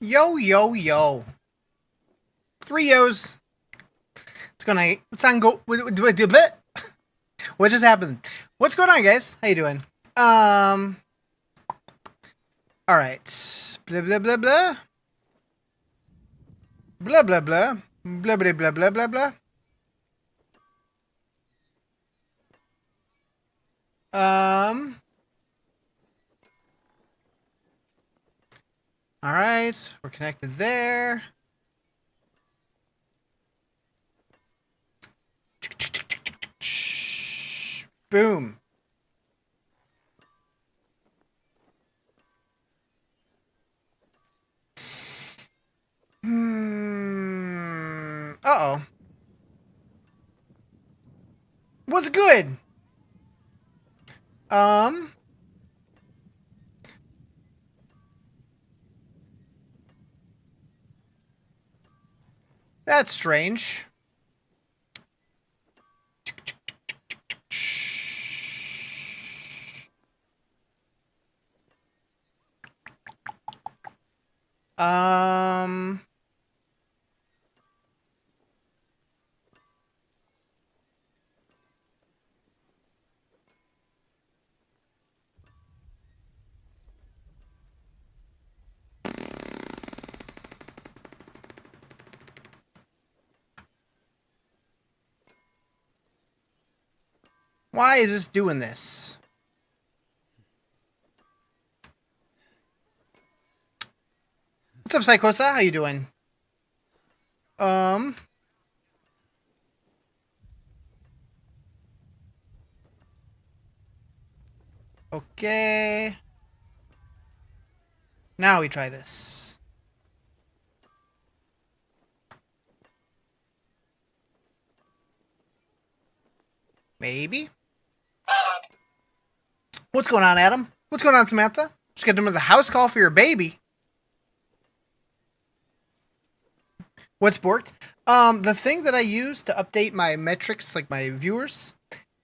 Yo, yo, yo. Three O's. What's on go? What just happened? What's going on, guys? How you doing? All right. Blah, blah, blah, blah. Blah, blah, blah. Blah, blah, blah, blah, blah, blah. All right. We're connected there. Boom. Uh-oh. What's good? That's strange. Um... Why is this doing this? What's up, Psychosa? How you doing? Okay. Now we try this. Maybe? What's going on, Adam? What's going on, Samantha? Just get them to the house call for your baby. What's borked? The thing that I use to update my metrics, like my viewers,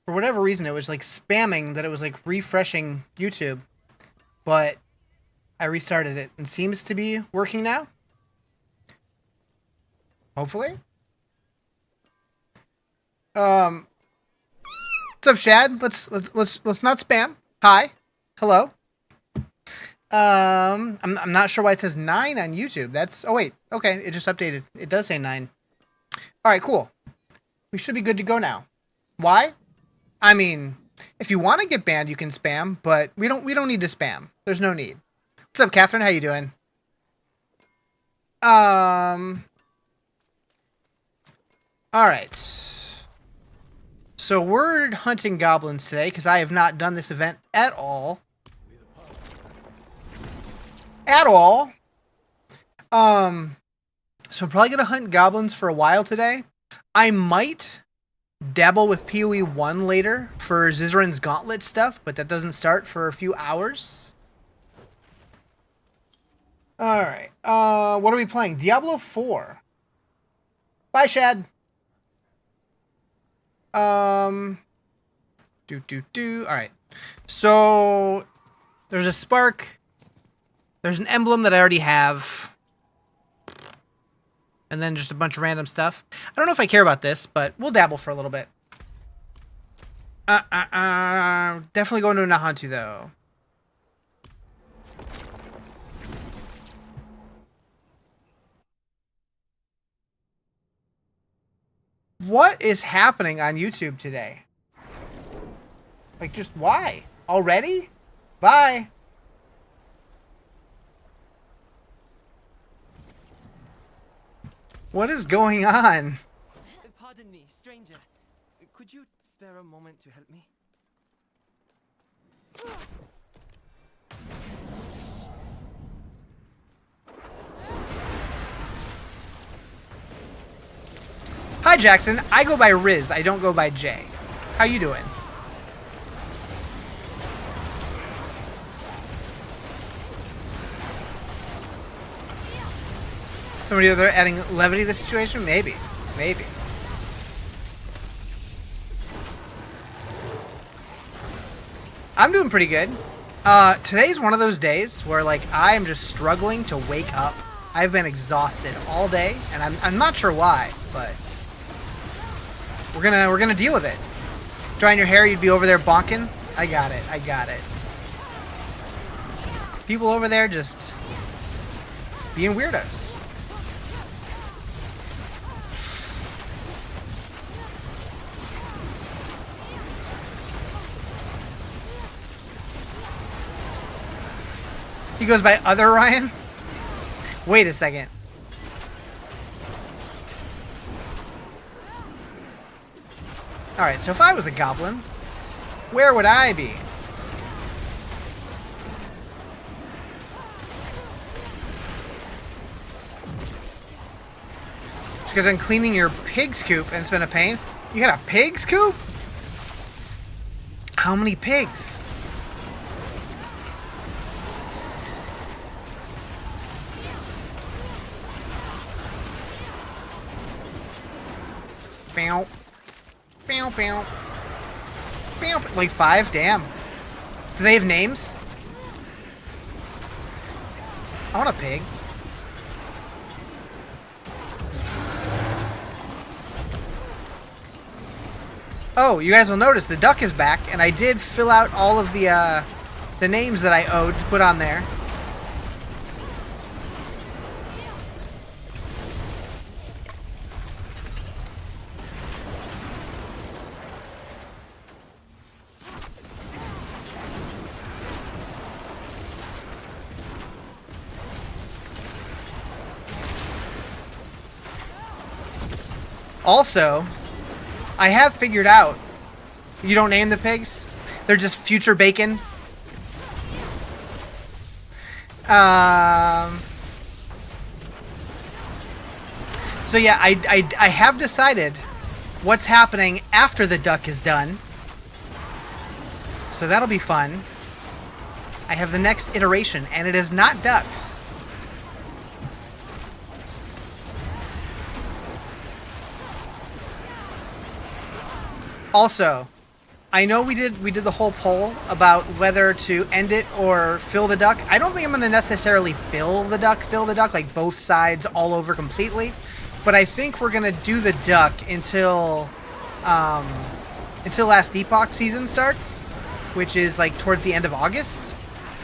for whatever reason, it was like spamming that it was like refreshing YouTube. But I restarted it and seems to be working now. Hopefully. What's up, Shad? Let's not spam. Hi. Hello. I'm not sure why it says 9 on YouTube. That's... Oh, wait. Okay, it just updated. It does say 9. Alright, cool. We should be good to go now. Why? I mean, if you want to get banned, you can spam, but we don't need to spam. There's no need. What's up, Catherine? How you doing? Alright. So we're hunting goblins today, because I have not done this event at all. At all. So I'm probably going to hunt goblins for a while today. I might dabble with PoE 1 later for Rizarjay's gauntlet stuff, but that doesn't start for a few hours. Alright. What are we playing? Diablo 4. Bye, Shad. Alright. So there's a spark. There's an emblem that I already have. And then just a bunch of random stuff. I don't know if I care about this, but we'll dabble for a little bit. Definitely going to a Nahantu, though. What is happening on YouTube today? Like, just why? Already? Bye. What is going on? Pardon me, stranger. Could you spare a moment to help me? Hi, Jackson. I go by Riz. I don't go by Jay. How you doing? Somebody over there adding levity to the situation? Maybe. Maybe. I'm doing pretty good. Today's one of those days where, like, I'm just struggling to wake up. I've been exhausted all day, and I'm not sure why, but we're gonna deal with it. Drying your hair, you'd be over there bonking. I got it. I got it. People over there just being weirdos. He goes by Other Ryan? Wait a second. Alright, so if I was a goblin, where would I be? Just because I'm cleaning your pig's coop and it's been a pain. You got a pig's coop? How many pigs? Bow. Bow, bow. Bow. Like 5? Damn. Do they have names? I want a pig. Oh, you guys will notice the duck is back, and I did fill out all of the names that I owed to put on there. Also, I have figured out, you don't name the pigs, they're just future bacon. So yeah, I have decided what's happening after the duck is done. So that'll be fun. I have the next iteration, and it is not ducks. Also, I know we did the whole poll about whether to end it or fill the duck. I don't think I'm going to necessarily fill the duck, like both sides all over completely. But I think we're going to do the duck until Last Epoch season starts, which is like towards the end of August.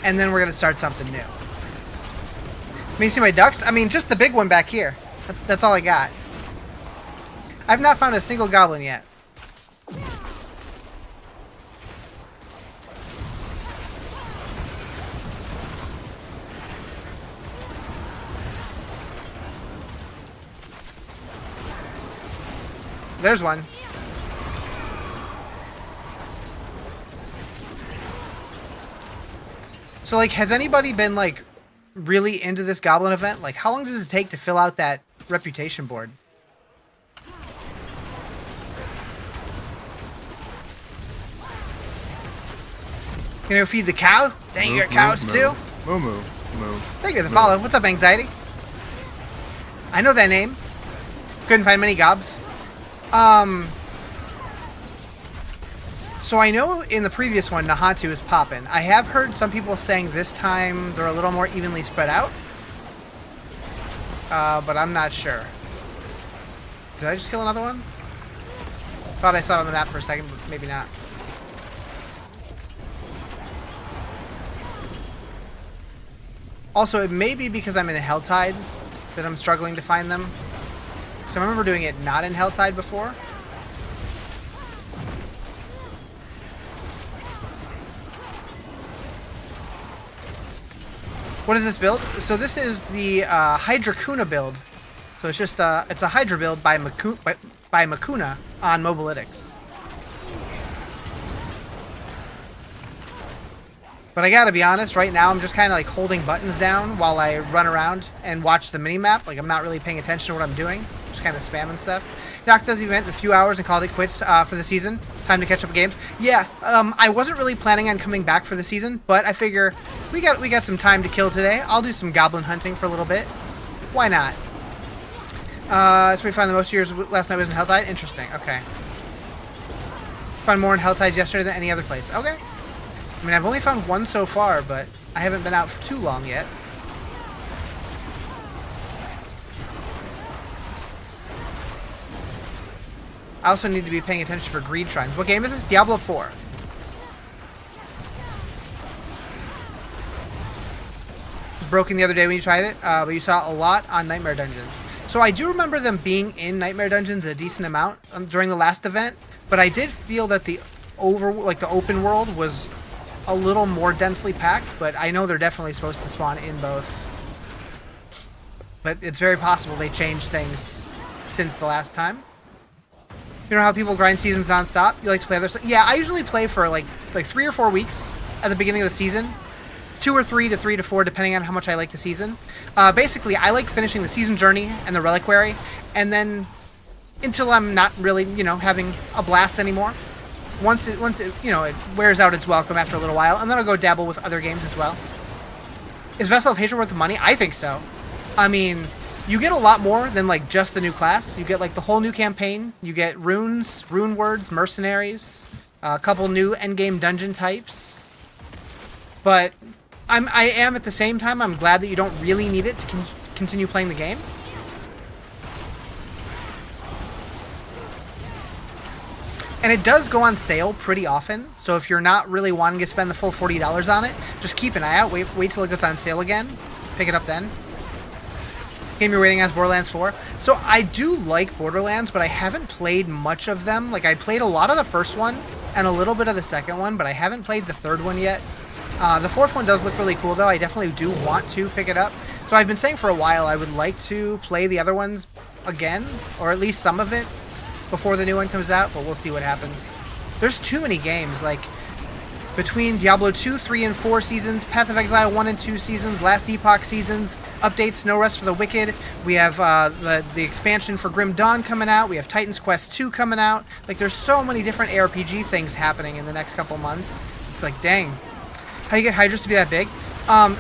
And then we're going to start something new. Can you see my ducks? I mean, just the big one back here. That's all I got. I've not found a single goblin yet. There's one. So, like, has anybody been, like, really into this goblin event? Like, how long does it take to fill out that reputation board? You know, feed the cow? Dang, you got cows too? Moo. Thank you for the follow. What's up, Anxiety? I know that name. Couldn't find many gobs. So I know in the previous one, Nahatu is poppin'. I have heard some people saying this time they're a little more evenly spread out. But I'm not sure. Did I just kill another one? Thought I saw it on the map for a second, but maybe not. Also, it may be because I'm in a Helltide that I'm struggling to find them. So I remember doing it not in Helltide before. What is this build? So this is the Hydrakuna build. So it's just it's a Hydra build by Makuna on Mobalytics. But I gotta be honest, right now I'm just kind of like holding buttons down while I run around and watch the minimap. Like I'm not really paying attention to what I'm doing. Just kind of spamming stuff. Knocked out the event in a few hours and called it quits for the season. Time to catch up with games. Yeah, I wasn't really planning on coming back for the season, but I figure we got some time to kill today. I'll do some goblin hunting for a little bit. Why not? That's where we found the most years last night was in Helltide. Interesting. Okay. Found more in Helltides yesterday than any other place. Okay. I mean, I've only found one so far, but I haven't been out for too long yet. I also need to be paying attention for greed shrines. What game is this? Diablo 4. It was broken the other day when you tried it, but you saw a lot on Nightmare Dungeons. So I do remember them being in Nightmare Dungeons a decent amount during the last event, but I did feel that the open world was a little more densely packed, but I know they're definitely supposed to spawn in both. But it's very possible they changed things since the last time. You know how people grind seasons non-stop? You like to play other stuff? Yeah, I usually play for like 3 or 4 weeks at the beginning of the season. 2 or 3 to 3 to 4, depending on how much I like the season. Basically, I like finishing the season journey and the reliquary, and then until I'm not really, having a blast anymore. Once it, it wears out its welcome after a little while, and then I'll go dabble with other games as well. Is Vessel of Hatred worth the money? I think so. I mean, you get a lot more than like just the new class. You get like the whole new campaign. You get runes, rune words, mercenaries, a couple new endgame dungeon types. But I am at the same time, I'm glad that you don't really need it to continue playing the game. And it does go on sale pretty often, so if you're not really wanting to spend the full $40 on it, just keep an eye out, wait till it goes on sale again, pick it up then. Game you're waiting as Borderlands 4. So I do like Borderlands, but I haven't played much of them. Like, I played a lot of the first one and a little bit of the second one, but I haven't played the third one yet. The fourth one does look really cool, though. I definitely do want to pick it up. So I've been saying for a while I would like to play the other ones again, or at least some of it, before the new one comes out, but we'll see what happens. There's too many games, like between Diablo 2, 3, and 4 seasons, Path of Exile 1 and 2 seasons, Last Epoch seasons, updates, No Rest for the Wicked. We have the expansion for Grim Dawn coming out. We have Titan's Quest 2 coming out. Like, there's so many different ARPG things happening in the next couple months. It's like, dang. How do you get Hydras to be that big?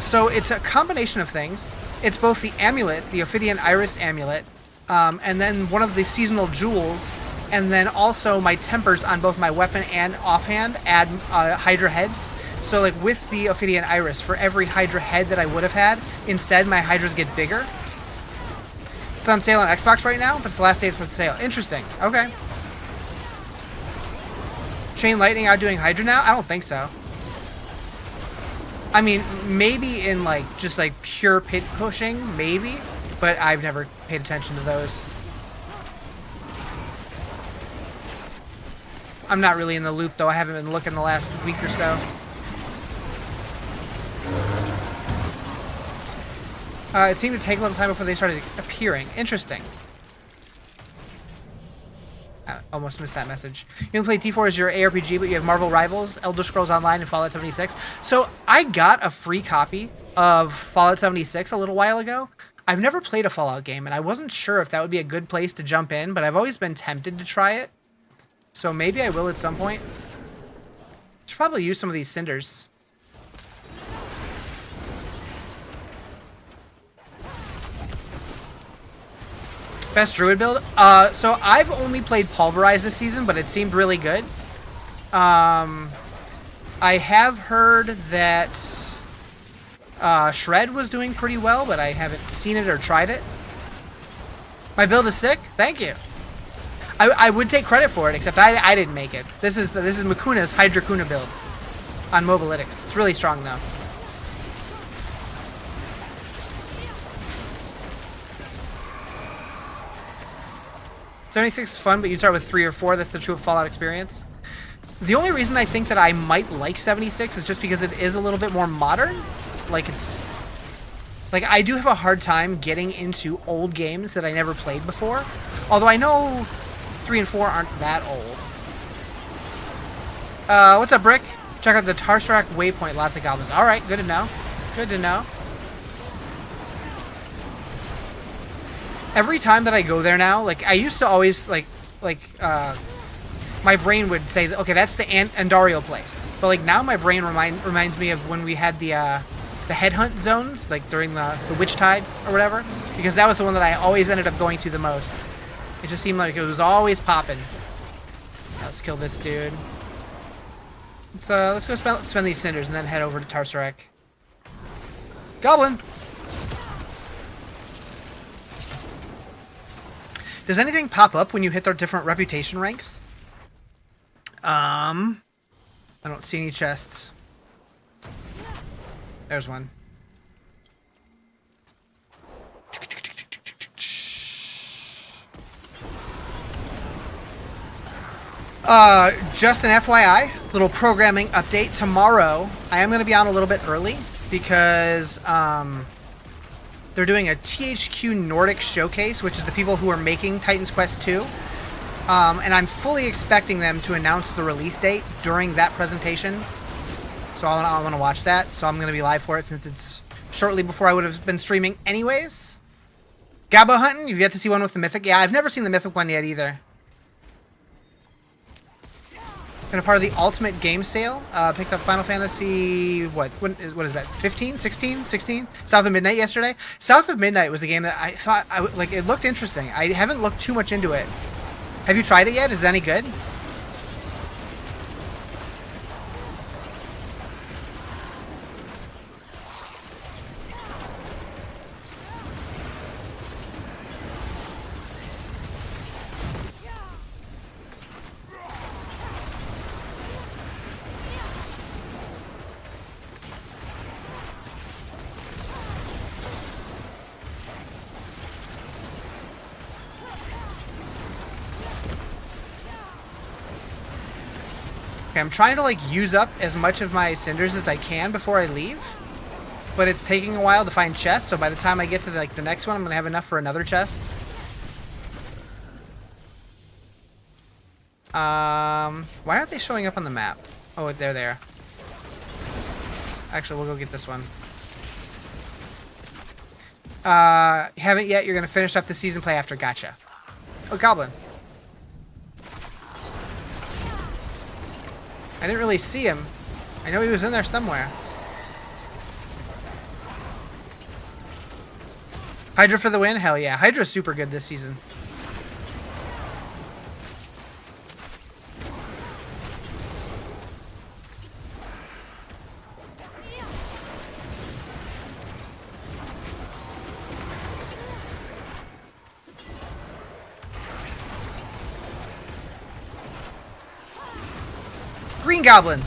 So it's a combination of things. It's both the amulet, the Ophidian Iris amulet, and then one of the seasonal jewels, and then also my tempers on both my weapon and offhand add Hydra heads. So like with the Ophidian Iris, for every Hydra head that I would have had, instead my Hydras get bigger. It's on sale on Xbox right now, but it's the last day for the sale. Interesting. Okay. Chain Lightning outdoing Hydra now? I don't think so. I mean, maybe in like just like pure pit pushing, maybe, but I've never paid attention to those. I'm not really in the loop, though. I haven't been looking the last week or so. It seemed to take a little time before they started appearing. Interesting. I almost missed that message. You can play T4 as your ARPG, but you have Marvel Rivals, Elder Scrolls Online, and Fallout 76. So I got a free copy of Fallout 76 a little while ago. I've never played a Fallout game, and I wasn't sure if that would be a good place to jump in, but I've always been tempted to try it. So maybe I will at some point. Should probably use some of these cinders. Best druid build? So I've only played Pulverize this season, but it seemed really good. I have heard that Shred was doing pretty well, but I haven't seen it or tried it. My build is sick? Thank you. I would take credit for it, except I didn't make it. This is Makuna's Hydrakuna build on Mobalytics. It's really strong, though. '76 is fun, but you start with 3 or 4. That's the true Fallout experience. The only reason I think that I might like 76 is just because it is a little bit more modern. Like, it's... Like, I do have a hard time getting into old games that I never played before. Although I know 3 and 4 aren't that old. What's up, Brick? Check out the Tarsarak Waypoint. Lots of goblins. Alright, good to know. Good to know. Every time that I go there now, like, I used to always, my brain would say, okay, that's the Andario place. But, like, now my brain reminds me of when we had the headhunt zones, like, during the Witch Tide or whatever. Because that was the one that I always ended up going to the most. It just seemed like it was always popping. Let's kill this dude. Let's go spend these cinders and then head over to Tarsarak. Goblin! Does anything pop up when you hit their different reputation ranks? I don't see any chests. There's one. Just an FYI, little programming update. Tomorrow, I am going to be on a little bit early because they're doing a THQ Nordic showcase, which is the people who are making Titan's Quest 2. And I'm fully expecting them to announce the release date during that presentation. So I want to watch that. So I'm going to be live for it since it's shortly before I would have been streaming anyways. Gabo hunting? You've yet to see one with the Mythic? Yeah, I've never seen the Mythic one yet either. And a part of the Ultimate Game Sale. Picked up Final Fantasy, what is that, 15? 16? 16? South of Midnight yesterday. South of Midnight was a game that I thought, it looked interesting. I haven't looked too much into it. Have you tried it yet? Is it any good? Okay, I'm trying to use up as much of my cinders as I can before I leave, but it's taking a while to find chests. So by the time I get to the next one, I'm gonna have enough for another chest. Why aren't they showing up on the map? Oh, they're there. Actually, we'll go get this one. Haven't yet. You're gonna finish up the season play after. Gotcha. Oh, Goblin. I didn't really see him. I know he was in there somewhere. Hydra for the win? Hell yeah. Hydra's super good this season. Green Goblin.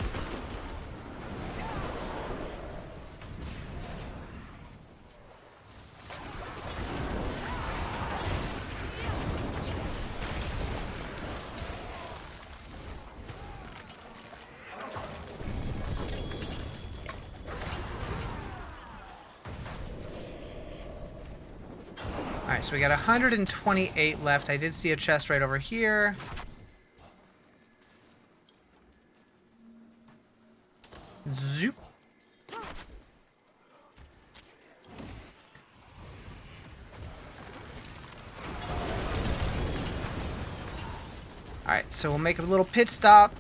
Alright, so we got 128 left. I did see a chest right over here. Zoop. Alright, so we'll make a little pit stop.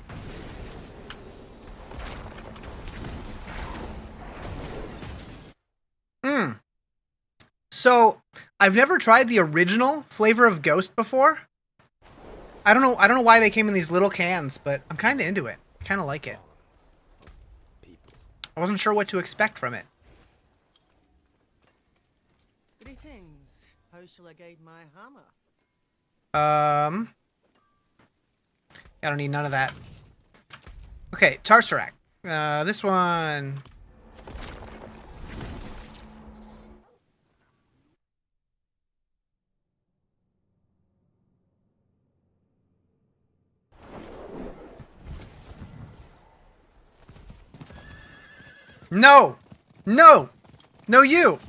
So, I've never tried the original flavor of Ghost before. I don't know why they came in these little cans, but I'm kind of into it. I kind of like it. I wasn't sure what to expect from it. Greetings. How shall I guide my hammer? I don't need none of that. Okay, Tarsarak. This one. No! No! No, you!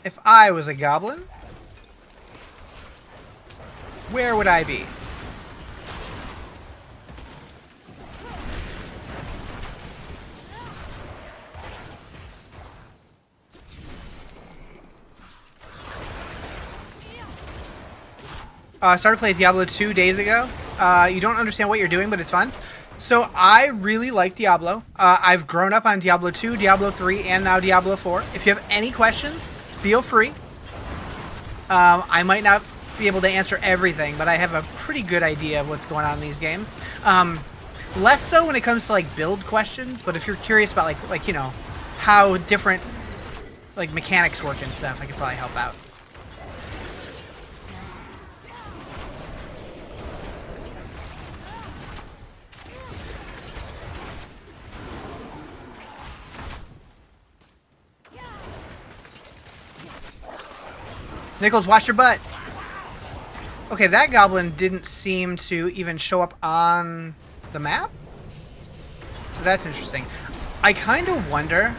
If I was a goblin, where would I be? Started playing Diablo 2 days ago. You don't understand what you're doing, but it's fun. So I really like Diablo. I've grown up on Diablo 2, Diablo 3, and now Diablo 4. If you have any questions, feel free. I might not be able to answer everything, but I have a pretty good idea of what's going on in these games. Less so when it comes to like build questions, but if you're curious about like you know how different like mechanics work and stuff, I could probably help out. Nichols, watch your butt. Okay, that goblin didn't seem to even show up on the map. So that's interesting. I kind of wonder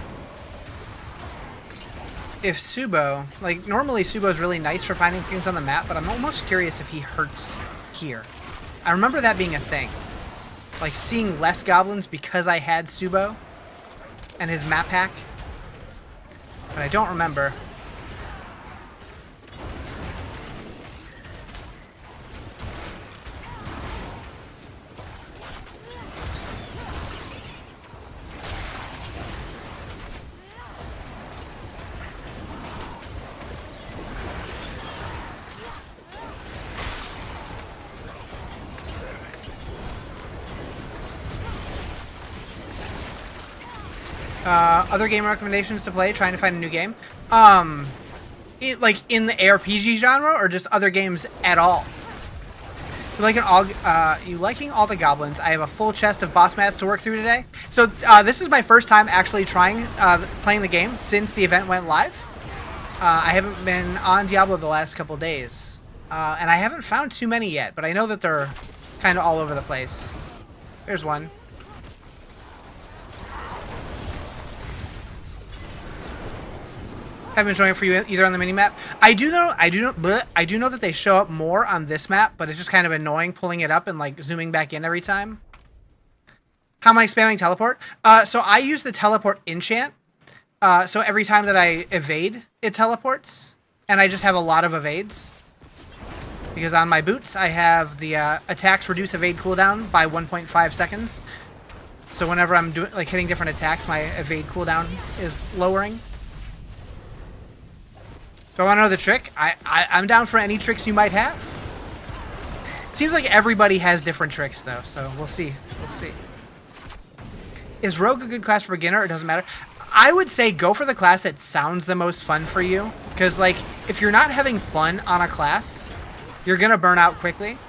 if Subo, like normally Subo's really nice for finding things on the map, but I'm almost curious if he hurts here. I remember that being a thing. Like seeing less goblins because I had Subo and his map hack. But I don't remember. Other game recommendations to play, trying to find a new game. Like in the ARPG genre, or just other games at all? You liking all the goblins? I have a full chest of boss mats to work through today. So this is my first time actually trying playing the game since the event went live. I haven't been on Diablo the last couple days, and I haven't found too many yet. But I know that they're kind of all over the place. There's one. Haven't been showing up for you either on the minimap. I do know that they show up more on this map, but it's just kind of annoying pulling it up and like zooming back in every time. How am I spamming teleport? So I use the teleport enchant. So every time that I evade, it teleports, and I just have a lot of evades. Because on my boots, I have the attacks reduce evade cooldown by 1.5 seconds. So whenever I'm doing like hitting different attacks, my evade cooldown is lowering. Do I want to know the trick? I'm down for any tricks you might have. It seems like everybody has different tricks, though, so we'll see. We'll see. Is Rogue a good class for beginner? It doesn't matter. I would say go for the class that sounds the most fun for you. Because, like, if you're not having fun on a class, you're going to burn out quickly.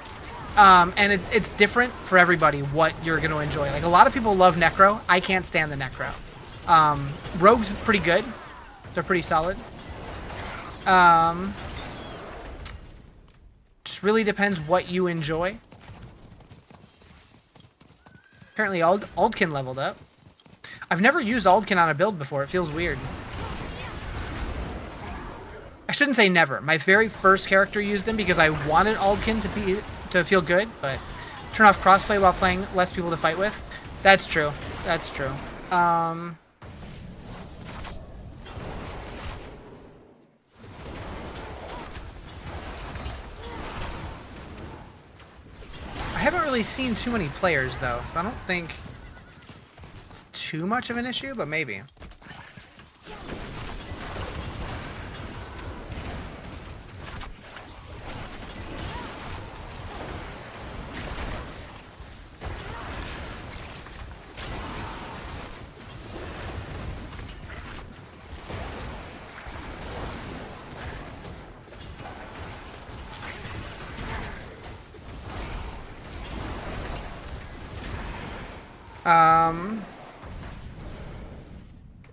And it's different for everybody what you're going to enjoy. Like, a lot of people love Necro. I can't stand the Necro. Rogue's pretty good. They're pretty solid. Just really depends what you enjoy. Apparently Aldkin leveled up. I've never used Aldkin on a build before. It feels weird. I shouldn't say never. My very first character used him because I wanted Aldkin to feel good, but turn off crossplay while playing less people to fight with. That's true. That's true. I haven't really seen too many players, though, so I don't think it's too much of an issue, but maybe.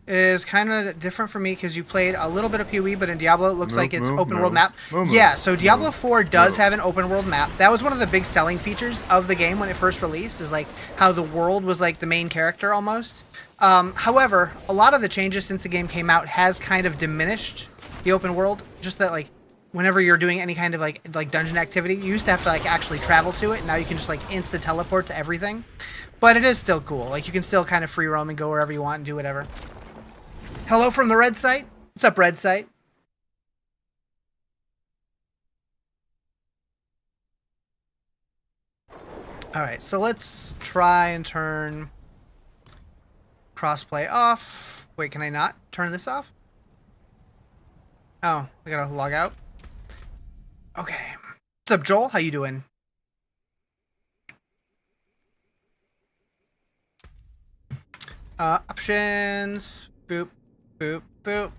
Is kind of different for me because you played a little bit of PoE, but in Diablo it looks like it's open world map. Yeah, so Diablo 4 does have an open world map. That was one of the big selling features of the game when it first released, is like how the world was like the main character almost. However, a lot of the changes since the game came out has kind of diminished the open world. Just that like whenever you're doing any kind of like dungeon activity, you used to have to like actually travel to it. Now you can just like insta teleport to everything. But it is still cool. Like you can still kind of free roam and go wherever you want and do whatever. Hello from the red site. What's up, red site? All right, so let's try and turn crossplay off. Wait, can I not turn this off? Oh, I gotta log out. Okay. What's up, Joel? How you doing? Options. Boop, boop, boop.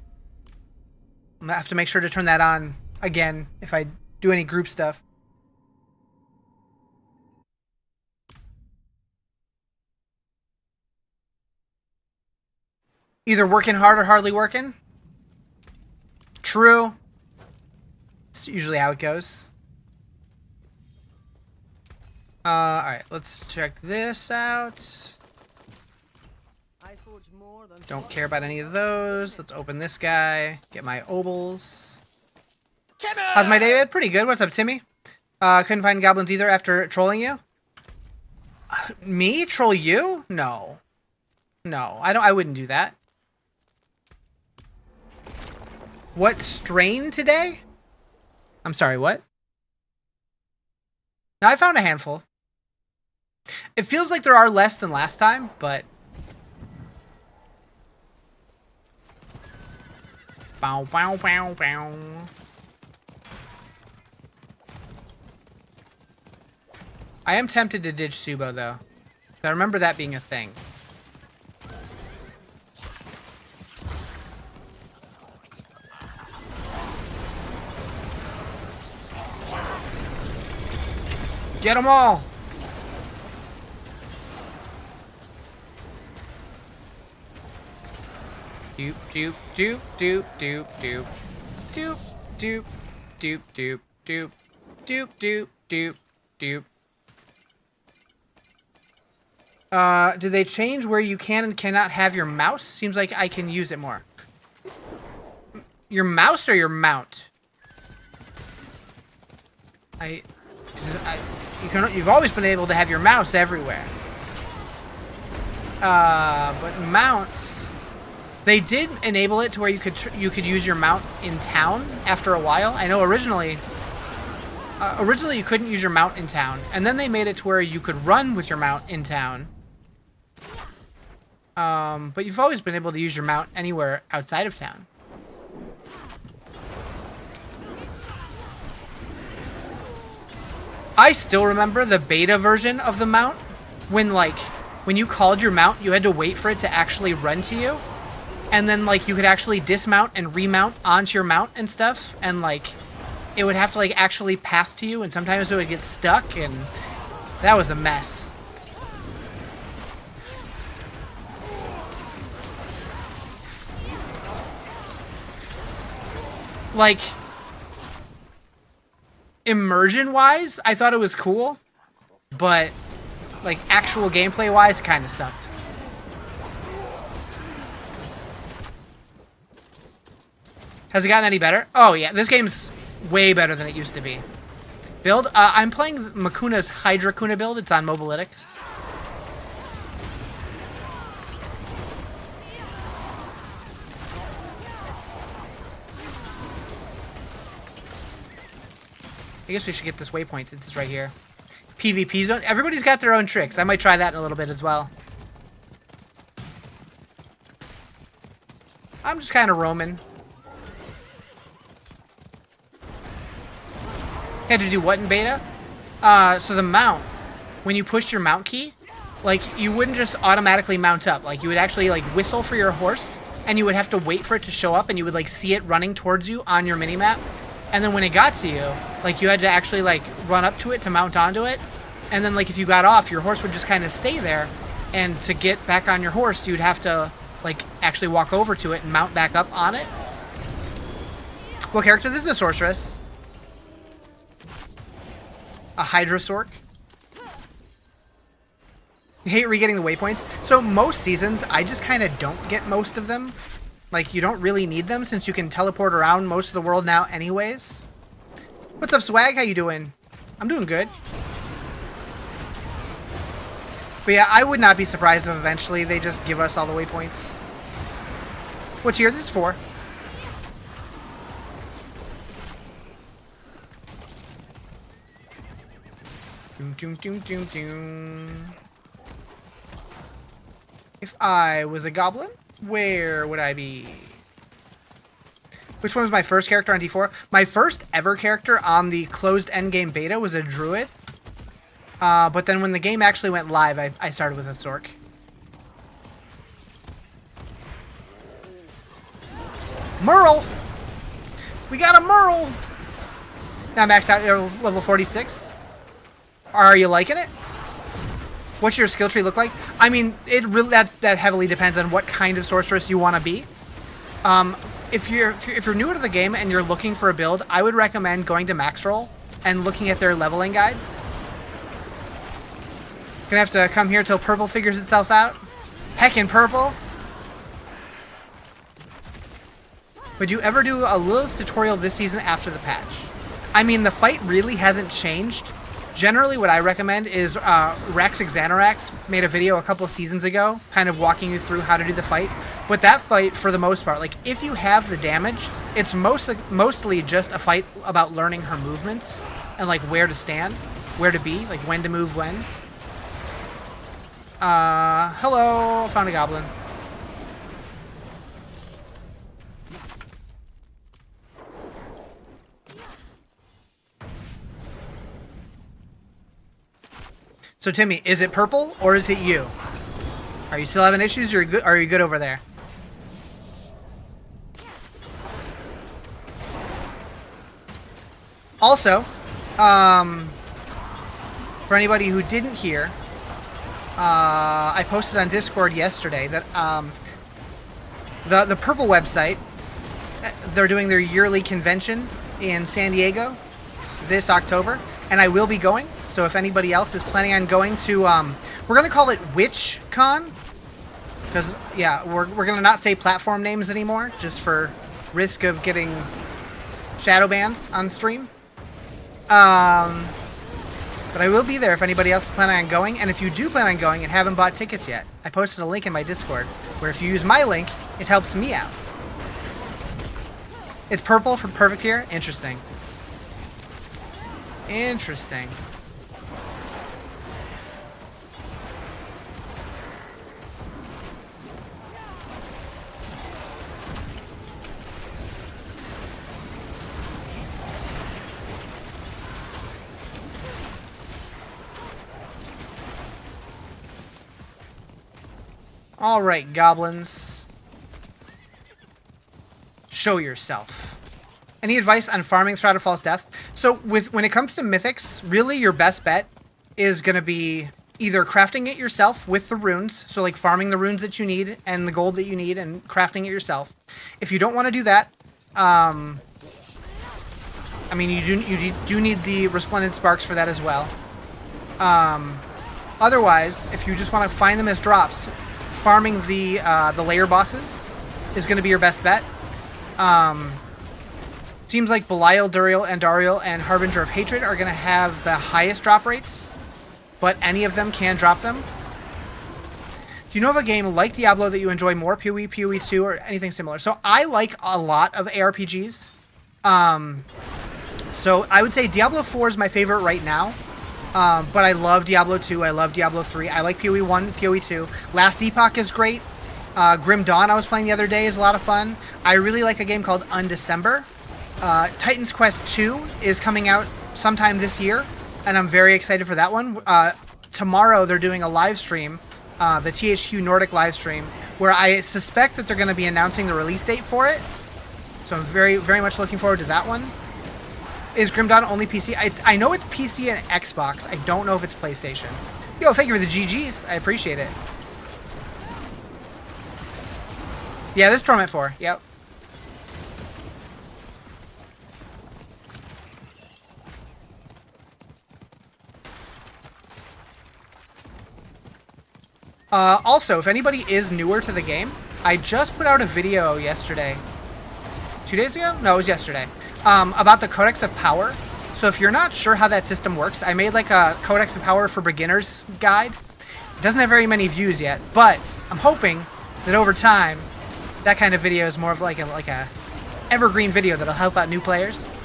I'm gonna have to make sure to turn that on again if I do any group stuff. Either working hard or hardly working. True. It's usually how it goes. Alright, let's check this out. Don't care about any of those. Let's open this guy. Get my obols. How's my day, David? Pretty good. What's up, Timmy? Couldn't find goblins either after trolling you? Me? Troll you? No. No, I wouldn't do that. What strain today? I'm sorry, what? No, I found a handful. It feels like there are less than last time, but... Bow, bow, bow, bow. I am tempted to ditch Subo, though. I remember that being a thing. Get them all! Doop, doop, doop, doop, doop, doop. Doop, doop, doop, doop, doop. Doop, doop, doop, doop. Do they change where you can and cannot have your mouse? Seems like I can use it more. Your mouse or your mount? You've always been able to have your mouse everywhere. But mounts, they did enable it to where you could use your mount in town after a while. I know originally you couldn't use your mount in town, and then they made it to where you could run with your mount in town. But you've always been able to use your mount anywhere outside of town. I still remember the beta version of the mount when you called your mount, you had to wait for it to actually run to you. And then you could actually dismount and remount onto your mount and stuff, and it would have to actually path to you, and sometimes it would get stuck, and that was a mess. Immersion wise, I thought it was cool, but actual gameplay wise, it kind of sucked. Has it gotten any better? Oh yeah, this game's way better than it used to be. Build? I'm playing Makuna's Hydra Kuna build. It's on Mobalytics. I guess we should get this waypoint since it's right here. PvP zone. Everybody's got their own tricks. I might try that in a little bit as well. I'm just kind of roaming. Had to do what in beta? So the mount, when you pushed your mount key, you wouldn't just automatically mount up. You would actually whistle for your horse, and you would have to wait for it to show up, and you would see it running towards you on your minimap. And then when it got to you, you had to actually run up to it to mount onto it. And then if you got off, your horse would just kind of stay there. And to get back on your horse, you'd have to actually walk over to it and mount back up on it. What character? This is a sorceress. A Hydrasork. You hate re-getting the waypoints. So most seasons, I just kind of don't get most of them. You don't really need them since you can teleport around most of the world now anyways. What's up, Swag? How you doing? I'm doing good. But yeah, I would not be surprised if eventually they just give us all the waypoints. What's here? This is 4. Doom, doom, doom, doom, doom. If I was a goblin, where would I be? Which one was my first character on D4? My first ever character on the closed endgame beta was a druid. But then when the game actually went live, I started with a Zork. Merle! We got a Merle! Now maxed out level 46. Are you liking it? What's your skill tree look like? I mean, it really that heavily depends on what kind of sorceress you want to be. If you're newer to the game and you're looking for a build, I would recommend going to Maxroll and looking at their leveling guides. Gonna have to come here till purple figures itself out. Heckin' purple. Would you ever do a Lilith tutorial this season after the patch? I mean, the fight really hasn't changed. Generally, what I recommend is Rex Xanarax made a video a couple of seasons ago, kind of walking you through how to do the fight. But that fight, for the most part, like, if you have the damage, it's mostly just a fight about learning her movements and, like, where to stand, where to be, like, when to move when. Hello, found a goblin. So Timmy, is it purple or is it you? Are you still having issues or are you good over there? Also, for anybody who didn't hear, I posted on Discord yesterday that the Purple website, they're doing their yearly convention in San Diego this October, and I will be going. So if anybody else is planning on going to, we're going to call it WitchCon, because, yeah, we're going to not say platform names anymore, just for risk of getting shadow banned on stream. But I will be there if anybody else is planning on going, and if you do plan on going and haven't bought tickets yet, I posted a link in my Discord, where if you use my link, it helps me out. It's purple for perfect here? Interesting. Interesting. Alright, goblins. Show yourself. Any advice on farming Shroud of False Death? So when it comes to mythics, really your best bet is going to be either crafting it yourself with the runes, so like farming the runes that you need and the gold that you need and crafting it yourself. If you don't want to do that, I mean, you do need the Resplendent Sparks for that as well. Otherwise, if you just want to find them as drops, farming the layer bosses is going to be your best bet. Seems like Belial, Duriel, Andariel, and Harbinger of Hatred are going to have the highest drop rates, but any of them can drop them. Do you know of a game like Diablo that you enjoy more, PoE, PoE 2, or anything similar? So I like a lot of ARPGs. So I would say Diablo 4 is my favorite right now. But I love Diablo 2, I love Diablo 3, I like PoE 1, PoE 2. Last Epoch is great. Grim Dawn I was playing the other day is a lot of fun. I really like a game called Undecember. Titan's Quest 2 is coming out sometime this year, and I'm very excited for that one. Tomorrow they're doing a live stream, the THQ Nordic live stream, where I suspect that they're going to be announcing the release date for it. So I'm very, very much looking forward to that one. Is Grim Dawn only PC? I know it's PC and Xbox. I don't know if it's PlayStation. Yo, thank you for the GGs. I appreciate it. Yeah, this is Torment 4. Yep. Also, if anybody is newer to the game, I just put out a video yesterday. 2 days ago? No, it was yesterday. About the Codex of Power. So if you're not sure how that system works, I made like a Codex of Power for Beginners guide. It doesn't have very many views yet, but I'm hoping that over time, that kind of video is more of like a evergreen video that'll help out new players.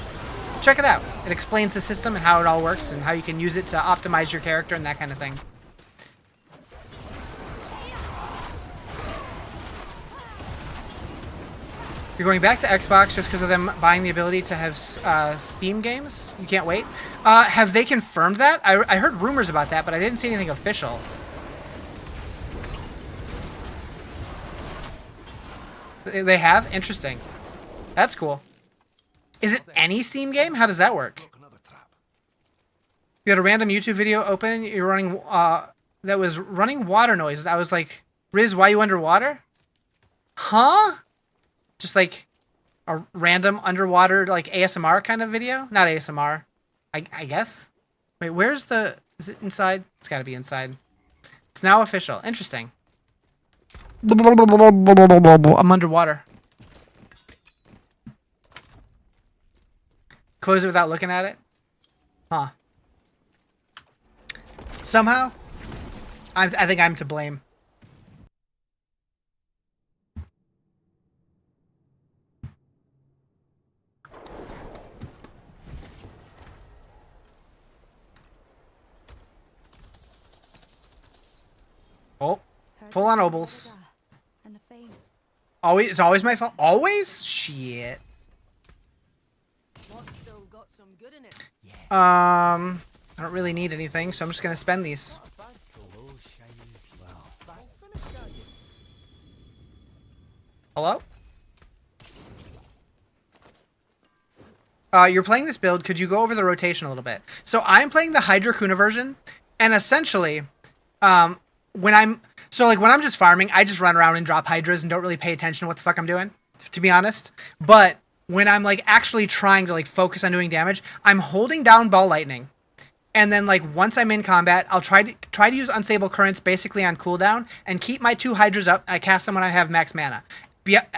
Check it out. It explains the system and how it all works and how you can use it to optimize your character and that kind of thing. You're going back to Xbox just because of them buying the ability to have Steam games? You can't wait? Have they confirmed that? I heard rumors about that, but I didn't see anything official. They have? Interesting. That's cool. Is it any Steam game? How does that work? You had a random YouTube video open, you're running, that was running water noises. I was like, Riz, why you underwater? Huh? Just like a random underwater, like ASMR kind of video? Not ASMR, I guess. Wait, where's the, is it inside? It's gotta be inside. It's now official. Interesting. I'm underwater. Close it without looking at it? Huh. Somehow, I think I'm to blame. Oh, full on obols. Always, it's always my fault. Always? Shit. I don't really need anything, so I'm just gonna spend these. Hello? You're playing this build. Could you go over the rotation a little bit? So I'm playing the Hydra Kuna version, and essentially, when I'm just farming, I just run around and drop Hydras and don't really pay attention to what the fuck I'm doing, to be honest. But when I'm like actually trying to like focus on doing damage, I'm holding down Ball Lightning. And then, like, once I'm in combat, I'll try to use Unstable Currents basically on cooldown and keep my 2 Hydras up. I cast them when I have max mana.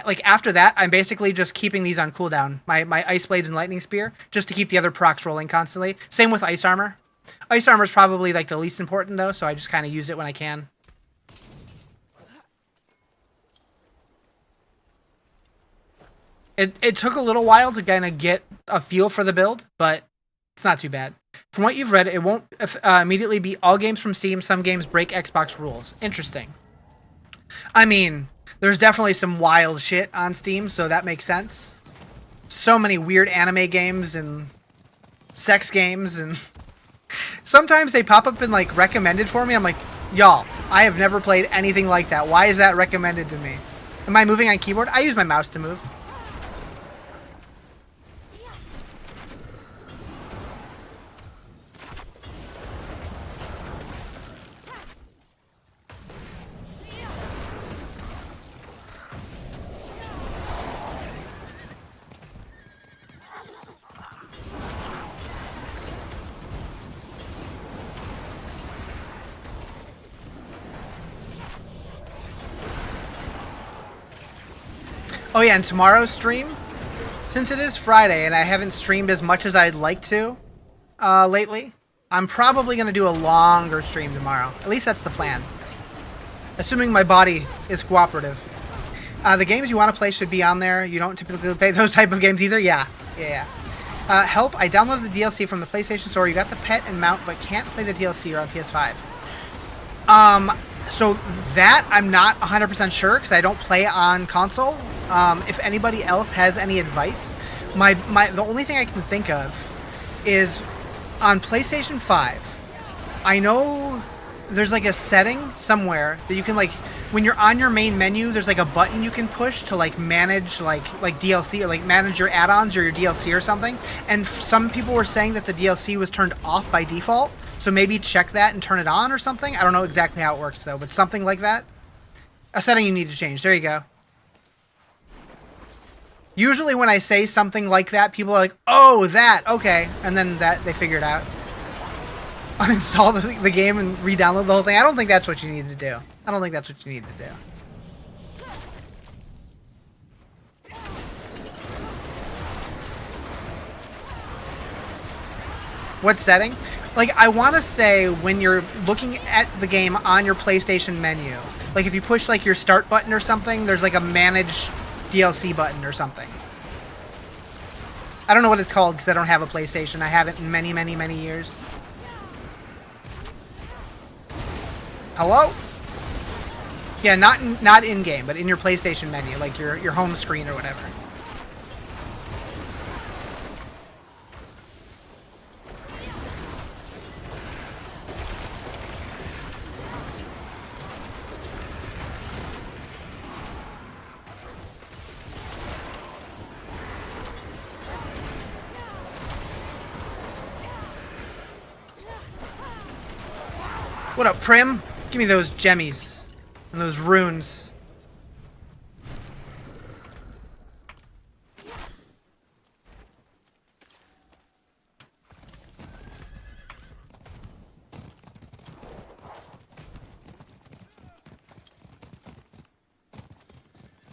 Like, after that, I'm basically just keeping these on cooldown. My Ice Blades and Lightning Spear, just to keep the other procs rolling constantly. Same with Ice Armor. Ice Armor is probably, like, the least important, though, so I just kind of use it when I can. It took a little while to kind of get a feel for the build, but it's not too bad. From what you've read, it won't immediately be all games from Steam. Some games break Xbox rules. Interesting. I mean, there's definitely some wild shit on Steam, so that makes sense. So many weird anime games and sex games, and sometimes they pop up in like recommended for me. I'm like, y'all, I have never played anything like that. Why is that recommended to me? Am I moving on keyboard? I use my mouse to move. Oh yeah, and tomorrow's stream, since it is Friday and I haven't streamed as much as I'd like to lately, I'm probably going to do a longer stream tomorrow. At least that's the plan. Assuming my body is cooperative. The games you want to play should be on there. You don't typically play those type of games either? Yeah. Help, I downloaded the DLC from the PlayStation Store. You got the pet and mount, but can't play the DLC. You're on PS5. So that I'm not 100% sure because I don't play on console. If anybody else has any advice, the only thing I can think of is on PlayStation 5. I know there's like a setting somewhere that you can like when you're on your main menu. There's like a button you can push to like manage like DLC or like manage your add-ons or your DLC or something. And some people were saying that the DLC was turned off by default. So maybe check that and turn it on or something. I don't know exactly how it works though, but something like that. A setting you need to change. There you go. Usually when I say something like that, people are like, oh, that, okay. And then they figure it out. Uninstall the game and re-download the whole thing. I don't think that's what you need to do. I don't think that's what you need to do. What setting? Like, I want to say when you're looking at the game on your PlayStation menu, like if you push like your start button or something, there's like a manage DLC button or something. I don't know what it's called because I don't have a PlayStation. I haven't in many, many, many years. Hello? Yeah, not in game, but in your PlayStation menu, like your home screen or whatever. What up, Prim? Give me those gemmies and those runes.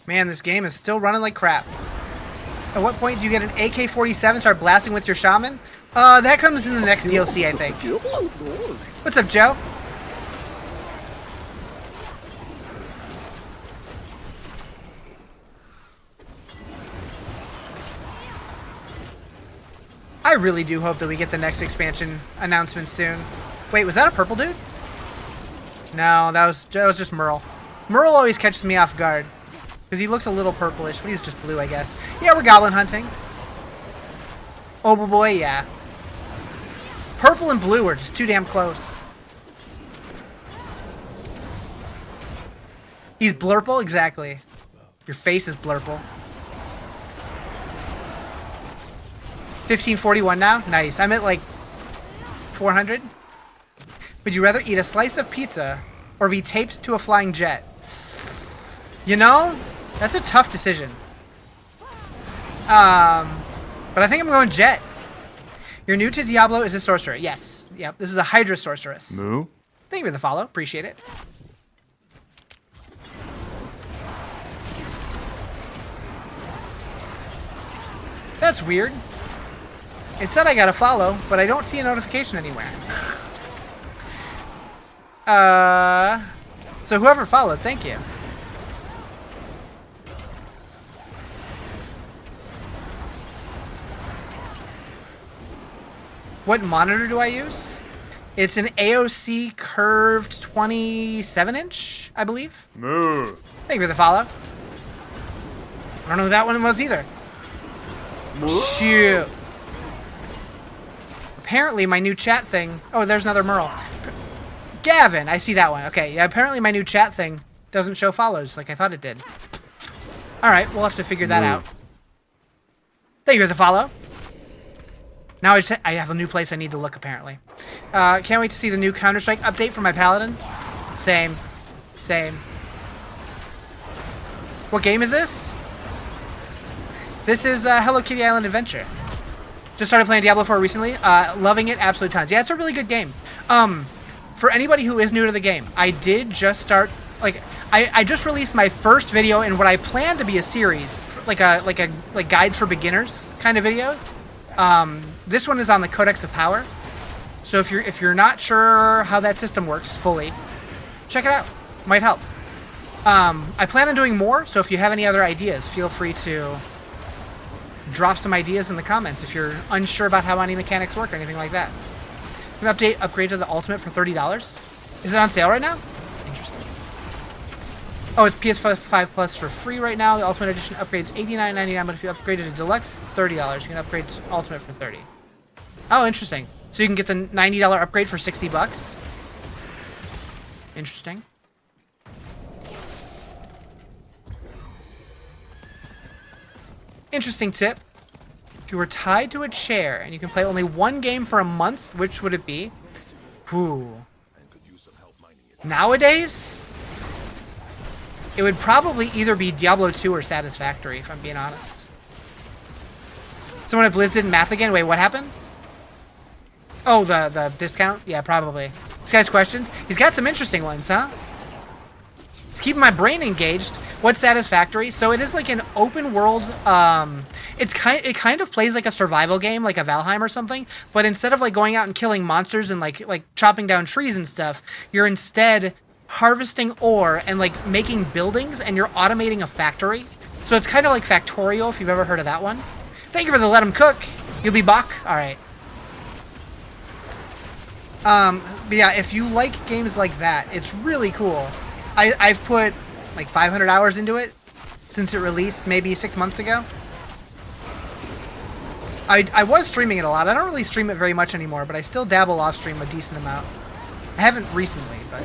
Man, this game is still running like crap. At what point do you get an AK-47 start blasting with your shaman? That comes in the next DLC, I think. What's up, Joe? I really do hope that we get the next expansion announcement soon. Wait, was that a purple dude? No, that was just Merle. Merle always catches me off guard. Because he looks a little purplish, but he's just blue, I guess. Yeah, we're goblin hunting. Oh boy, yeah. Purple and blue are just too damn close. He's blurple? Exactly. Your face is blurple. 1541 now? Nice. I'm at like 400. Would you rather eat a slice of pizza or be taped to a flying jet? You know, that's a tough decision. But I think I'm going jet. You're new to Diablo is a sorcerer. Yes. Yep. This is a Hydra sorceress. Moo. Thank you for the follow. Appreciate it. That's weird. It said I got a follow, but I don't see a notification anywhere. So whoever followed, thank you. What monitor do I use? It's an AOC curved 27-inch, I believe. Moo. Thank you for the follow. I don't know who that one was either. Moo. Shoot. Apparently my new chat thing... Oh, there's another Merle. Gavin, I see that one. Okay, yeah, apparently my new chat thing doesn't show follows like I thought it did. Alright, we'll have to figure that out. Thank you for the follow. Now I have a new place I need to look, apparently. Can't wait to see the new Counter-Strike update for my Paladin. Same. Same. What game is this? This is Hello Kitty Island Adventure. Just started playing Diablo 4 recently. Loving it, absolute tons. Yeah, it's a really good game. For anybody who is new to the game, I did just start... I just released my first video in what I plan to be a series, like guides for beginners kind of video. This one is on the Codex of Power. So if you're not sure how that system works fully, check it out. Might help. I plan on doing more, so if you have any other ideas, feel free to drop some ideas in the comments if you're unsure about how any mechanics work or anything like that. An upgrade to the Ultimate for $30. Is it on sale right now? Interesting. Oh, it's PS5 Plus for free right now. The Ultimate Edition upgrades $89.99, but if you upgraded to Deluxe, $30. You can upgrade to Ultimate for $30. Oh, interesting. So you can get the $90 upgrade for $60. Interesting. Interesting tip. If you were tied to a chair and you can play only one game for a month, which would it be? Ooh. Nowadays, it would probably either be Diablo 2 or Satisfactory, if I'm being honest. Someone at Blizz did math again. Wait, what happened? Oh, the discount? Yeah, probably. This guy's questions. He's got some interesting ones, huh? It's keeping my brain engaged. What's Satisfactory? So it is like an open world. It kind of plays like a survival game, like a Valheim or something. But instead of like going out and killing monsters and like chopping down trees and stuff, you're instead harvesting ore and like making buildings, and you're automating a factory. So it's kind of like Factorio, if you've ever heard of that one. Thank you for the let 'em cook. You'll be back. All right. But yeah, if you like games like that, it's really cool. I've put like 500 hours into it since it released maybe 6 months ago. I was streaming it a lot. I don't really stream it very much anymore, but I still dabble off stream a decent amount. I haven't recently, but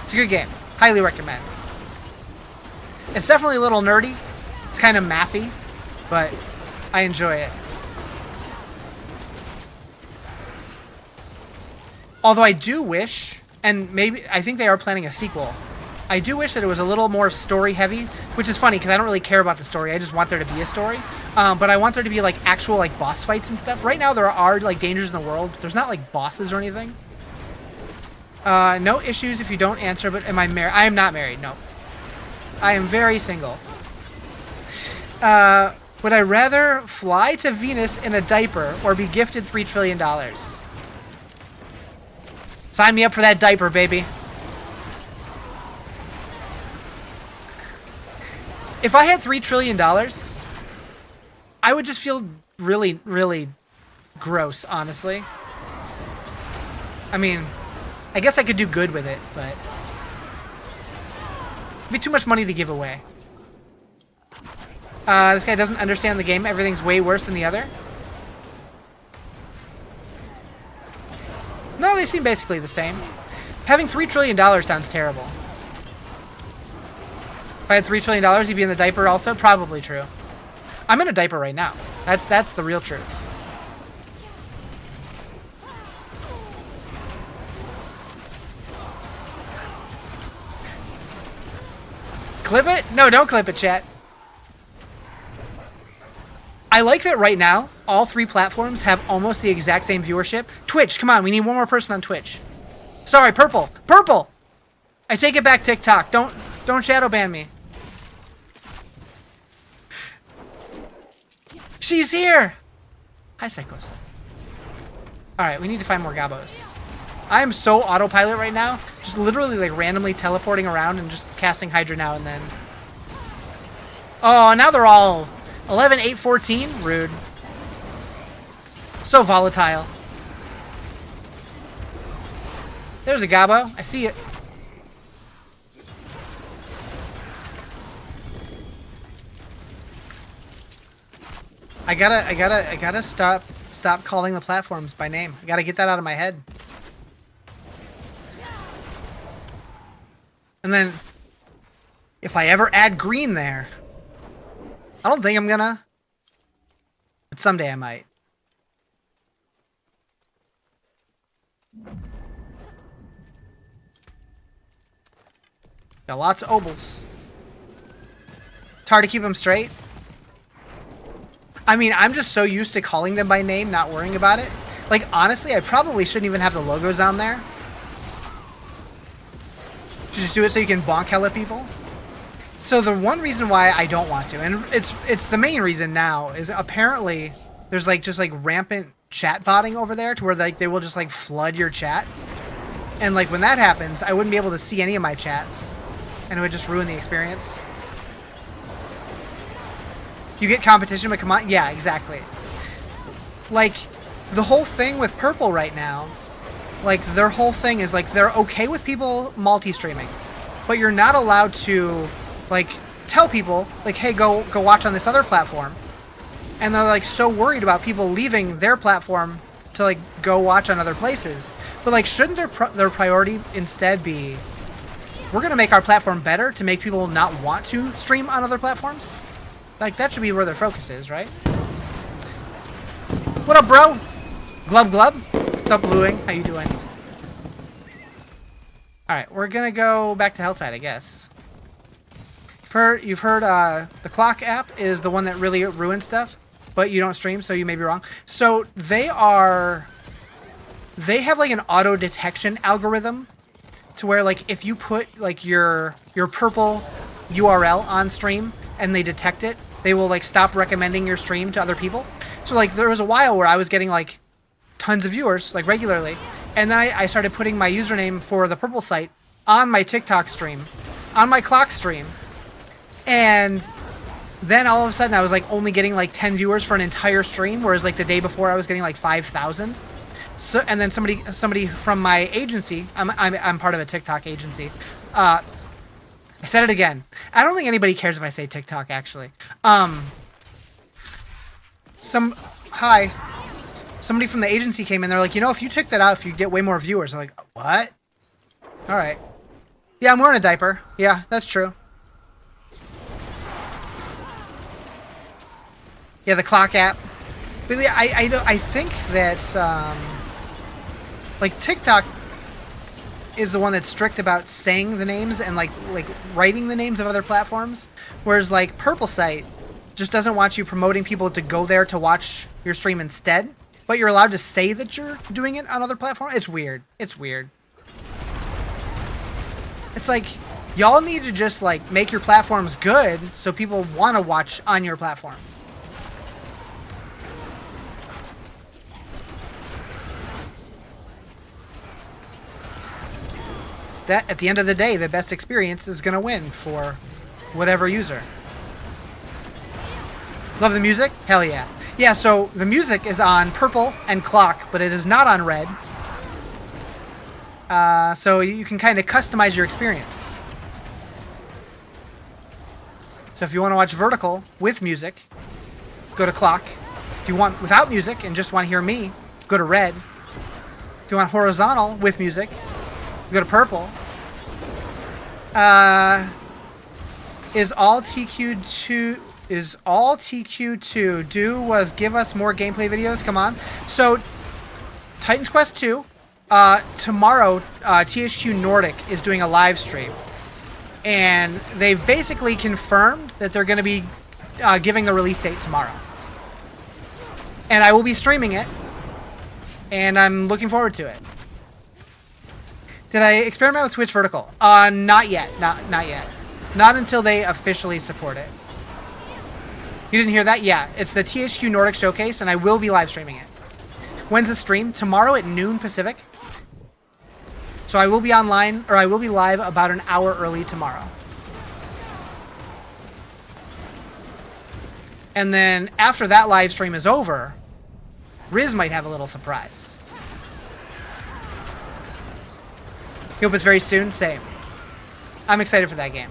it's a good game. Highly recommend. It's definitely a little nerdy. It's kind of mathy, but I enjoy it. Although I do wish And maybe, I think they are planning a sequel. I do wish that it was a little more story heavy, which is funny because I don't really care about the story. I just want there to be a story. But I want there to be like actual like boss fights and stuff. Right now there are like dangers in the world. There's not like bosses or anything. No issues if you don't answer, but am I married? I am not married, no. I am very single. Would I rather fly to Venus in a diaper or be gifted $3 trillion? Sign me up for that diaper, baby. If I had $3 trillion, I would just feel really, really gross, honestly. I mean, I guess I could do good with it, but it'd be too much money to give away. This guy doesn't understand the game. Everything's way worse than the other. No, they seem basically the same. Having $3 trillion sounds terrible. If I had $3 trillion, you'd be in the diaper also? Probably true. I'm in a diaper right now. That's the real truth. Clip it? No, don't clip it, chat. I like that right now, all 3 platforms have almost the exact same viewership. Twitch, come on, we need one more person on Twitch. Sorry, Purple. Purple! I take it back, TikTok. Don't shadow ban me. She's here! Hi, Psychos. Alright, we need to find more Gabos. I am so autopilot right now. Just literally like randomly teleporting around and just casting Hydra now and then. Oh, now they're all 11, 8, 14? Rude. So volatile. There's a Gabo. I see it. I gotta stop calling the platforms by name. I gotta get that out of my head. And then, if I ever add green there, I don't think I'm gonna, but someday I might. Got lots of obols. It's hard to keep them straight. I mean, I'm just so used to calling them by name, not worrying about it. Like, honestly, I probably shouldn't even have the logos on there. Just do it so you can bonk hella people. So the one reason why I don't want to, and it's the main reason now, is apparently there's like just like rampant chat botting over there to where like they will just like flood your chat. And like when that happens, I wouldn't be able to see any of my chats. And it would just ruin the experience. You get competition, but come on. Yeah, exactly. Like, the whole thing with Purple right now, like, their whole thing is, like, they're okay with people multi-streaming. But you're not allowed to, like, tell people, like, hey, go watch on this other platform. And they're, like, so worried about people leaving their platform to, like, go watch on other places. But, like, shouldn't their priority instead be, we're going to make our platform better to make people not want to stream on other platforms? Like, that should be where their focus is, right? What up, bro? Glub Glub? What's up, Bluing? How you doing? Alright, we're gonna go back to Helltide, I guess. You've heard the clock app is the one that really ruins stuff, but you don't stream, so you may be wrong. So, they have, like, an auto-detection algorithm to where, like, if you put, like, your purple URL on stream, and they detect it, they will like stop recommending your stream to other people. So like there was a while where I was getting like tons of viewers like regularly, and then I started putting my username for the Purple site on my TikTok stream, on my clock stream, and then all of a sudden I was like only getting like 10 viewers for an entire stream, whereas like the day before I was getting like 5,000. So and then somebody from my agency, I'm part of a TikTok agency. I said it again. I don't think anybody cares if I say TikTok, actually. Somebody from the agency came in. They're like, you know, if you took that out, if you get way more viewers. I'm like, what? All right. Yeah, I'm wearing a diaper. Yeah, that's true. Yeah, the clock app. But yeah, I think that, like, TikTok, is the one that's strict about saying the names and like writing the names of other platforms, whereas like Purple Site just doesn't want you promoting people to go there to watch your stream instead, but you're allowed to say that you're doing it on other platforms. It's weird. It's weird. It's like, y'all need to just like make your platforms good so people want to watch on your platform. That at the end of the day, the best experience is gonna win for whatever user. Love the music? Hell yeah. Yeah, so the music is on purple and clock, but it is not on red. So you can kind of customize your experience. So if you want to watch vertical with music, go to clock. If you want without music and just want to hear me, go to red. If you want horizontal with music, go to purple. Is all TQ2 do was give us more gameplay videos? Come on. So Titan's Quest 2, tomorrow THQ Nordic is doing a live stream. And they've basically confirmed that they're going to be giving the release date tomorrow. And I will be streaming it. And I'm looking forward to it. Did I experiment with Twitch Vertical? Not yet. Not yet. Not until they officially support it. You didn't hear that? Yeah. It's the THQ Nordic Showcase, and I will be live streaming it. When's the stream? Tomorrow at noon Pacific. So I will be online, or I will be live about an hour early tomorrow. And then after that live stream is over, Riz might have a little surprise. Hope it's very soon. Same. I'm excited for that game.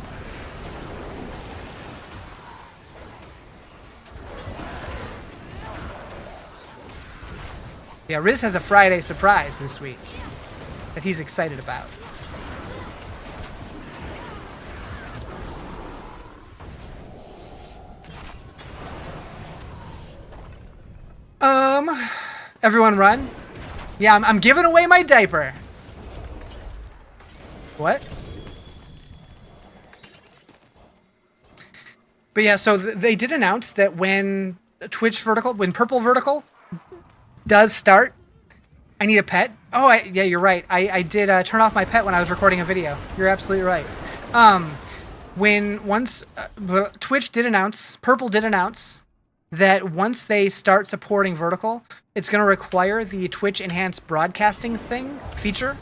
Yeah, Riz has a Friday surprise this week that he's excited about. Everyone run. Yeah, I'm giving away my diaper. What? But yeah, so they did announce that when Purple Vertical does start, I need a pet. Oh, yeah, you're right. I did turn off my pet when I was recording a video. You're absolutely right. Twitch did announce, Purple did announce that once they start supporting Vertical, it's going to require the Twitch Enhanced Broadcasting feature,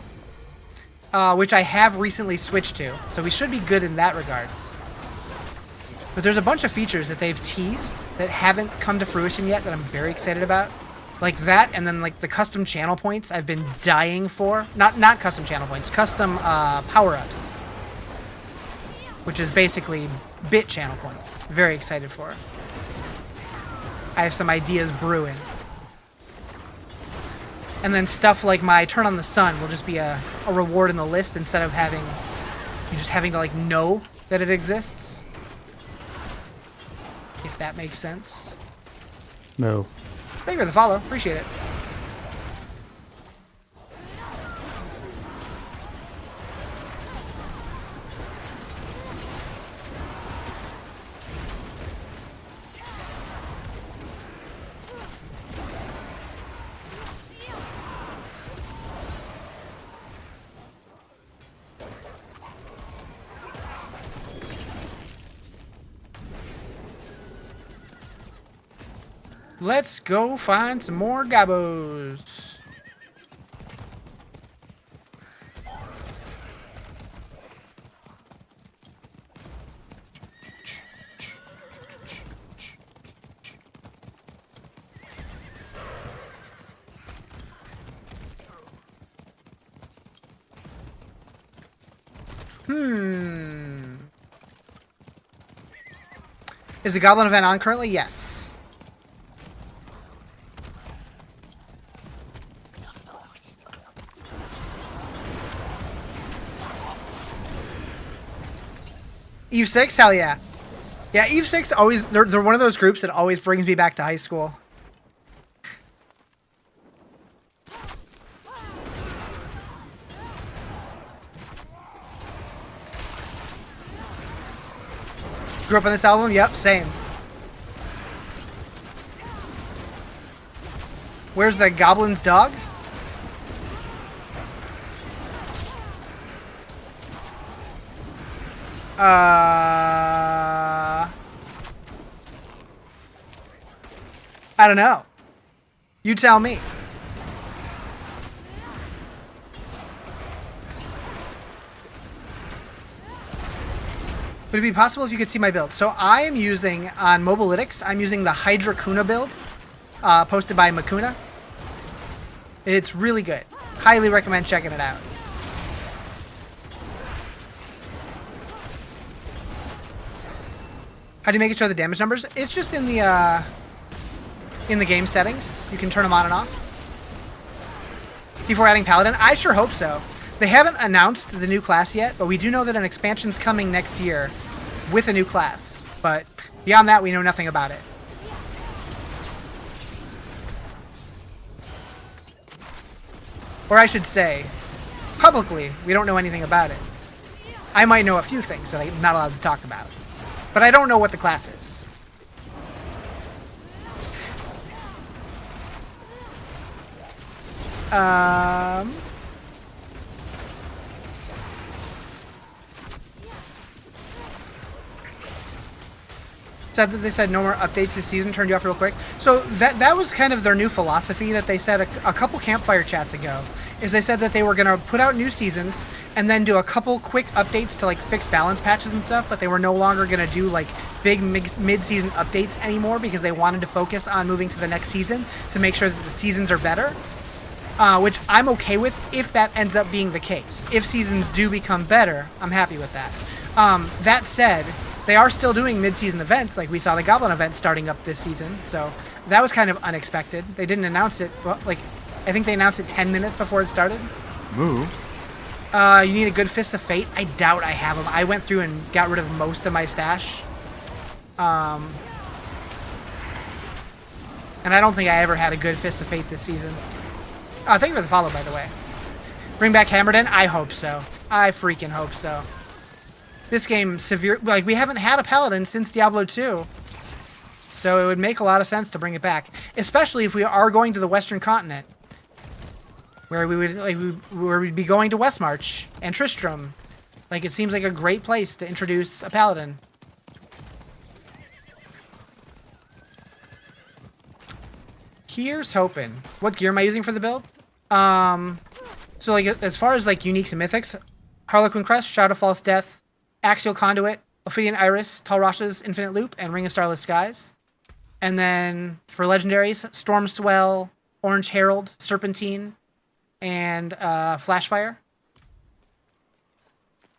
which I have recently switched to. So we should be good in that regards. But there's a bunch of features that they've teased that haven't come to fruition yet that I'm very excited about. Like that, and then like the custom channel points I've been dying for. Not custom channel points, custom power-ups. Which is basically bit channel points. Very excited for it. I have some ideas brewing. And then stuff like my Turn on the Sun will just be a reward in the list instead of you just having to like know that it exists. If that makes sense. No. Thank you for the follow. Appreciate it. Let's go find some more gobos. Is the Goblin event on currently? Yes. Eve 6? Hell yeah. Yeah, Eve 6 always, they're one of those groups that always brings me back to high school. Grew up on this album? Yep, same. Where's the Goblin's dog? I don't know. You tell me. Would it be possible if you could see my build? So I am using, on Mobalytics, I'm using the Hydra Kuna build, posted by Makuna. It's really good. Highly recommend checking it out. How do you make it show the damage numbers? It's just in the game settings. You can turn them on and off. Before adding Paladin? I sure hope so. They haven't announced the new class yet, but we do know that an expansion's coming next year with a new class. But beyond that, we know nothing about it. Or I should say, publicly, we don't know anything about it. I might know a few things that I'm not allowed to talk about. But I don't know what the class is. Said that they said no more updates this season. Turned you off real quick. So that was kind of their new philosophy that they said a couple campfire chats ago. Is they said that they were going to put out new seasons and then do a couple quick updates to like fix balance patches and stuff, but they were no longer going to do like big mid-season updates anymore because they wanted to focus on moving to the next season to make sure that the seasons are better. Which I'm okay with if that ends up being the case. If seasons do become better, I'm happy with that. That said, they are still doing mid-season events, like we saw the Goblin event starting up this season, so that was kind of unexpected. They didn't announce it, well, like, I think they announced it 10 minutes before it started. Ooh. You need a good Fist of Fate? I doubt I have them. I went through and got rid of most of my stash. And I don't think I ever had a good Fist of Fate this season. Thank you for the follow, by the way. Bring back Hammerden? I hope so. I freaking hope so. This game, like, we haven't had a Paladin since Diablo 2. So it would make a lot of sense to bring it back. Especially if we are going to the Western Continent. Where we would, like, where we'd be going to Westmarch and Tristram. Like, it seems like a great place to introduce a Paladin. Here's hoping. What gear am I using for the build? So like as far as like uniques and mythics, Harlequin Crest, Shroud of False Death, Axial Conduit, Ophidian Iris, Tall Rosh's Infinite Loop, and Ring of Starless Skies. And then for legendaries, Storm Swell, Orange Herald, Serpentine, and Flashfire.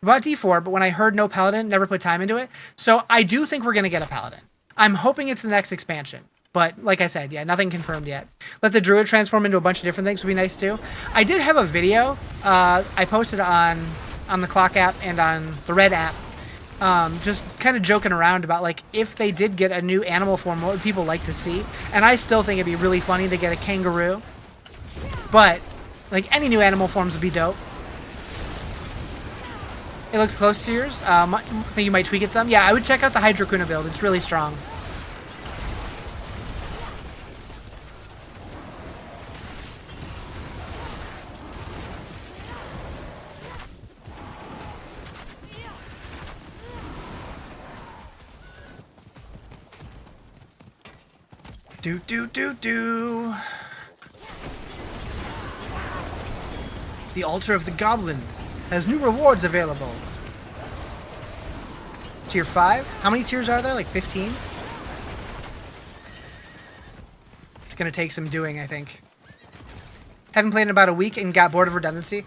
About D4, but when I heard no Paladin, never put time into it. So I do think we're gonna get a Paladin. I'm hoping it's the next expansion. But, like I said, yeah, nothing confirmed yet. Let the Druid transform into a bunch of different things would be nice, too. I did have a video I posted on the Clock app and on the Red app, just kind of joking around about, like, if they did get a new animal form, what would people like to see? And I still think it'd be really funny to get a kangaroo. But, like, any new animal forms would be dope. It looks close to yours. I think you might tweak it some. Yeah, I would check out the Hydra Kuna build. It's really strong. Do. The Altar of the Goblin has new rewards available. Tier 5? How many tiers are there? Like 15? It's gonna take some doing, I think. Haven't played in about a week and got bored of redundancy.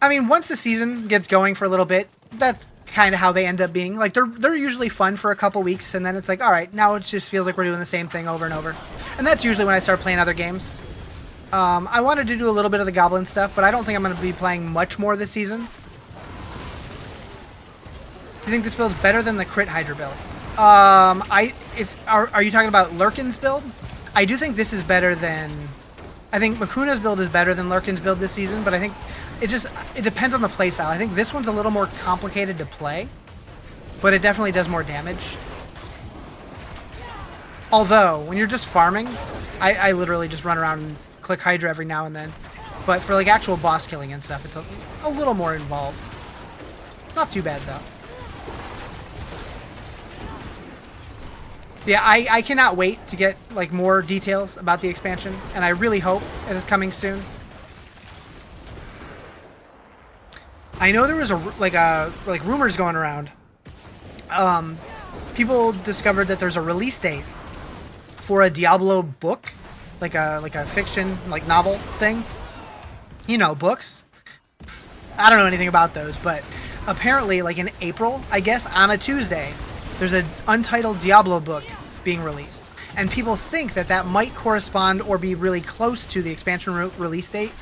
I mean, once the season gets going for a little bit, that's kind of how they end up being. Like, they're usually fun for a couple weeks, and then it's like, all right, now it just feels like we're doing the same thing over and over. And that's usually when I start playing other games. I wanted to do a little bit of the Goblin stuff, but I don't think I'm going to be playing much more this season. Do you think this build's better than the Crit Hydra build? Are you talking about Lurkin's build? I do think this is better than... I think Makuna's build is better than Lurkin's build this season, but I think it depends on the playstyle. I think this one's a little more complicated to play, but it definitely does more damage. Although, when you're just farming, I literally just run around and click Hydra every now and then. But for like actual boss killing and stuff, it's a little more involved. Not too bad though. Yeah, I cannot wait to get like more details about the expansion, and I really hope it is coming soon. I know there was like rumors going around. People discovered that there's a release date for a Diablo book, like a fiction like novel thing. You know, books. I don't know anything about those, but apparently, like in April, I guess on a Tuesday, there's an untitled Diablo book being released, and people think that that might correspond or be really close to the expansion release date.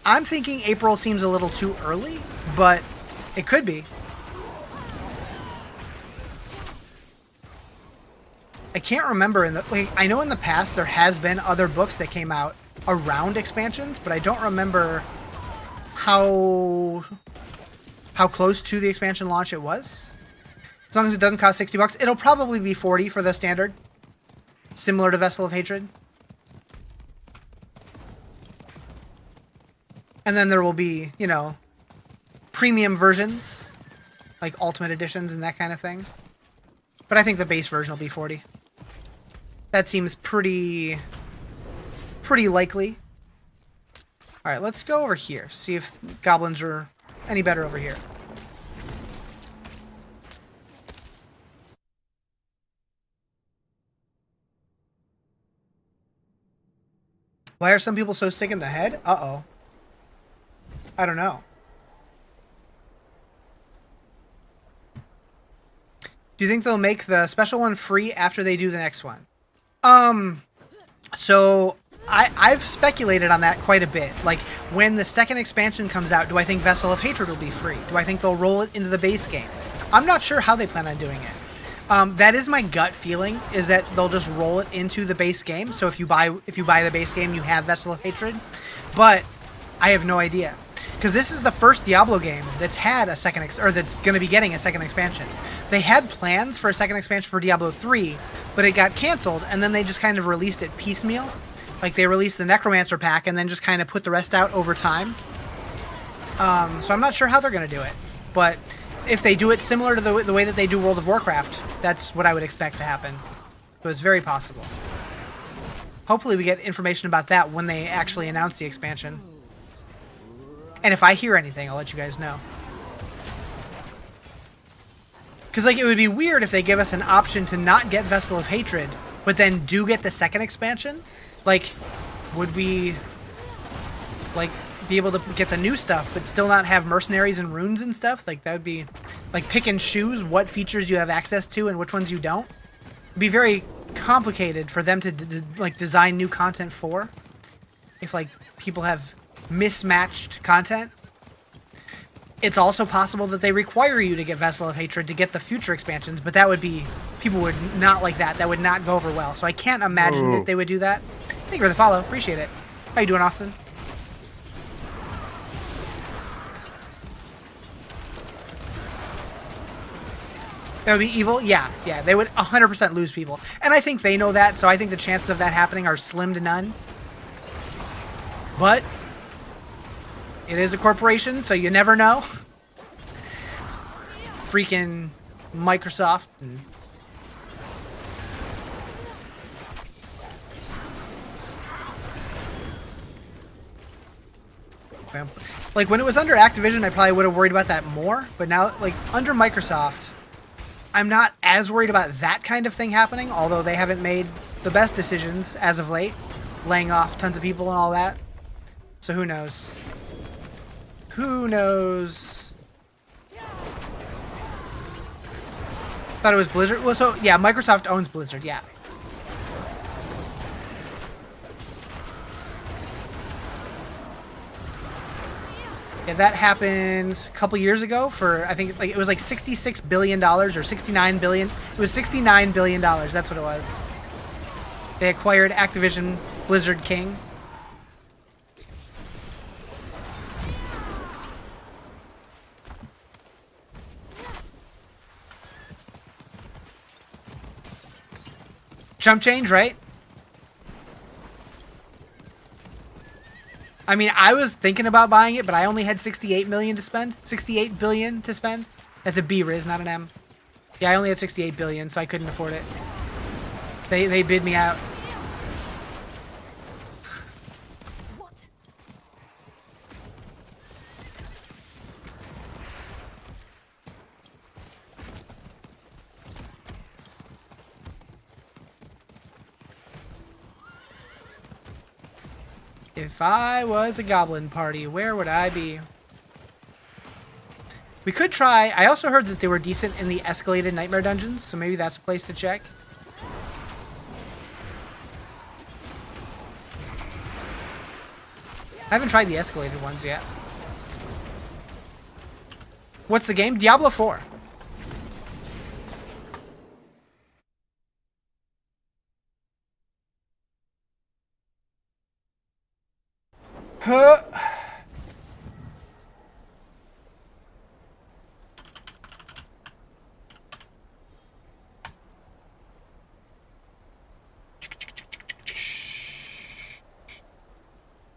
I'm thinking April seems a little too early, but it could be. I can't remember I know in the past there has been other books that came out around expansions, but I don't remember how close to the expansion launch it was. As long as it doesn't cost $60, it'll probably be 40 for the standard, similar to Vessel of Hatred. And then there will be, you know, premium versions, like ultimate editions and that kind of thing. But I think the base version will be 40. That seems pretty likely. All right, let's go over here. See if goblins are any better over here. Why are some people so sick in the head? Uh-oh. I don't know. Do you think they'll make the special one free after they do the next one? So I've speculated on that quite a bit. Like, when the second expansion comes out, do I think Vessel of Hatred will be free? Do I think they'll roll it into the base game? I'm not sure how they plan on doing it. That is my gut feeling, is that they'll just roll it into the base game. So if you buy the base game, you have Vessel of Hatred. But I have no idea, because this is the first Diablo game that's had a second that's going to be getting a second expansion. They had plans for a second expansion for Diablo 3, but it got canceled, and then they just kind of released it piecemeal. Like, they released the Necromancer pack and then just kind of put the rest out over time. So I'm not sure how they're going to do it. But if they do it similar to the way that they do World of Warcraft, that's what I would expect to happen. So it's very possible. Hopefully we get information about that when they actually announce the expansion. And if I hear anything, I'll let you guys know. Because, like, it would be weird if they give us an option to not get Vessel of Hatred, but then do get the second expansion. Like, would we, like, be able to get the new stuff, but still not have mercenaries and runes and stuff? Like, that would be, like, pick and choose what features you have access to and which ones you don't. It'd be very complicated for them to, like, design new content for. If, like, people have mismatched content. It's also possible that they require you to get Vessel of Hatred to get the future expansions, but that would be... people would not like that. That would not go over well. So I can't imagine that they would do that. Thank you for the follow. Appreciate it. How you doing, Austin? That would be evil? Yeah. Yeah, they would 100% lose people. And I think they know that, so I think the chances of that happening are slim to none. But it is a corporation, so you never know. Freaking Microsoft. Like, when it was under Activision, I probably would have worried about that more. But now, like, under Microsoft, I'm not as worried about that kind of thing happening, although they haven't made the best decisions as of late, laying off tons of people and all that. So who knows? Who knows? Thought it was Blizzard. Well, so yeah, Microsoft owns Blizzard. Yeah. Yeah, that happened a couple years ago for, I think, like, it was like $66 billion or $69 billion. It was $69 billion. That's what it was. They acquired Activision Blizzard King. Chump change, right? I mean, I was thinking about buying it, but I only had 68 million to spend. 68 billion to spend. That's a B, Riz, not an M. Yeah, I only had 68 billion, so I couldn't afford it. They bid me out. What? If I was a goblin party, where would I be? We could try. I also heard that they were decent in the escalated nightmare dungeons, so maybe that's a place to check. I haven't tried the escalated ones yet. What's the game? Diablo 4. Huh.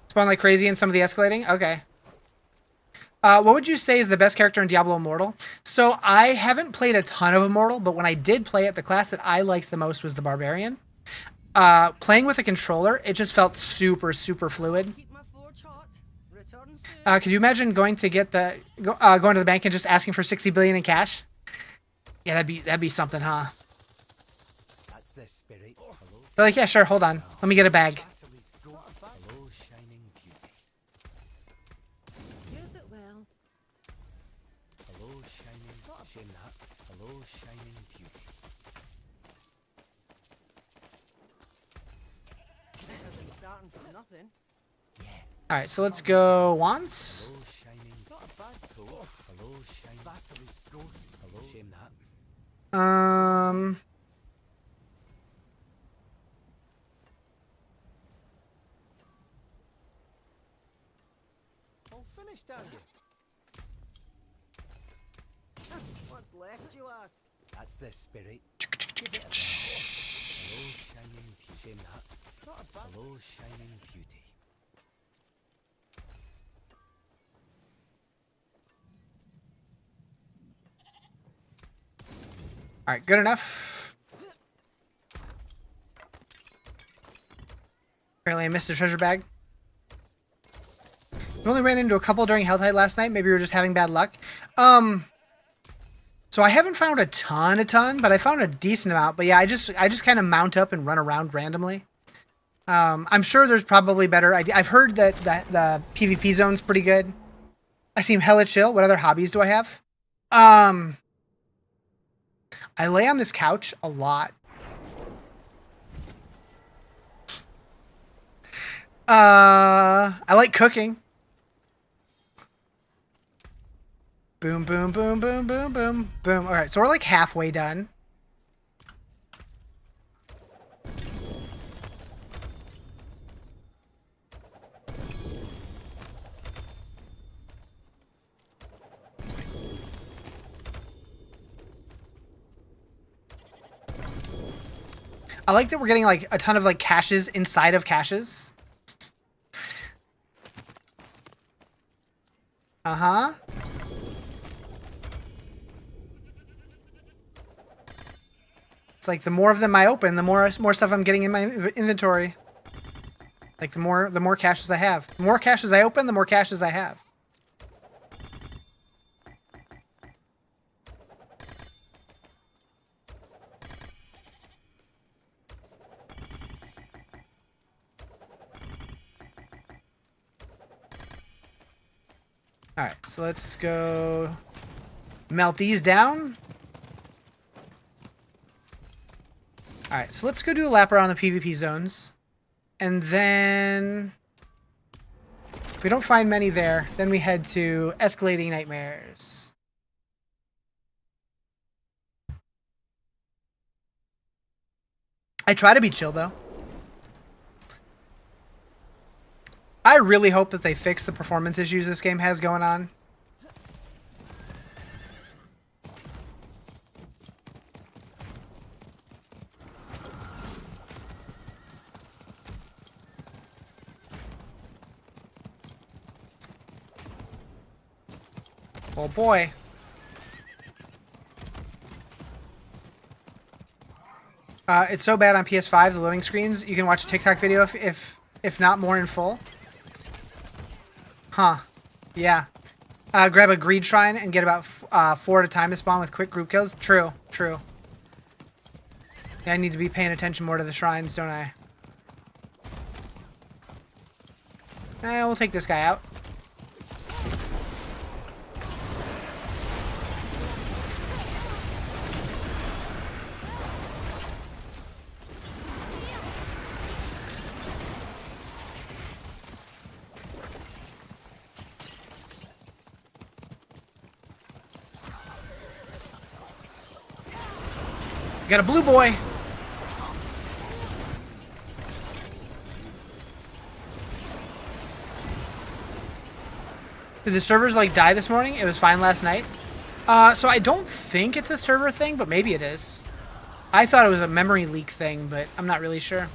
Spawn like crazy in some of the escalating? Okay. What would you say is the best character in Diablo Immortal? So I haven't played a ton of Immortal, but when I did play it, the class that I liked the most was the Barbarian. Playing with a controller, it just felt super, super fluid. Keep my forge hot. Return soon. Could you imagine going to get the going to the bank and just asking for 60 billion in cash? Yeah, that'd be something, huh? That's the spirit. Hello, They're like, yeah, sure, hold on. Let me get a bag. hello, shining beauty. Use it well. Hello, shining. Shame that. Hello, shining beauty. This isn't starting from nothing. All right, so let's go once. Hello, shining. Not a bad coat. Hello, shining. Battery's ghost. Hello, shame that. All finished, are you? What's left, you ask? That's the spirit. Hello, shining beauty. Shame that. Not a bad. Hello, shining beauty. All right, good enough. Apparently I missed a treasure bag. We only ran into a couple during Helltide last night. Maybe we were just having bad luck. So I haven't found a ton, but I found a decent amount. But yeah, I just kind of mount up and run around randomly. I'm sure there's probably better. I've heard that the PvP zone's pretty good. I seem hella chill. What other hobbies do I have? I lay on this couch a lot. I like cooking. Boom, boom, boom, boom, boom, boom, boom. All right, so we're like halfway done. I like that we're getting like a ton of like caches inside of caches. Uh-huh. It's like the more of them I open, the more stuff I'm getting in my inventory. Like the more caches I have. The more caches I open, the more caches I have. All right, so let's go melt these down. All right, so let's go do a lap around the PvP zones. And then if we don't find many there, then we head to Escalating Nightmares. I try to be chill, though. I really hope that they fix the performance issues this game has going on. Oh boy. It's so bad on PS5, the loading screens. You can watch a TikTok video if not more in full. Huh. Yeah. Grab a greed shrine and get about 4 at a time to spawn with quick group kills. True. True. Yeah, I need to be paying attention more to the shrines, don't I? We'll take this guy out. Got a blue boy. Did the servers like die this morning? It was fine last night. So I don't think it's a server thing, but maybe it is. I thought it was a memory leak thing, but I'm not really sure.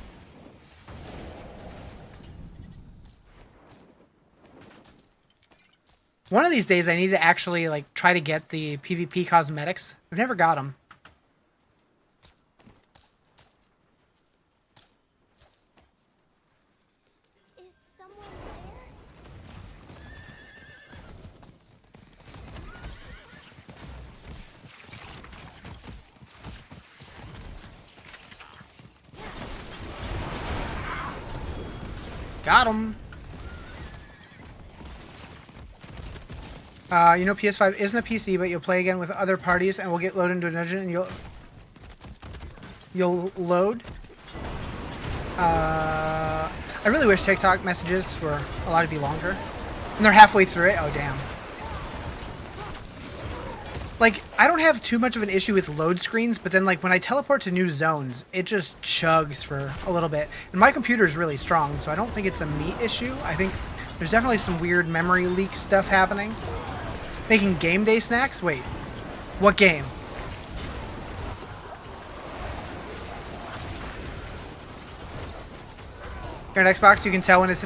One of these days I need to actually like try to get the PvP cosmetics. I've never got them. Got him. You know PS5 isn't a PC, but you'll play again with other parties and we'll get loaded into a dungeon and you'll load. I really wish TikTok messages were allowed to be longer. And they're halfway through it. Oh, damn. Like, I don't have too much of an issue with load screens, but then, like, when I teleport to new zones, it just chugs for a little bit. And my computer is really strong, so I don't think it's a me issue. I think there's definitely some weird memory leak stuff happening. Making game day snacks? Wait. What game? You're an Xbox, you can tell when it's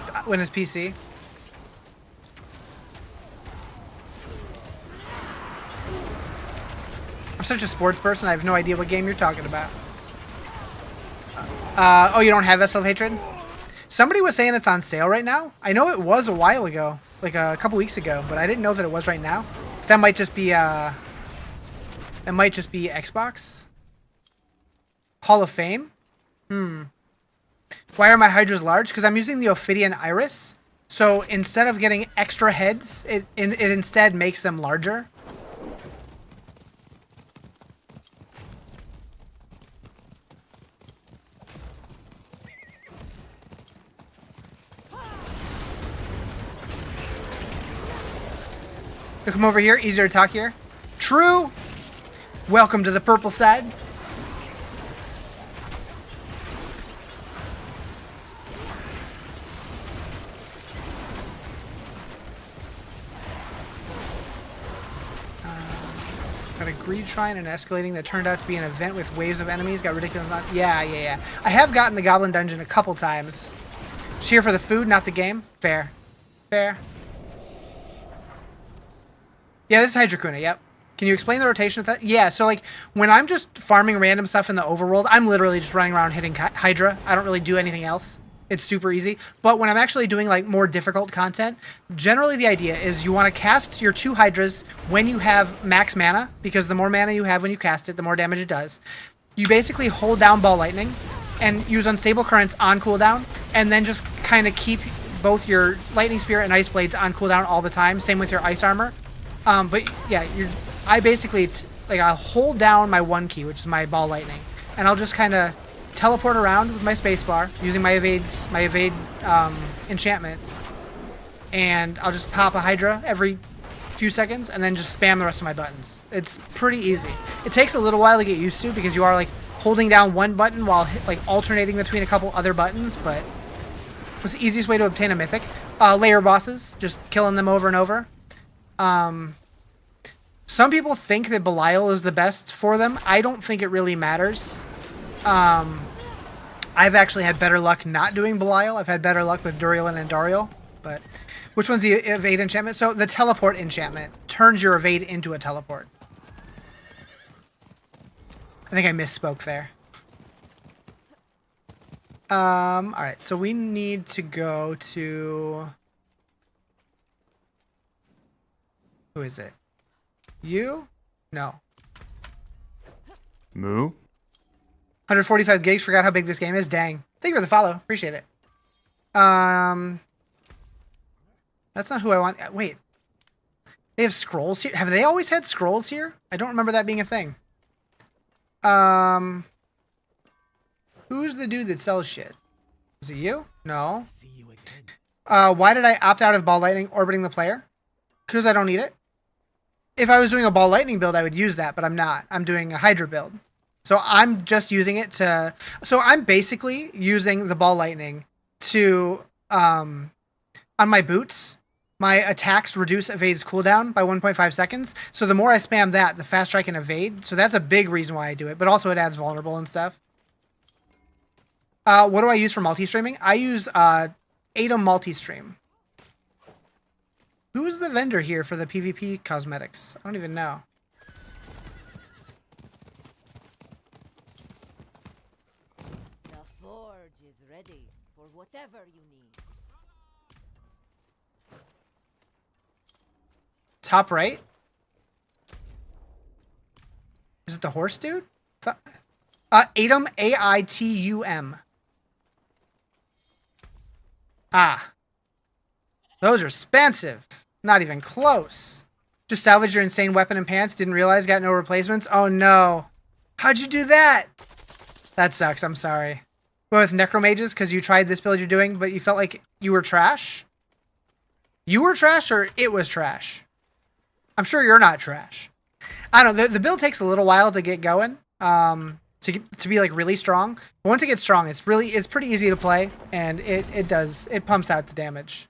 PC. I'm such a sports person, I have no idea what game you're talking about. Oh, you don't have SL Hatred? Somebody was saying it's on sale right now. I know it was a while ago, like a couple weeks ago, but I didn't know that it was right now. That might just be Xbox. Hall of Fame? Why are my hydras large? Because I'm using the Ophidian Iris. So instead of getting extra heads, it instead makes them larger. They'll come over here, easier to talk here. True. Welcome to the purple side. Got a greed shrine and escalating that turned out to be an event with waves of enemies. Got ridiculous. Yeah. I have gotten the Goblin dungeon a couple times. Just here for the food, not the game. Fair. Yeah, this is Hydrocuna, yep. Can you explain the rotation of that? Yeah, so like when I'm just farming random stuff in the overworld, I'm literally just running around hitting Hydra. I don't really do anything else. It's super easy. But when I'm actually doing like more difficult content, generally the idea is you want to cast your 2 Hydras when you have max mana, because the more mana you have when you cast it, the more damage it does. You basically hold down Ball Lightning and use Unstable Currents on cooldown, and then just kind of keep both your Lightning Spear and Ice Blades on cooldown all the time. Same with your Ice Armor. But yeah, I basically I'll hold down my 1 key, which is my Ball Lightning, and I'll just kind of teleport around with my spacebar using my evade enchantment, and I'll just pop a Hydra every few seconds and then just spam the rest of my buttons. It's pretty easy. It takes a little while to get used to because you are like holding down one button while like alternating between a couple other buttons, but it's the easiest way to obtain a mythic. Layer bosses, just killing them over and over. Some people think that Belial is the best for them. I don't think it really matters. I've actually had better luck not doing Belial. I've had better luck with Duriel and Andariel. But Which one's the evade enchantment? So the teleport enchantment turns your evade into a teleport. I think I misspoke there. All right, so we need to go to... Who is it? You? No. Moo? 145 gigs, forgot how big this game is. Dang. Thank you for the follow. Appreciate it. That's not who I want. Wait. They have scrolls here? Have they always had scrolls here? I don't remember that being a thing. Who's the dude that sells shit? Is it you? No. See you again. Why did I opt out of ball lightning orbiting the player? Because I don't need it. If I was doing a ball lightning build, I would use that, but I'm not. I'm doing a Hydra build. So I'm just using it to... So I'm basically using the ball lightning to... on my boots, my attacks reduce evade's cooldown by 1.5 seconds. So the more I spam that, the faster I can evade. So that's a big reason why I do it. But also it adds vulnerable and stuff. What do I use for multi-streaming? I use Atom Multi-Stream. Who is the vendor here for the PvP cosmetics? I don't even know. The forge is ready for whatever you need. Top right? Is it the horse dude? Atom, A-I-T-U-M. Ah. Those are expensive. Not even close. Just salvaged your insane weapon and pants. Didn't realize. Got no replacements. Oh no. How'd you do that? That sucks. I'm sorry. But with necromages, because you tried this build you're doing, but you felt like you were trash? You were trash or it was trash? I'm sure you're not trash. I don't know. The build takes a little while to get going. To be like really strong. But once it gets strong, it's pretty easy to play, and it pumps out the damage.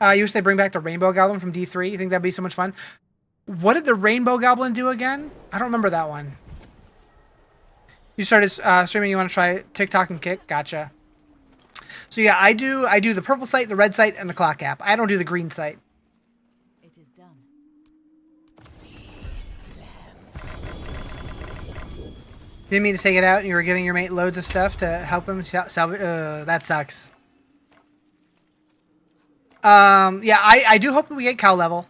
You wish they bring back the Rainbow Goblin from D3. You think that'd be so much fun? What did the Rainbow Goblin do again? I don't remember that one. You started streaming. You want to try TikTok and Kick? Gotcha. So yeah, I do the purple site, the red site, and the clock app. I don't do the green site. It is done. Didn't mean to take it out, and you were giving your mate loads of stuff to help him salvage. That sucks. Yeah, I do hope that we get cow level.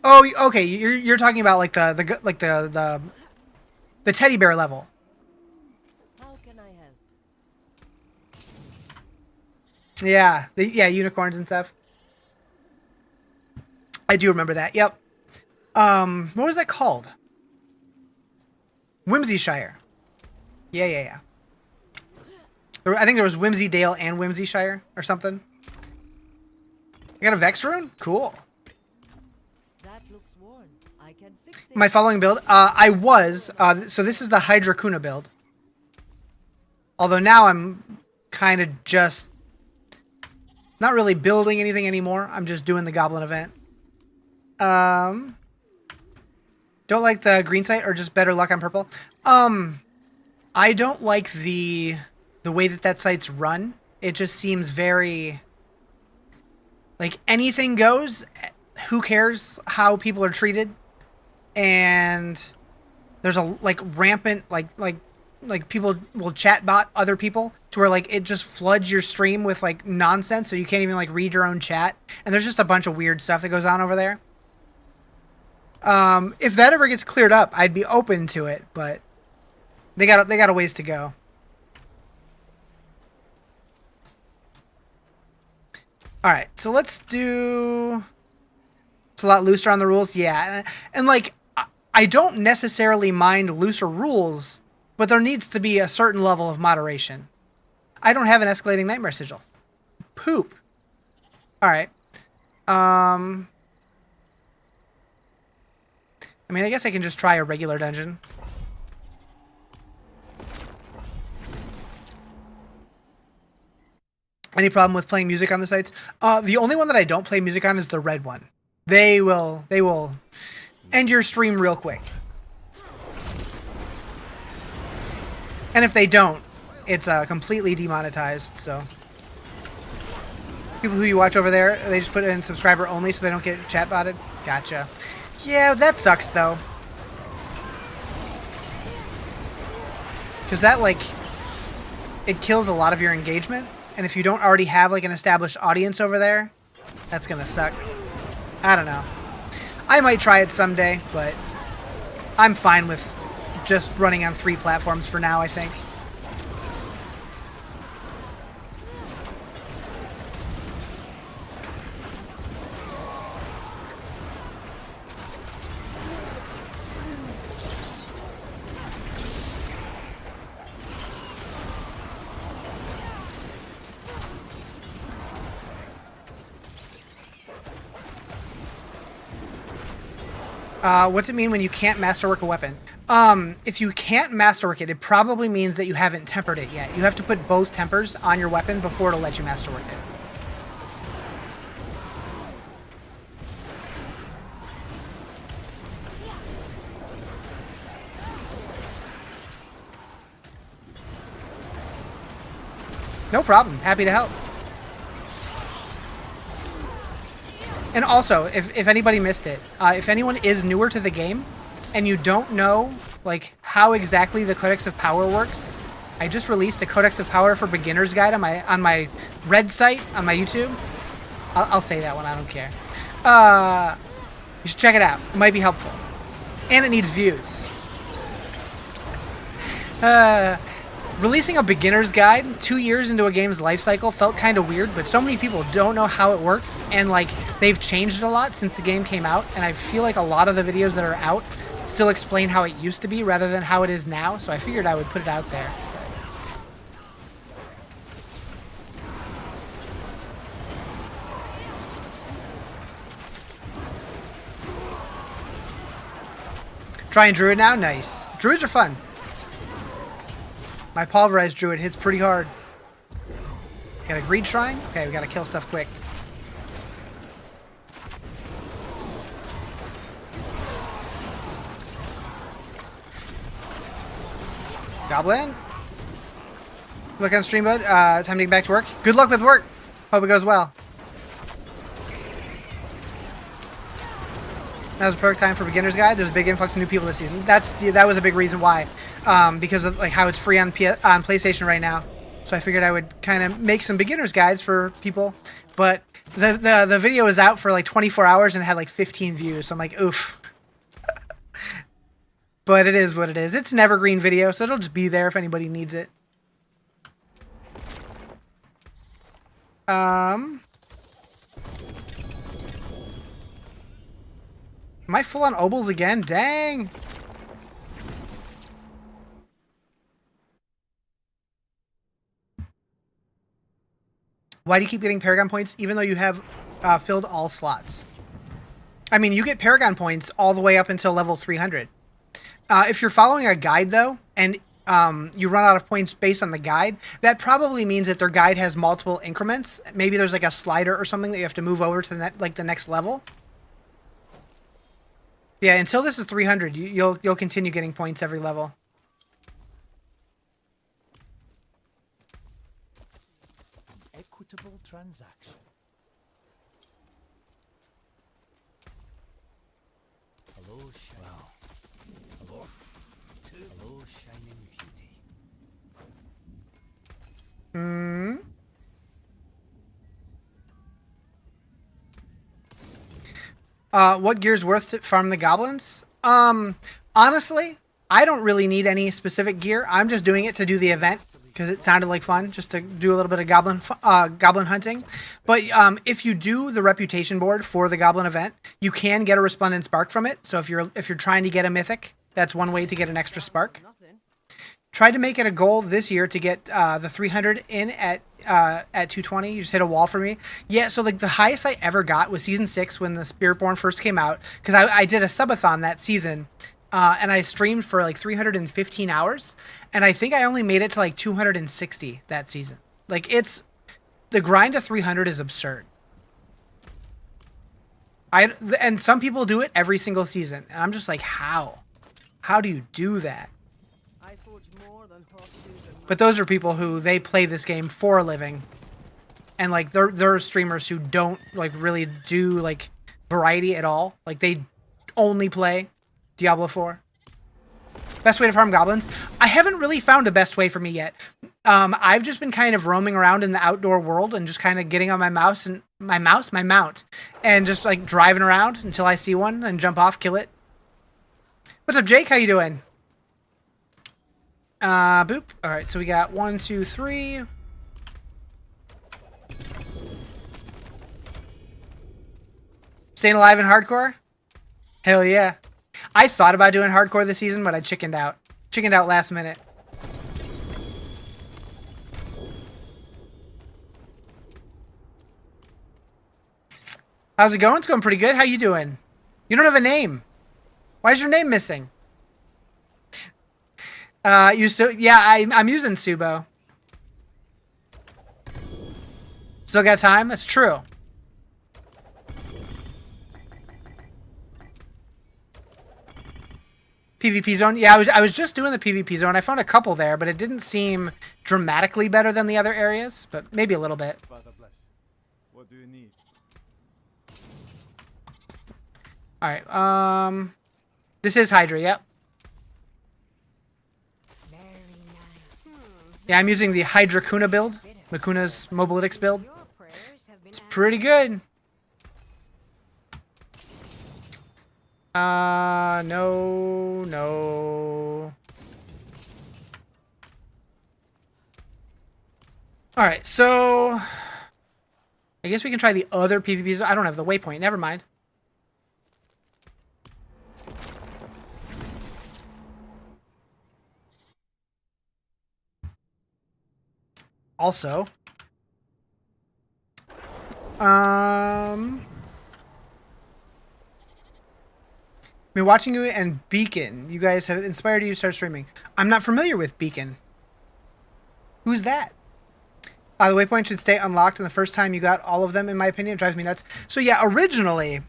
Oh, okay. You're talking about like the teddy bear level. How can I help? Yeah, unicorns and stuff. I do remember that. Yep. What was that called? Whimsyshire. Yeah. I think there was Whimsydale and Whimsyshire or something. You got a Vex rune? Cool. That looks worn. I can fix it. My following build, so this is the Hydra Kuna build. Although now I'm kind of just not really building anything anymore. I'm just doing the Goblin event. Don't like the green site or just better luck on purple? I don't like the way that site's run. It just seems very like anything goes. Who cares how people are treated? And there's a like rampant like people will chat bot other people to where like it just floods your stream with like nonsense, so you can't even like read your own chat. And there's just a bunch of weird stuff that goes on over there. If that ever gets cleared up, I'd be open to it, but they got a ways to go. All right, so let's do. It's a lot looser on the rules, yeah, and like I don't necessarily mind looser rules, but there needs to be a certain level of moderation. I don't have an escalating nightmare sigil. Poop. All right. I mean, I guess I can just try a regular dungeon. Any problem with playing music on the sites? The only one that I don't play music on is the red one. They will end your stream real quick. And if they don't, it's completely demonetized. So people who you watch over there, they just put it in subscriber only so they don't get chat botted. Gotcha. Yeah, that sucks though. Because that, like, it kills a lot of your engagement. And if you don't already have, like, an established audience over there, that's going to suck. I don't know. I might try it someday, but I'm fine with just running on 3 platforms for now, I think. What's it mean when you can't masterwork a weapon? If you can't masterwork it, it probably means that you haven't tempered it yet. You have to put both tempers on your weapon before it'll let you masterwork it. No problem. Happy to help. And also, if anybody missed it, if anyone is newer to the game and you don't know like how exactly the Codex of Power works, I just released a Codex of Power for Beginners guide on my Red site on my YouTube. I'll say that one. I don't care. You should check it out. It might be helpful, and it needs views. Releasing a beginner's guide 2 years into a game's life cycle felt kind of weird, but so many people don't know how it works, and like they've changed it a lot since the game came out, and I feel like a lot of the videos that are out still explain how it used to be rather than how it is now, so I figured I would put it out there. Trying Druid now? Nice. Druids are fun. My pulverized druid hits pretty hard. Got a greed shrine? Okay, we gotta kill stuff quick. Goblin? Look on stream, bud. Time to get back to work. Good luck with work. Hope it goes well. That was a perfect time for beginner's guide. There's a big influx of new people this season. That was a big reason why. Because of like how it's free on PlayStation right now. So I figured I would kind of make some beginner's guides for people. But the video was out for like 24 hours and had like 15 views. So I'm like, oof. But it is what it is. It's an evergreen video, so it'll just be there if anybody needs it. Am I full on obols again? Dang. Why do you keep getting Paragon points even though you have filled all slots? I mean, you get Paragon points all the way up until level 300. If you're following a guide, though, and you run out of points based on the guide, that probably means that their guide has multiple increments. Maybe there's like a slider or something that you have to move over to the next level. Yeah, until this is 300, you'll continue getting points every level. Equitable transaction. Hello, Hello. Hello, shining beauty. Hmm. What gear's worth it farm the goblins? Honestly, I don't really need any specific gear. I'm just doing it to do the event because it sounded like fun, just to do a little bit of goblin hunting. But if you do the reputation board for the goblin event, you can get a resplendent spark from it. So if you're trying to get a mythic, that's one way to get an extra spark. Tried to make it a goal this year to get the 300 in at 220. You just hit a wall for me. Yeah, so like the highest I ever got was season 6 when the Spiritborn first came out, because I did a subathon that season, and I streamed for like 315 hours, and I think I only made it to like 260 that season. Like the grind to 300 is absurd. And some people do it every single season, and I'm just like, how? How do you do that? I forge more than horseshoes and But those are people who they play this game for a living. And like they're streamers who don't like really do like variety at all. Like they only play Diablo 4. Best way to farm goblins? I haven't really found a best way for me yet. I've just been kind of roaming around in the outdoor world and just kind of getting on my mount, and just like driving around until I see one and jump off, kill it. What's up, Jake? How you doing? Boop. All right, so we got 1, 2, 3. Staying alive in hardcore? Hell yeah. I thought about doing hardcore this season, but I chickened out. Chickened out last minute. How's it going? It's going pretty good. How you doing? You don't have a name. Why is your name missing? I'm using Subo. Still got time? That's true. PvP zone? Yeah, I was just doing the PvP zone. I found a couple there, but it didn't seem dramatically better than the other areas, but maybe a little bit. What do you need? All right. This is Hydra. Yep. Yeah, I'm using the Hydra Kuna build, Makuna's Mobalytics build. It's pretty good. No. Alright, so I guess we can try the other PvPs. I don't have the waypoint. Never mind. Also, been watching you and Beacon. You guys have inspired you to start streaming. I'm not familiar with Beacon. Who's that? The waypoint should stay unlocked, and the first time you got all of them, in my opinion, it drives me nuts. So yeah, originally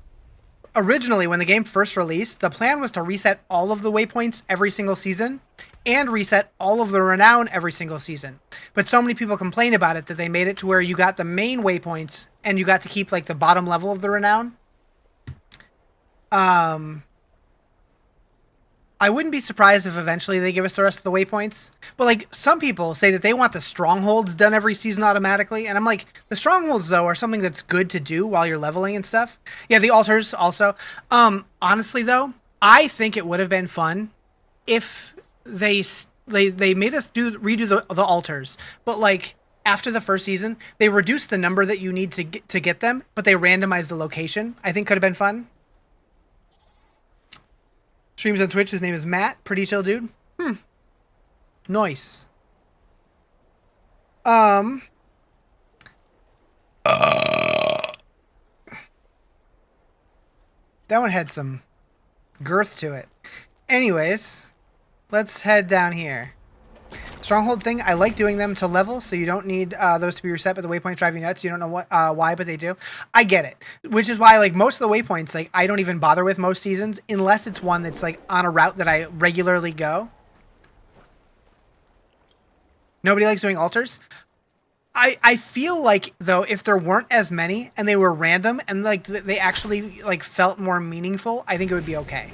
when the game first released, the plan was to reset all of the waypoints every single season and reset all of the renown every single season. But so many people complained about it that they made it to where you got the main waypoints and you got to keep like the bottom level of the renown. I wouldn't be surprised if eventually they give us the rest of the waypoints. But like some people say that they want the strongholds done every season automatically. And I'm like, the strongholds though are something that's good to do while you're leveling and stuff. Yeah, the altars also. Honestly though, I think it would have been fun if they made us redo the altars. But like after the first season, they reduced the number that you need to get them, but they randomized the location. I think could have been fun. Streams on Twitch. His name is Matt. Pretty chill dude. Nice. That one had some girth to it. Anyways, let's head down here. Stronghold thing, I like doing them to level, so you don't need those to be reset, but the waypoints drive you nuts. You don't know why, but they do. I get it. Which is why, like, most of the waypoints, like, I don't even bother with most seasons, unless it's one that's, like, on a route that I regularly go. Nobody likes doing altars? I feel like, though, if there weren't as many, and they were random, and, like, they actually, like, felt more meaningful, I think it would be okay.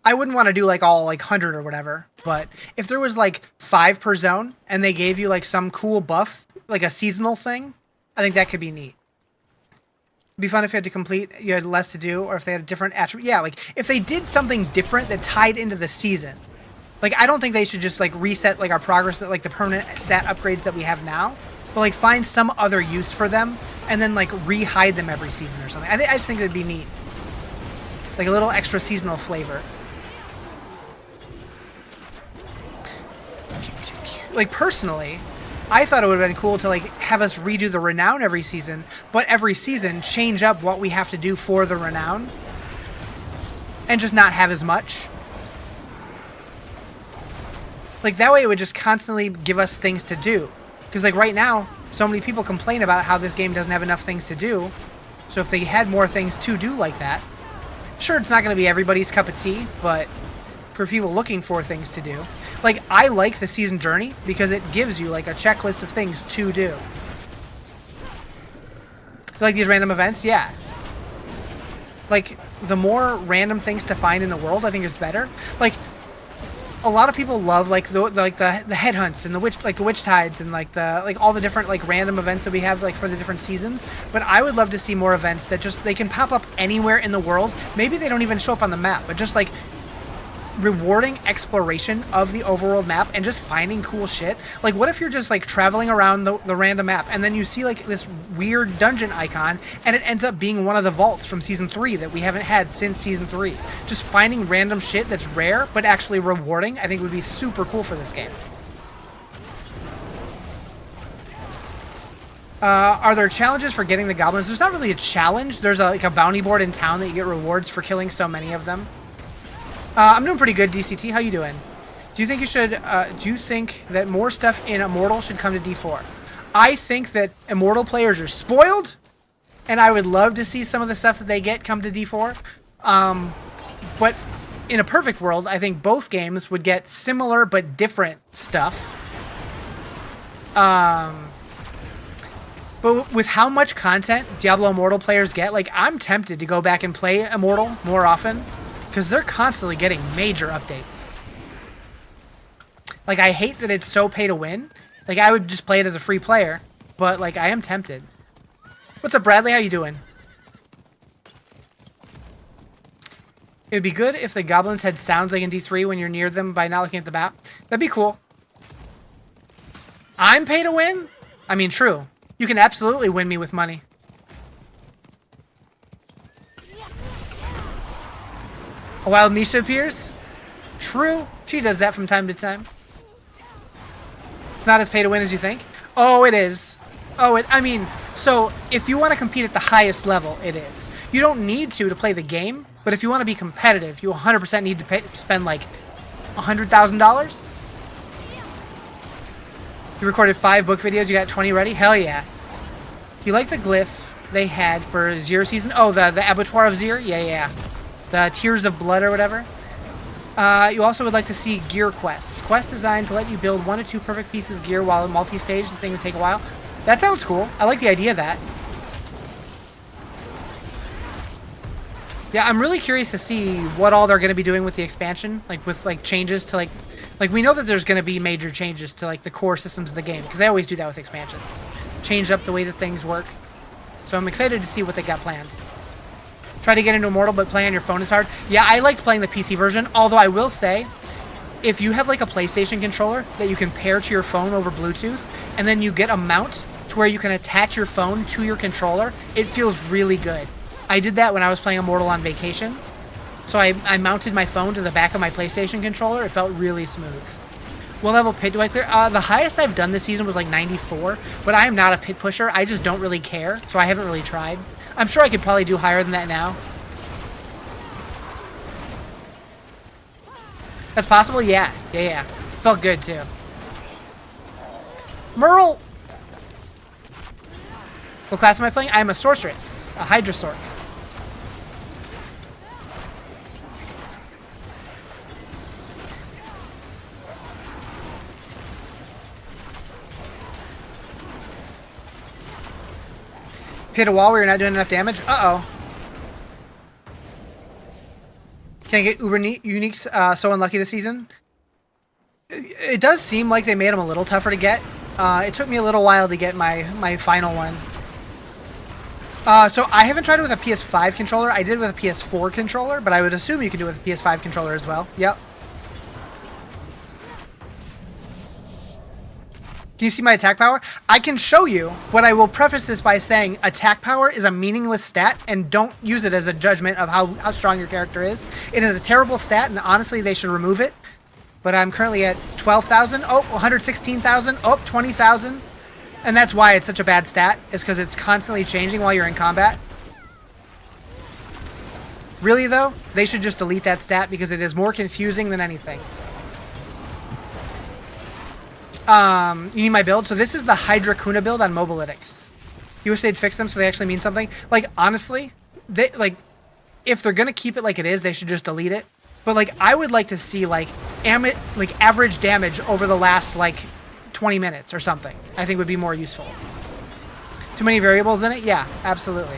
I wouldn't want to do like all like 100 or whatever, but if there was like 5 per zone and they gave you like some cool buff, like a seasonal thing, I think that could be neat. It'd be fun if you had to complete, you had less to do, or if they had a different attribute. Yeah, like if they did something different that tied into the season. Like I don't think they should just like reset like our progress, like the permanent stat upgrades that we have now, but like find some other use for them and then like re-hide them every season or something. I just think it'd be neat. Like a little extra seasonal flavor. Like personally, I thought it would have been cool to like have us redo the renown every season, but every season change up what we have to do for the renown and just not have as much. Like that way it would just constantly give us things to do. Because like right now, so many people complain about how this game doesn't have enough things to do. So if they had more things to do like that, sure, it's not going to be everybody's cup of tea, but for people looking for things to do. Like, I like the season journey because it gives you like a checklist of things to do. Like these random events, yeah. Like, the more random things to find in the world, I think it's better. Like, a lot of people love like the headhunts and the witch tides and like all the different like random events that we have like for the different seasons. But I would love to see more events that just they can pop up anywhere in the world. Maybe they don't even show up on the map, but just like rewarding exploration of the overworld map and just finding cool shit. Like, what if you're just like traveling around the random map and then you see like this weird dungeon icon and it ends up being one of the vaults from season 3 that we haven't had since season 3. Just finding random shit that's rare but actually rewarding, I think would be super cool for this game. Are there challenges for getting the goblins? There's not really a challenge. There's like a bounty board in town that you get rewards for killing so many of them. I'm doing pretty good, DCT. How you doing? Do you think you should? Do you think that more stuff in Immortal should come to D4? I think that Immortal players are spoiled, and I would love to see some of the stuff that they get come to D4. But in a perfect world, I think both games would get similar but different stuff. But with how much content Diablo Immortal players get, like, I'm tempted to go back and play Immortal more often. Because they're constantly getting major updates. Like, I hate that it's so pay to win. Like, I would just play it as a free player. But, like, I am tempted. What's up, Bradley? How you doing? It would be good if the goblins had sounds like in D3 when you're near them by not looking at the map. That'd be cool. I'm pay to win? I mean, true. You can absolutely win me with money. A wild Misha appears? True. She does that from time to time. It's not as pay to win as you think. Oh, it is. Oh, I mean, so if you want to compete at the highest level, it is. You don't need to play the game, but if you want to be competitive, you 100% need to spend like $100,000. You recorded 5 book videos, you got 20 ready? Hell yeah. You like the glyph they had for Zero Season? Oh, the Abattoir of Zero? Yeah. The Tears of Blood or whatever. You also would like to see gear quests. Quests designed to let you build 1 to 2 perfect pieces of gear while multi-stage. The thing would take a while. That sounds cool. I like the idea of that. Yeah, I'm really curious to see what all they're going to be doing with the expansion. Like, with, like, changes to, like, we know that there's going to be major changes to, like, the core systems of the game. Because they always do that with expansions. Change up the way that things work. So I'm excited to see what they got planned. Try to get into Immortal, but playing on your phone is hard. Yeah, I liked playing the PC version, although I will say, if you have like a PlayStation controller that you can pair to your phone over Bluetooth, and then you get a mount to where you can attach your phone to your controller, it feels really good. I did that when I was playing Immortal on vacation. So I mounted my phone to the back of my PlayStation controller. It felt really smooth. What level pit do I clear? The highest I've done this season was like 94, but I am not a pit pusher. I just don't really care, so I haven't really tried. I'm sure I could probably do higher than that now. That's possible? Yeah. Felt good, too. Merle! What class am I playing? I am a sorceress. A Hydrasorc. Hit a wall where you're not doing enough damage? Uh-oh. Can I get Uber Uniques so unlucky this season? It does seem like they made them a little tougher to get. It took me a little while to get my final one. So I haven't tried it with a PS5 controller. I did with a PS4 controller, but I would assume you can do it with a PS5 controller as well. Yep. Can you see my attack power? I can show you, but I will preface this by saying attack power is a meaningless stat, and don't use it as a judgment of how strong your character is. It is a terrible stat, and honestly, they should remove it. But I'm currently at 12,000. Oh, 116,000. Oh, 20,000. And that's why it's such a bad stat, is because it's constantly changing while you're in combat. Really, though, they should just delete that stat because it is more confusing than anything. You need my build? So this is the Hydra Kuna build on Mobalytics. You wish they'd fix them so they actually mean something? Like, honestly, if they're going to keep it like it is, they should just delete it. But like I would like to see like average damage over the last like 20 minutes or something. I think would be more useful. Too many variables in it? Yeah, absolutely.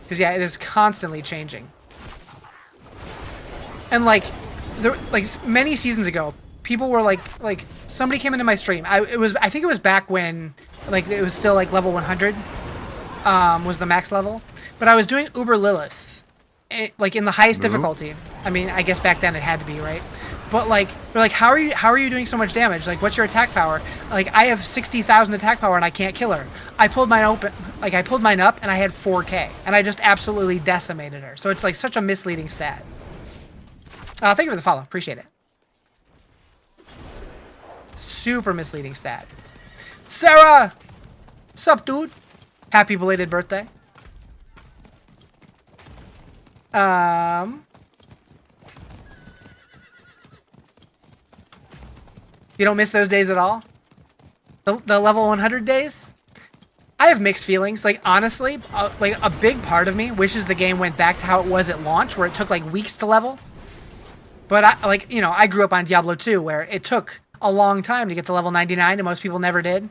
Because yeah, it is constantly changing. And like, many seasons ago, people were like somebody came into my stream. I think it was back when like it was still like level 100 was the max level, but I was doing Uber Lilith, like in the highest difficulty. I mean, I guess back then it had to be, right? But like they're like, how are you doing so much damage? Like, what's your attack power? Like, I have 60,000 attack power and I can't kill her. I pulled mine up and I had 4K and I just absolutely decimated her. So it's like such a misleading stat. Thank you for the follow. Appreciate it. Super misleading stat. Sarah! Sup, dude? Happy belated birthday. You don't miss those days at all? The level 100 days? I have mixed feelings. Like, honestly, like a big part of me wishes the game went back to how it was at launch, where it took like weeks to level. But I grew up on Diablo 2, where it took a long time to get to level 99, and most people never did.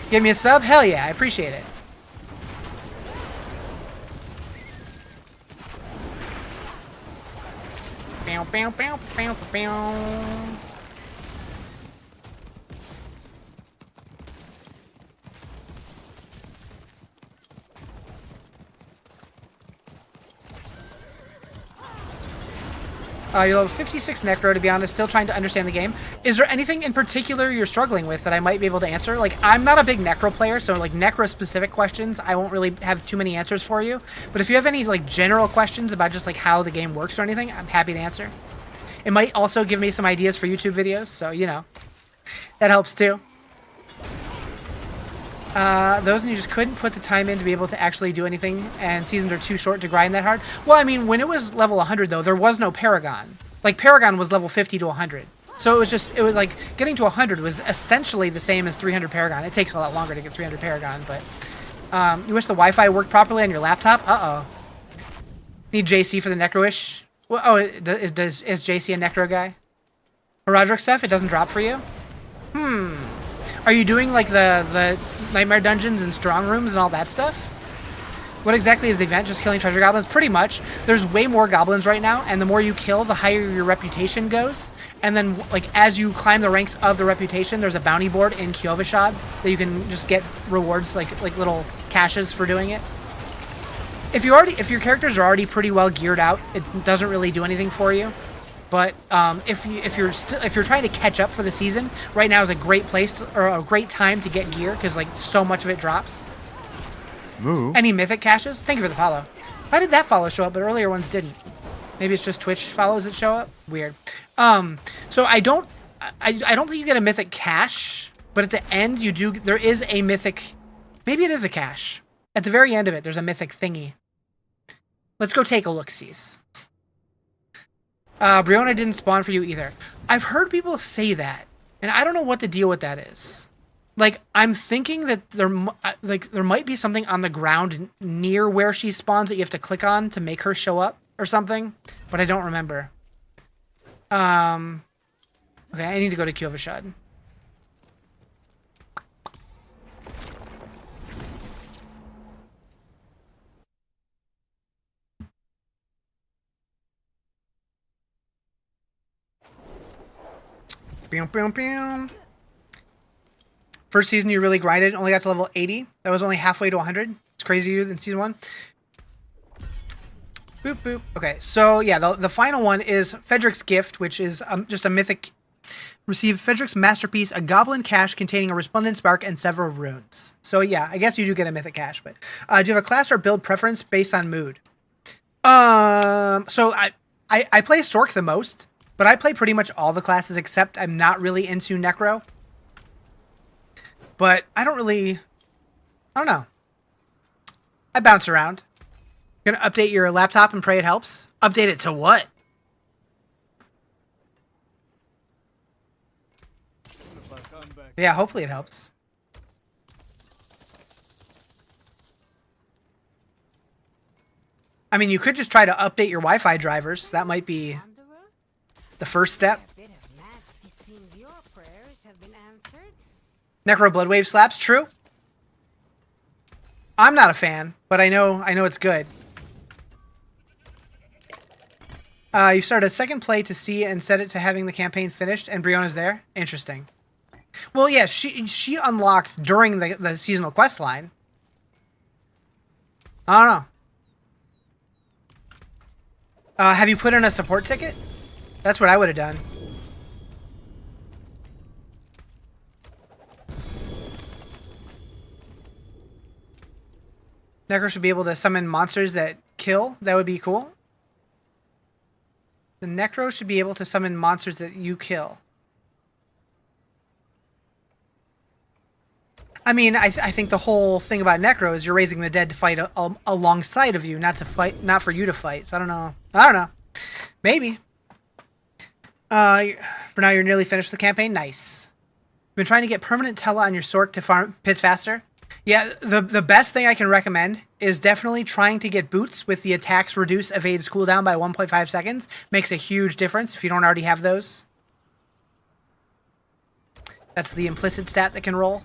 Give me a sub? Hell yeah, I appreciate it. Bow, bow, bow, bow, bow. You're level 56 Necro, to be honest, still trying to understand the game. Is there anything in particular you're struggling with that I might be able to answer? Like, I'm not a big Necro player, so like Necro-specific questions, I won't really have too many answers for you. But if you have any like general questions about just like how the game works or anything, I'm happy to answer. It might also give me some ideas for YouTube videos, so you know, that helps too. Those and you just couldn't put the time in to be able to actually do anything, and seasons are too short to grind that hard. Well, I mean, when it was level 100, though, there was no Paragon. Like, Paragon was level 50 to 100. So it was like, getting to 100 was essentially the same as 300 Paragon. It takes a lot longer to get 300 Paragon, but, you wish the Wi-Fi worked properly on your laptop? Uh-oh. Need JC for the Necro-ish? Well, oh, is JC a Necro guy? Roderick stuff, it doesn't drop for you? Are you doing like the Nightmare Dungeons and Strong Rooms and all that stuff? What exactly is the event? Just killing treasure goblins? Pretty much. There's way more goblins right now, and the more you kill, the higher your reputation goes. And then, like, as you climb the ranks of the reputation, there's a bounty board in Kyovashad that you can just get rewards, like little caches for doing it. If your characters are already pretty well geared out, it doesn't really do anything for you. But if you're trying to catch up for the season, right now is a great or a great time to get gear, because like so much of it drops. Moo. Any mythic caches? Thank you for the follow. Why did that follow show up, but earlier ones didn't? Maybe it's just Twitch follows that show up. Weird. So I don't think you get a mythic cache, but at the end you do. There is a mythic. Maybe it is a cache. At the very end of it, there's a mythic thingy. Let's go take a look-sees. Brionna didn't spawn for you either. I've heard people say that, and I don't know what the deal with that is. Like, I'm thinking that there might be something on the ground near where she spawns that you have to click on to make her show up or something, but I don't remember. Okay, I need to go to Kyovashad. First season you really grinded, only got to level 80. That was only halfway to 100. It's crazier than season 1. Boop, boop. Okay, so yeah, the final one is Fedric's Gift, which is just a mythic. Receive Fedric's Masterpiece, a goblin cache containing a resplendent spark and several runes. So yeah, I guess you do get a mythic cache, but do you have a class or build preference based on mood? So I play Sork the most, but I play pretty much all the classes except I'm not really into Necro. But I don't know. I bounce around. You're gonna update your laptop and pray it helps? Update it to what? Yeah, hopefully it helps. I mean, you could just try to update your Wi-Fi drivers. That might be Wanderer? the first step. A bit of mad. It seems your prayers have been answered. Necro Bloodwave slaps, true. I'm not a fan, but I know it's good. You start a second play to see and set it to having the campaign finished, and Briona's there. Interesting. Well, yeah, she unlocks during the seasonal quest line. I don't know. Have you put in a support ticket? That's what I would have done. Necro should be able to summon monsters that kill. That would be cool. The Necro should be able to summon monsters that you kill. I mean, I think the whole thing about Necro is you're raising the dead to fight alongside of you, not for you to fight. So I don't know. Maybe. For now, you're nearly finished with the campaign. Nice. Been trying to get permanent Tela on your sword to farm pits faster. Yeah, the best thing I can recommend is definitely trying to get boots with the attacks reduce evades cooldown by 1.5 seconds. Makes a huge difference if you don't already have those. That's the implicit stat that can roll.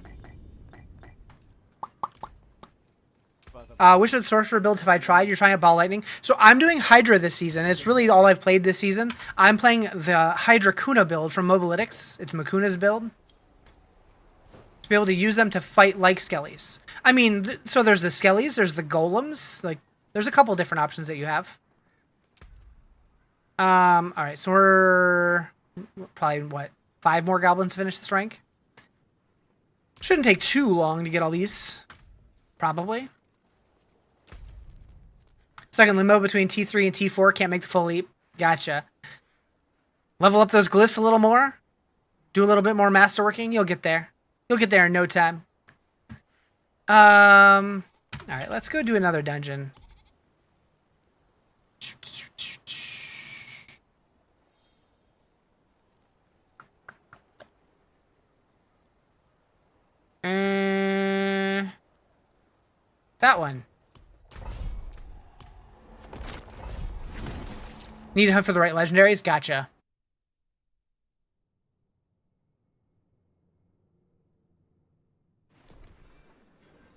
Which of the sorcerer builds have I tried? You're trying a ball lightning. So I'm doing Hydra this season. It's really all I've played this season. I'm playing the Hydra Kuna build from Mobalytics. It's Makuna's build. To be able to use them to fight like skellies. I mean, so there's the skellies, there's the golems. Like, there's a couple different options that you have. Alright, so we're probably, what, 5 more goblins to finish this rank? Shouldn't take too long to get all these. Probably. Second limbo between T3 and T4. Can't make the full leap. Gotcha. Level up those glyphs a little more. Do a little bit more masterworking. You'll get there. You'll get there in no time. Alright, let's go do another dungeon. That one. Need to hunt for the right legendaries? Gotcha.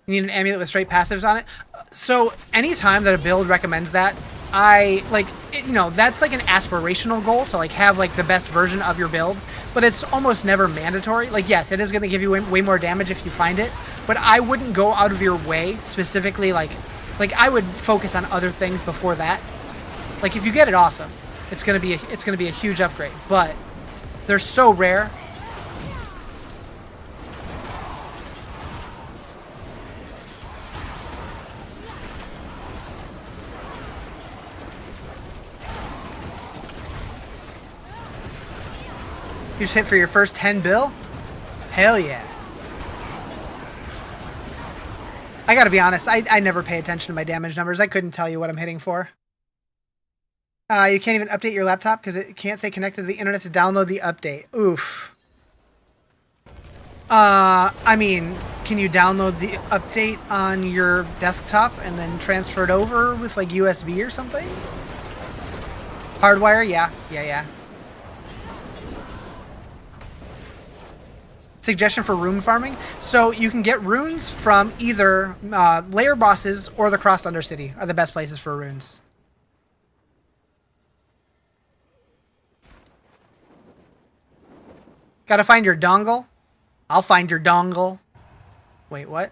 You need an amulet with straight passives on it. So anytime that a build recommends that, that's like an aspirational goal to like have like the best version of your build, but it's almost never mandatory. Like, yes, it is going to give you way more damage if you find it, but I wouldn't go out of your way specifically. Like I would focus on other things before that. Like, if you get it, awesome. It's gonna be a huge upgrade, but they're so rare. You just hit for your first 10 bill? Hell yeah. I gotta be honest, I never pay attention to my damage numbers. I couldn't tell you what I'm hitting for. You can't even update your laptop because it can't stay connected to the internet to download the update. Oof. I mean, can you download the update on your desktop and then transfer it over with like USB or something? Hardwire? Yeah. Suggestion for rune farming. So you can get runes from either layer bosses or the Crossed Undercity are the best places for runes. Gotta find your dongle. I'll find your dongle. Wait, what?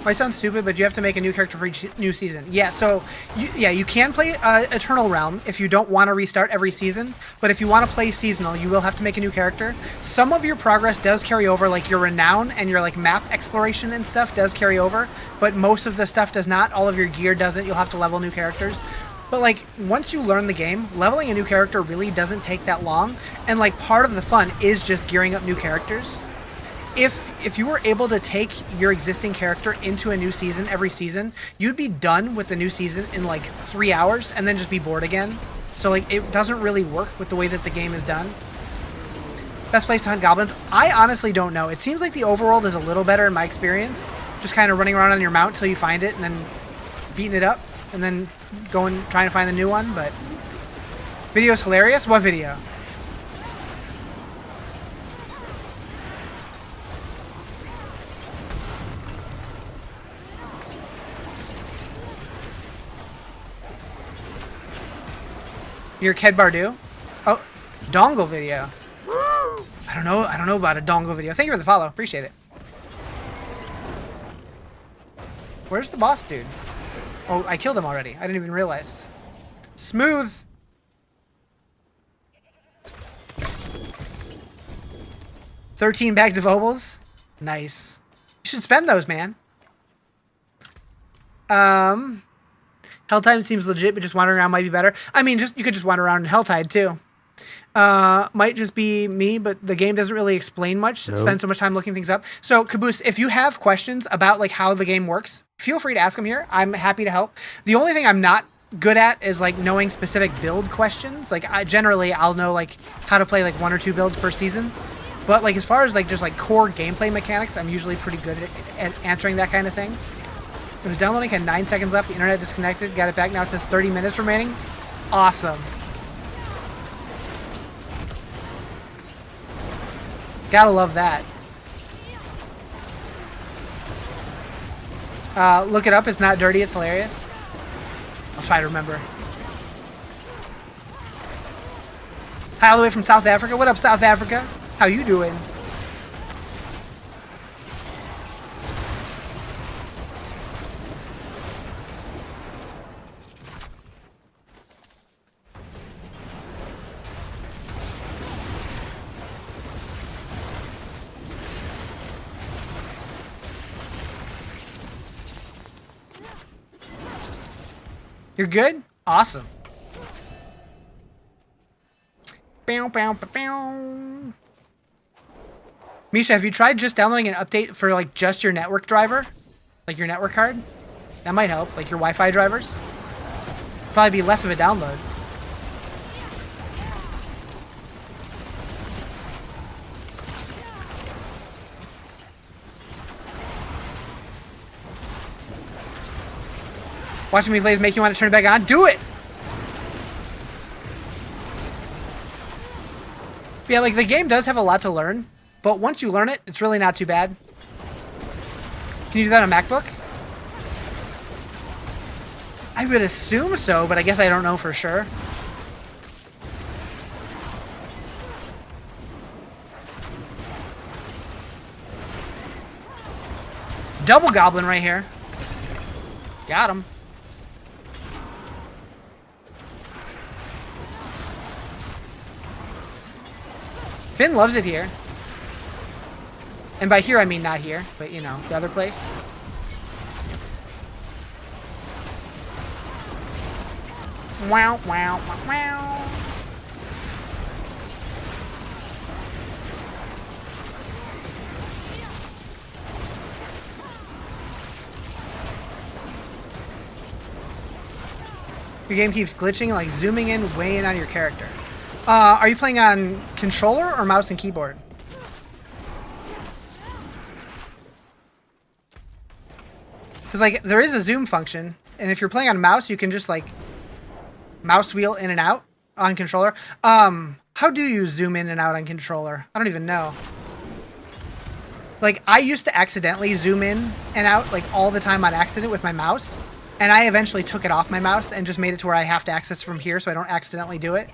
Might sound stupid, but you have to make a new character for each new season. Yeah, so, you can play Eternal Realm if you don't want to restart every season, but if you want to play seasonal, you will have to make a new character. Some of your progress does carry over, like your renown and your like map exploration and stuff does carry over, but most of the stuff does not. All of your gear doesn't. You'll have to level new characters. But like, once you learn the game, leveling a new character really doesn't take that long, and like part of the fun is just gearing up new characters. if you were able to take your existing character into a new season every season, you'd be done with the new season in like 3 hours and then just be bored again. So like it doesn't really work with the way that the game is done. Best place to hunt goblins? I honestly don't know. It seems like the overworld is a little better in my experience. Just kind of running around on your mount till you find it and then beating it up and then going trying to find the new one. But video's hilarious. What video? Your Ked Bardu? Oh, dongle video. I don't know about a dongle video. Thank you for the follow. Appreciate it. Where's the boss dude? Oh, I killed him already. I didn't even realize. Smooth. $13 bags of obols. Nice. You should spend those, man. Helltide seems legit, but just wandering around might be better. I mean, you could just wander around in Helltide too. Might just be me, but the game doesn't really explain much. Nope. Spend so much time looking things up. So, Caboose, if you have questions about like how the game works, feel free to ask them here. I'm happy to help. The only thing I'm not good at is like knowing specific build questions. Like I'll know like how to play like 1 or 2 builds per season. But like as far as like just like core gameplay mechanics, I'm usually pretty good at answering that kind of thing. It was downloading, had 9 seconds left. The internet disconnected. Got it back. Now it says 30 minutes remaining. Awesome. Gotta love that. Look it up. It's not dirty. It's hilarious. I'll try to remember. Hi, all the way from South Africa. What up, South Africa? How you doing? You're good? Awesome. Misha, have you tried just downloading an update for like just your network driver? Like your network card? That might help. Like your Wi-Fi drivers? Probably be less of a download. Watching me plays make you want to turn it back on? Do it! Yeah, like the game does have a lot to learn, but once you learn it, it's really not too bad. Can you do that on MacBook? I would assume so, but I guess I don't know for sure. Double Goblin right here. Got him. Finn loves it here. And by here, I mean not here, but you know, the other place. Wow, wow, wow, wow. Your game keeps glitching, like zooming in, way in on your character. Are you playing on controller or mouse and keyboard? Because like there is a zoom function, and if you're playing on mouse, you can just like mouse wheel in and out on controller. How do you zoom in and out on controller? I don't even know. Like I used to accidentally zoom in and out like all the time on accident with my mouse, and I eventually took it off my mouse and just made it to where I have to access from here so I don't accidentally do it.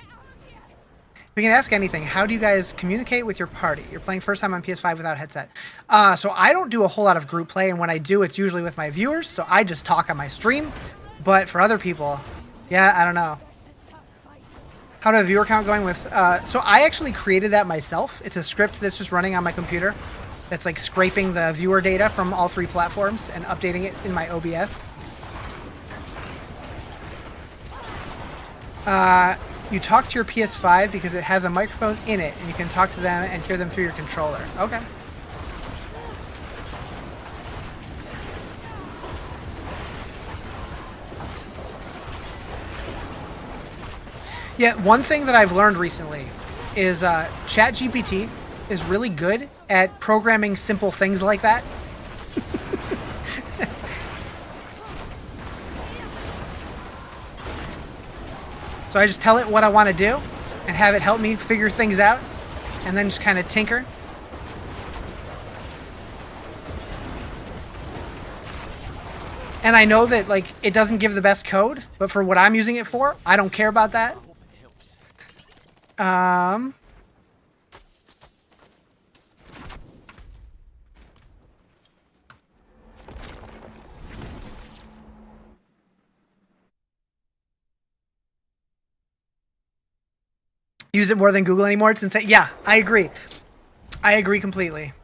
We can ask anything. How do you guys communicate with your party? You're playing first time on PS5 without a headset. So I don't do a whole lot of group play, and when I do, it's usually with my viewers, so I just talk on my stream. But for other people, yeah, I don't know. How to have viewer count going with... so I actually created that myself. It's a script that's just running on my computer. That's like scraping the viewer data from all 3 platforms and updating it in my OBS. You talk to your PS5 because it has a microphone in it, and you can talk to them and hear them through your controller. Okay. Yeah, one thing that I've learned recently is ChatGPT is really good at programming simple things like that. So I just tell it what I want to do and have it help me figure things out and then just kind of tinker. And I know that like it doesn't give the best code, but for what I'm using it for, I don't care about that. Use it more than Google anymore. It's insane. Yeah, I agree. I agree completely.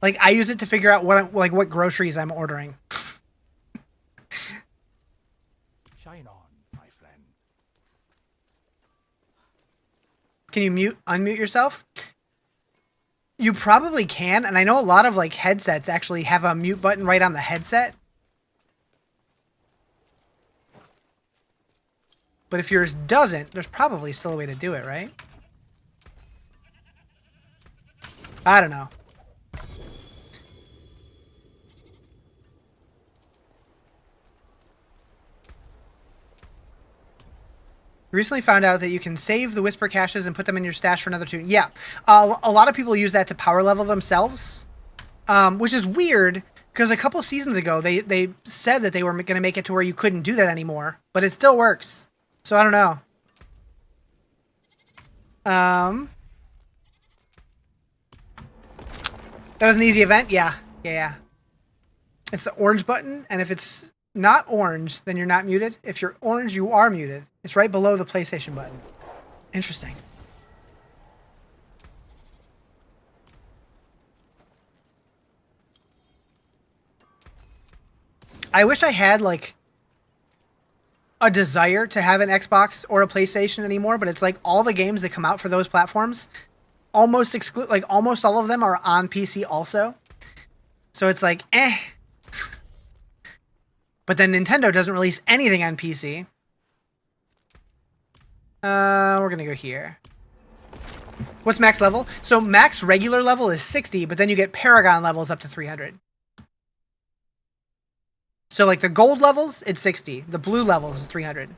Like I use it to figure out what groceries I'm ordering. Shine on, my friend. Can you unmute yourself? You probably can, and I know a lot of like headsets actually have a mute button right on the headset. But if yours doesn't, there's probably still a way to do it, right? I don't know. Recently found out that you can save the whisper caches and put them in your stash for another tune. Yeah, a lot of people use that to power level themselves, which is weird because a couple seasons ago they said that they were going to make it to where you couldn't do that anymore, but it still works. So I don't know. That was an easy event? Yeah. It's the orange button, and if it's not orange, then you're not muted. If you're orange, you are muted. It's right below the PlayStation button. Interesting. I wish I had, like, a desire to have an Xbox or a PlayStation anymore, but it's like all the games that come out for those platforms almost all of them are on PC also. So it's like, eh. But then Nintendo doesn't release anything on PC. We're gonna go here. What's max level? So max regular level is 60, but then you get Paragon levels up to 300. So like the gold levels, it's 60. The blue levels is 300.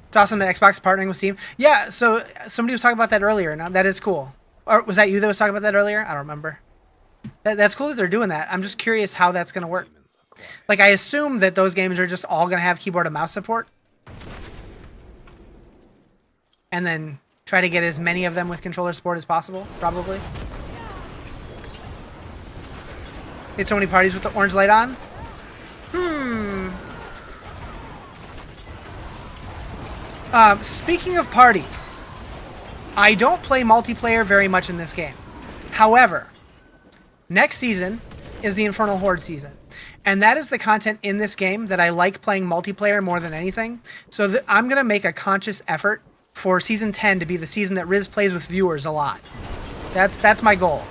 It's awesome that Xbox is partnering with Steam. Yeah, so somebody was talking about that earlier. Now that is cool. Or was that you that was talking about that earlier? I don't remember. That's cool that they're doing that. I'm just curious how that's going to work. Like, I assume that those games are just all going to have keyboard and mouse support. And then try to get as many of them with controller support as possible, probably. Hit so many parties with the orange light on. Speaking of parties, I don't play multiplayer very much in this game. However, next season is the Infernal Horde season. And that is the content in this game that I like playing multiplayer more than anything. So I'm going to make a conscious effort for Season 10 to be the season that Riz plays with viewers a lot. That's my goal.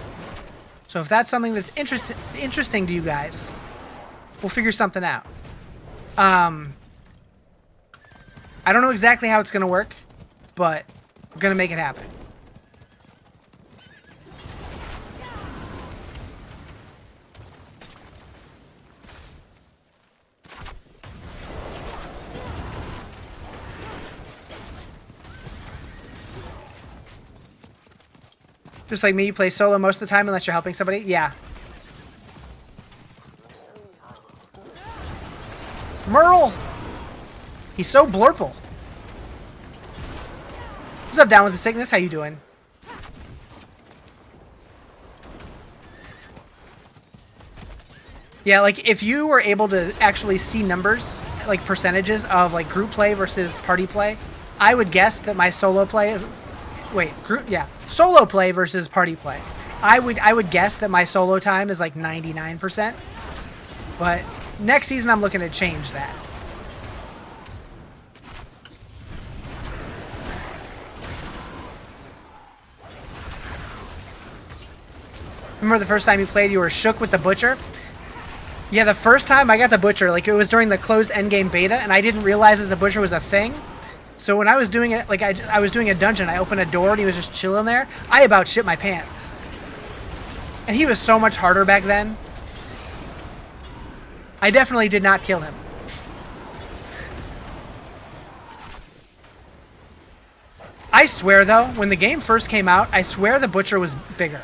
So if that's something that's interesting to you guys, we'll figure something out. I don't know exactly how it's going to work, but we're going to make it happen. Just like me, you play solo most of the time unless you're helping somebody? Yeah. Merle! He's so blurple. What's up, Down with the Sickness? How you doing? Yeah, like, if you were able to actually see numbers, like percentages of, like, group play versus party play, I would guess that my solo play is... Wait, solo play versus party play. I would guess that my solo time is like 99%. But next season I'm looking to change that. Remember the first time you played, you were shook with the butcher? Yeah, the first time I got the Butcher, like, it was during the closed endgame beta, and I didn't realize that the Butcher was a thing. So when I was doing it, like, I was doing a dungeon, I opened a door, and he was just chilling there. I about shit my pants. And he was so much harder back then. I definitely did not kill him. I swear, though, when the game first came out, I swear the Butcher was bigger.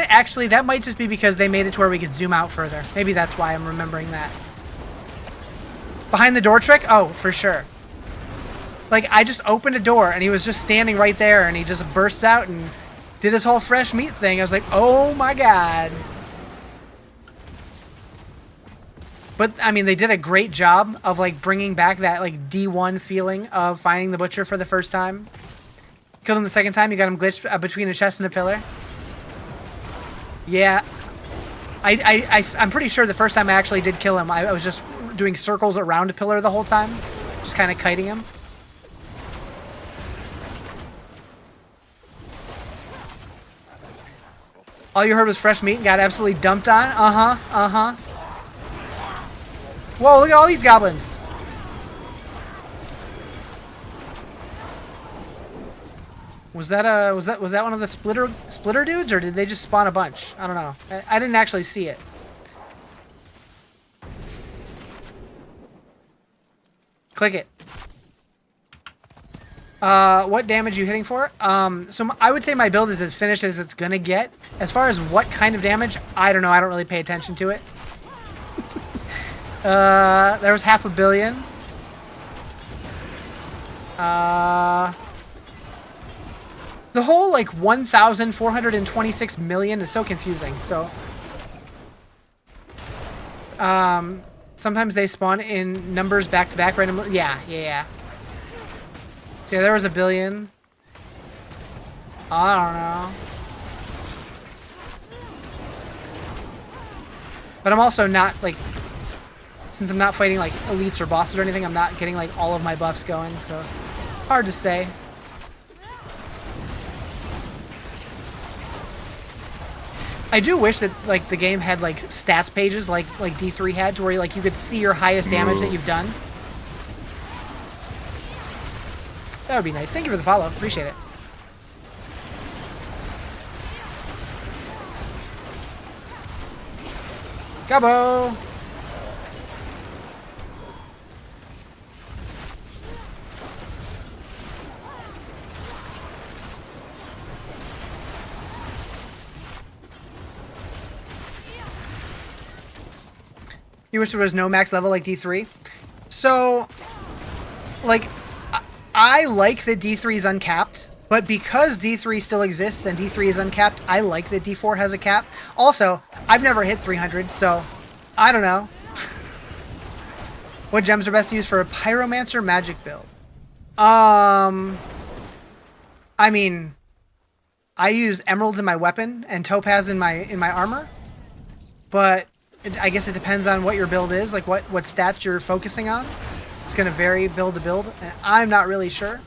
Actually, that might just be because they made it to where we could zoom out further. Maybe that's why I'm remembering that. Behind the door trick? Oh, for sure. Like, I just opened a door, and he was just standing right there, and he just bursts out and did his whole fresh meat thing. I was like, oh my god. But, I mean, they did a great job of, like, bringing back that, like, D1 feeling of finding the Butcher for the first time. Killed him the second time, you got him glitched between a chest and a pillar. Yeah. I'm pretty sure the first time I actually did kill him, I was just doing circles around a pillar the whole time. Just kind of kiting him. All you heard was fresh meat and got absolutely dumped on? Uh-huh, uh-huh. Whoa, look at all these goblins. Was that one of the splitter dudes, or did they just spawn a bunch? I don't know. I didn't actually see it. Click it. What damage are you hitting for? So I would say my build is as finished as it's gonna get. As far as what kind of damage, I don't know. I don't really pay attention to it. There was 500 million. The whole, like, 1,426 million is so confusing, so... sometimes they spawn in numbers back-to-back randomly. Yeah. So yeah, there was 1 billion. I don't know. But I'm also not, like... Since I'm not fighting, like, elites or bosses or anything, I'm not getting, like, all of my buffs going, so... Hard to say. I do wish that, like, the game had, like, stats pages like D3 had, to where, like, you could see your highest damage that you've done. That would be nice. Thank you for the follow. Appreciate it. Gabo! You wish there was no max level like D3? So, like, I like that D3 is uncapped, but because D3 still exists and D3 is uncapped, I like that D4 has a cap. Also, I've never hit 300, so I don't know. What gems are best to use for a Pyromancer magic build? I mean, I use emeralds in my weapon and topaz in my armor, but I guess it depends on what your build is, like what stats you're focusing on. It's going to vary build to build, and I'm not really sure.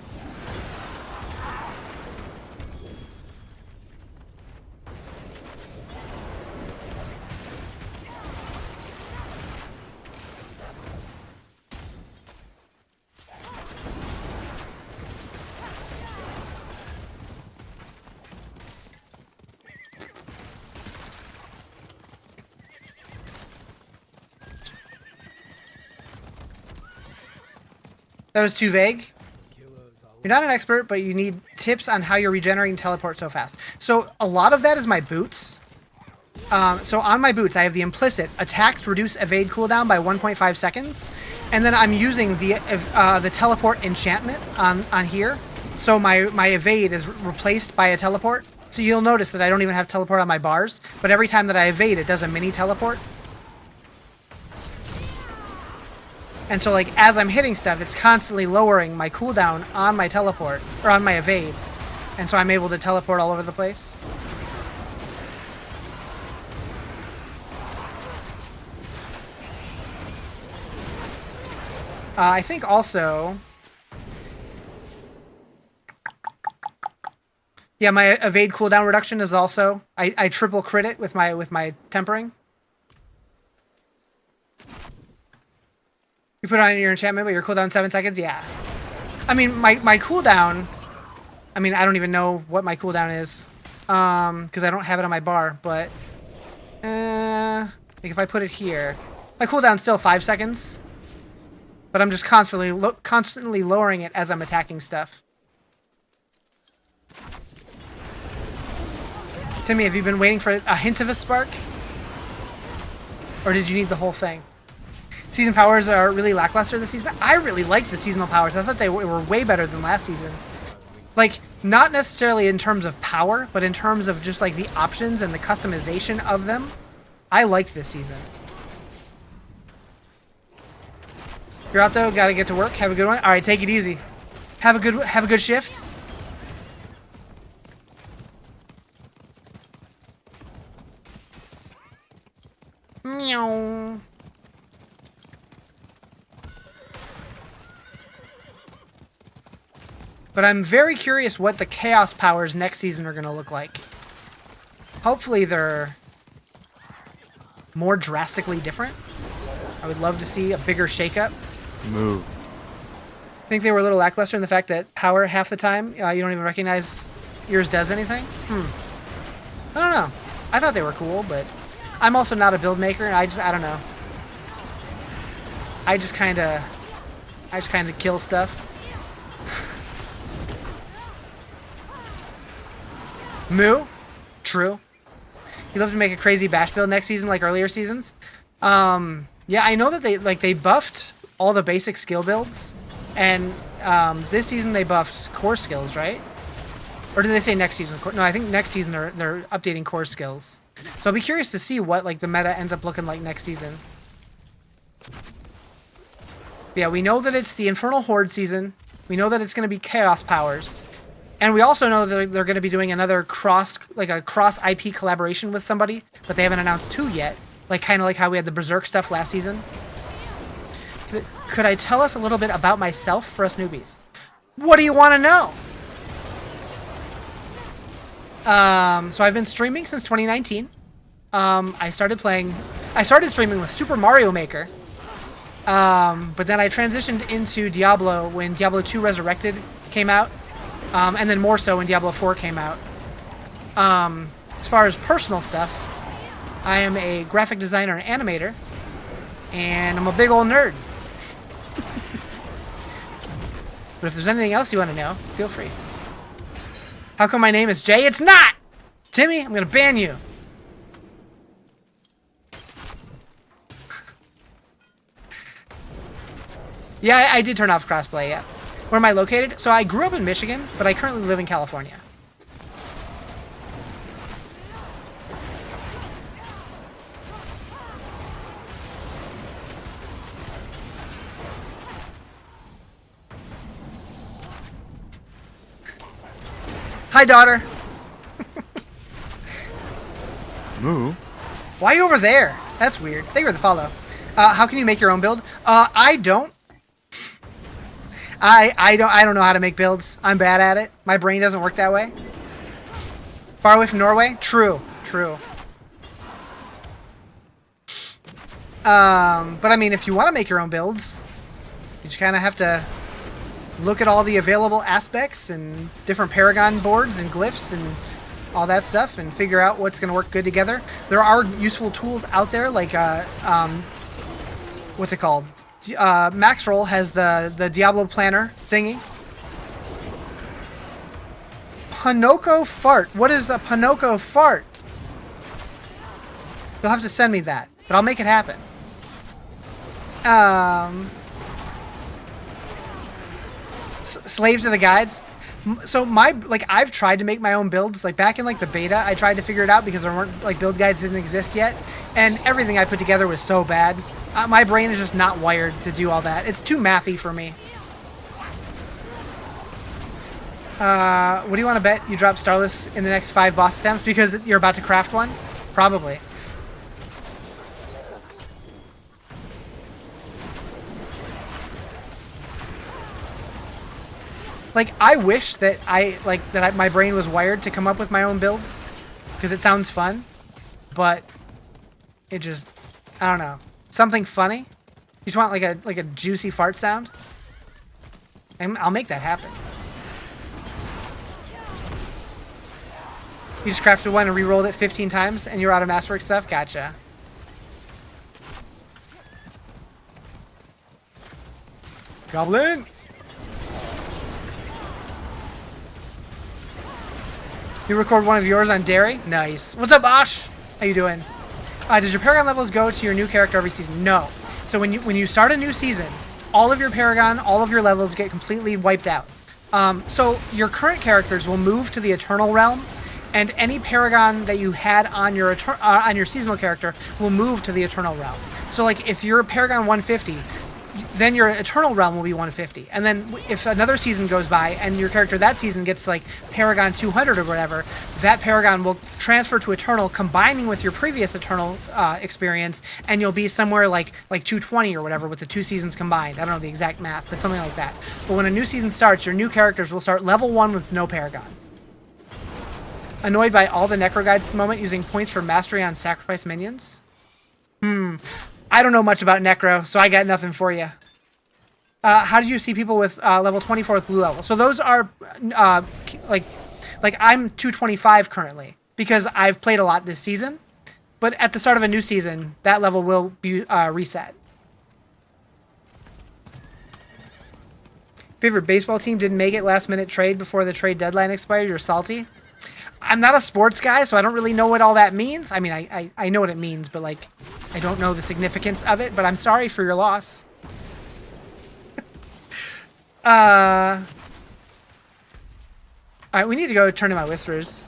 That was too vague. You're not an expert, but you need tips on how you're regenerating teleport so fast. So a lot of that is my boots. So on my boots, I have the implicit attacks reduce evade cooldown by 1.5 seconds, and then I'm using the teleport enchantment on here. So my evade is replaced by a teleport. So you'll notice that I don't even have teleport on my bars, but every time that I evade, it does a mini teleport. And so, like, as I'm hitting stuff, it's constantly lowering my cooldown on my teleport, or on my evade. And so I'm able to teleport all over the place. I think also... Yeah, my evade cooldown reduction is also... I triple crit it with my tempering. You put on your enchantment, but your cooldown 7 seconds? Yeah. I mean, my cooldown... I mean, I don't even know what my cooldown is. Because I don't have it on my bar, but... like if I put it here... My cooldown's still 5 seconds. But I'm just constantly lowering it as I'm attacking stuff. Timmy, have you been waiting for a hint of a spark? Or did you need the whole thing? Season powers are really lackluster this season. I really liked the seasonal powers. I thought they were way better than last season. Like, not necessarily in terms of power, but in terms of just like the options and the customization of them. I liked this season. You're out though, gotta get to work. Have a good one. Alright, take it easy. Have a good shift. Meow. But I'm very curious what the Chaos powers next season are going to look like. Hopefully they're more drastically different. I would love to see a bigger shakeup. Move. I think they were a little lackluster in the fact that power half the time, you don't even recognize yours does anything. I don't know. I thought they were cool, but I'm also not a build maker, and I don't know. I just kind of kill stuff. Moo? True. He'd love to make a crazy bash build next season like earlier seasons. Yeah, I know that they buffed all the basic skill builds, and this season they buffed core skills, right? Or did they say next season? No, I think next season they're updating core skills. So I'll be curious to see what like the meta ends up looking like next season. Yeah, we know that it's the Infernal Horde season. We know that it's going to be Chaos powers. And we also know that they're going to be doing another cross IP collaboration with somebody, but they haven't announced who yet. Like kind of like how we had the Berserk stuff last season. Could I tell us a little bit about myself for us newbies? What do you want to know? So I've been streaming since 2019. I started streaming with Super Mario Maker. But then I transitioned into Diablo when Diablo 2 Resurrected came out. And then more so when Diablo 4 came out. As far as personal stuff, I am a graphic designer and animator, and I'm a big old nerd. But if there's anything else you want to know, feel free. How come my name is Jay? It's not! Timmy, I'm going to ban you. Yeah, I did turn off crossplay, yeah. Where am I located? So I grew up in Michigan, but I currently live in California. Hi, daughter. Move. Why are you over there? That's weird. Thank you for the follow. How can you make your own build? I don't. I don't know how to make builds. I'm bad at it. My brain doesn't work that way. Far away from Norway? True. But I mean, if you want to make your own builds, you just kind of have to look at all the available aspects and different Paragon boards and glyphs and all that stuff and figure out what's going to work good together. There are useful tools out there like, what's it called? Maxroll has the Diablo planner thingy. Pinocchio fart. What is a Pinocchio fart? You'll have to send me that, but I'll make it happen. Slaves to the guides. So I've tried to make my own builds. Like back in like the beta, I tried to figure it out because there weren't like build guides didn't exist yet, and everything I put together was so bad. My brain is just not wired to do all that. It's too mathy for me. What do you want to bet you drop Starless in the next 5 boss attempts? Because you're about to craft one? Probably. Like, I wish that my brain was wired to come up with my own builds. Because it sounds fun. But it just, I don't know. Something funny? You just want like a juicy fart sound? I'll make that happen. You just crafted one and re-rolled it 15 times and you're out of Masterwork stuff? Gotcha. Goblin! You record one of yours on Dairy? Nice. What's up, Osh? How you doing? Does your Paragon levels go to your new character every season? No. So when you start a new season, all of your Paragon, all of your levels get completely wiped out. So your current characters will move to the Eternal Realm, and any Paragon that you had on your seasonal character will move to the Eternal Realm. So like if you're Paragon 150, then your Eternal Realm will be 150. And then if another season goes by and your character that season gets like Paragon 200 or whatever, that Paragon will transfer to Eternal, combining with your previous Eternal experience, and you'll be somewhere like 220 or whatever with the two seasons combined. I don't know the exact math, but something like that. But when a new season starts, your new characters will start level 1 with no Paragon. Annoyed by all the Necro guides at the moment using points for mastery on sacrifice minions? I don't know much about Necro, so I got nothing for you. How do you see people with level 24 with blue level? So those are like I'm 225 currently because I've played a lot this season. But at the start of a new season, that level will be reset. Favorite baseball team didn't make it last minute trade before the trade deadline expired? You're salty? I'm not a sports guy, so I don't really know what all that means. I mean, I know what it means, but like, I don't know the significance of it, but I'm sorry for your loss. Alright, we need to go turn in my whispers.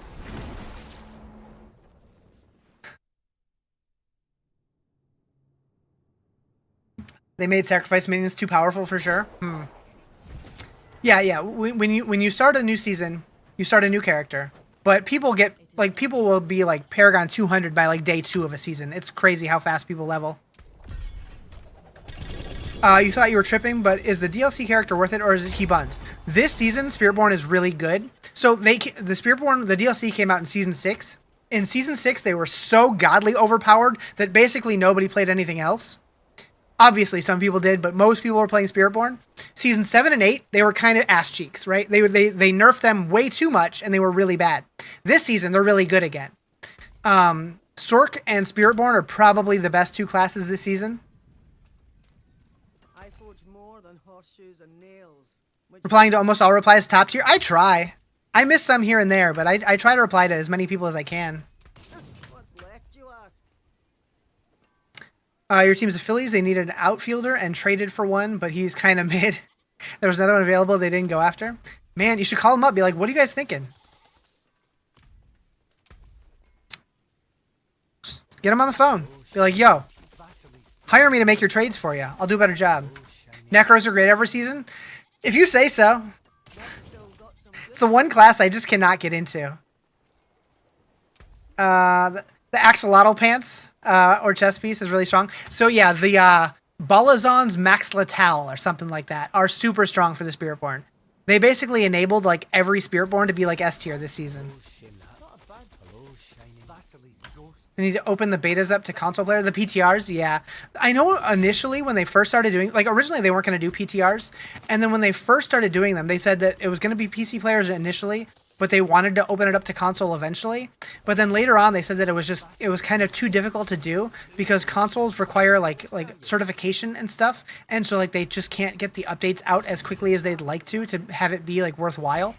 They made sacrifice minions too powerful for sure. Yeah. When you start a new season, you start a new character. But people will be like Paragon 200 by like day 2 of a season. It's crazy how fast people level. You thought you were tripping, but is the DLC character worth it or is it he buns? This season, Spiritborn is really good. So the DLC came out in Season 6. In Season 6, they were so godly overpowered that basically nobody played anything else. Obviously, some people did, but most people were playing Spiritborn. Season 7 and 8, they were kind of ass cheeks, right? They nerfed them way too much, and they were really bad. This season, they're really good again. Sork and Spiritborn are probably the best 2 classes this season. I forge more than horseshoes and nails. Replying to almost all replies top tier. I try. I miss some here and there, but I try to reply to as many people as I can. What's left, you ask? Your team's the Phillies. They needed an outfielder and traded for one, but he's kind of mid. There was another one available they didn't go after. Man, you should call him up. Be like, what are you guys thinking? Just get him on the phone. Be like, yo, hire me to make your trades for you. I'll do a better job. Necros are great every season. If you say so. It's the one class I just cannot get into. The axolotl pants or chest piece is really strong. So yeah, the Balazon's Max Letal or something like that are super strong for the Spiritborn. They basically enabled like every Spiritborn to be like S tier this season. They need to open the betas up to console player. The PTRs, yeah. I know initially when they first started doing, like originally they weren't going to do PTRs. And then when they first started doing them, they said that it was going to be PC players initially, but they wanted to open it up to console eventually. But then later on, they said that it was kind of too difficult to do because consoles require like certification and stuff. And so like they just can't get the updates out as quickly as they'd like to have it be like worthwhile.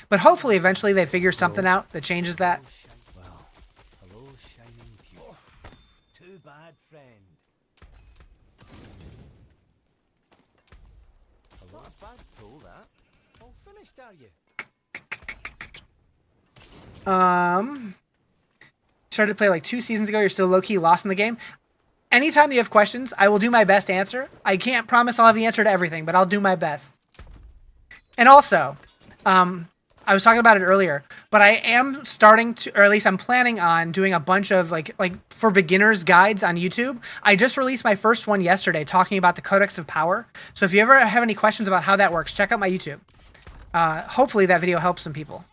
But hopefully eventually they figure something out that changes that. Bad friend. Not a bad pull, that. All finished, are you? Started to play like 2 seasons ago. You're still low-key lost in the game. Anytime you have questions, I will do my best to answer. I can't promise I'll have the answer to everything, but I'll do my best. And also, I was talking about it earlier, but I am starting to, or at least I'm planning on doing a bunch of like for beginners guides on YouTube. I just released my first one yesterday talking about the Codex of Power. So if you ever have any questions about how that works, check out my YouTube. Hopefully that video helps some people.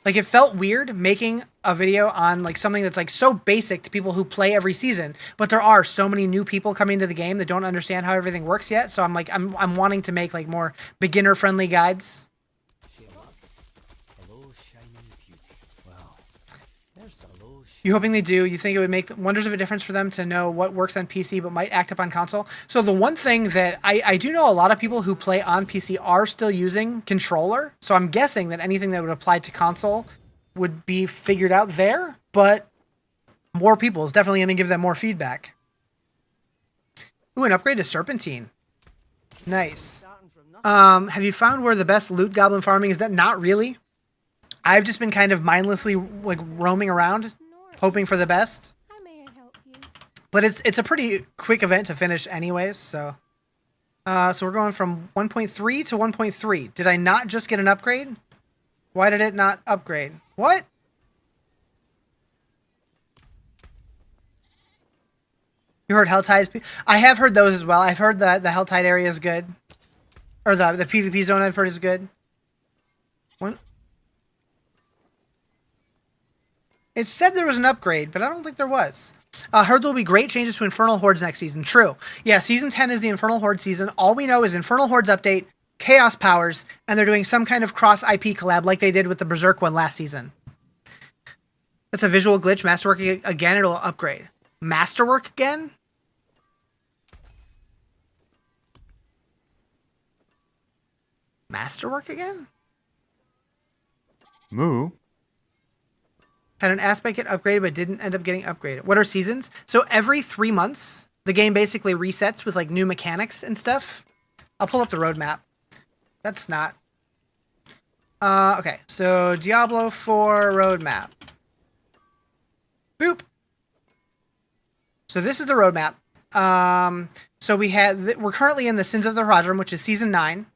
Like, it felt weird making a video on like something that's like so basic to people who play every season, but there are so many new people coming to the game that don't understand how everything works yet. So I'm like, I'm wanting to make like more beginner friendly guides. Hello, shining future. Well, there's hello. You hoping they do? You think it would make wonders of a difference for them to know what works on PC but might act up on console? So the one thing that I do know a lot of people who play on PC are still using controller. So I'm guessing that anything that would apply to console would be figured out there, but more people is definitely going to give them more feedback. Ooh, an upgrade to Serpentine. Nice. Have you found where the best loot goblin farming is done? Not really. I've just been kind of mindlessly like roaming around, hoping for the best. How may I help you? But it's a pretty quick event to finish anyways, so. So we're going from 1.3 to 1.3. Did I not just get an upgrade? Why did it not upgrade? What? You heard Helltide? I have heard those as well. I've heard that the Helltide area is good. Or the PvP zone I've heard is good. One. It said there was an upgrade, but I don't think there was. Heard there will be great changes to Infernal Hordes next season. True. Yeah, Season 10 is the Infernal Horde season. All we know is Infernal Hordes update, Chaos Powers, and they're doing some kind of cross-IP collab like they did with the Berserk one last season. That's a visual glitch. Masterwork again, it'll upgrade. Masterwork again? Masterwork again? Moo. Had an aspect get upgraded, but didn't end up getting upgraded. What are seasons? So every 3 months, the game basically resets with like new mechanics and stuff. I'll pull up the roadmap. That's not. Okay, so Diablo 4 roadmap. Boop. So this is the roadmap. So we're currently in the Sins of the Rizarjay, which is season 9.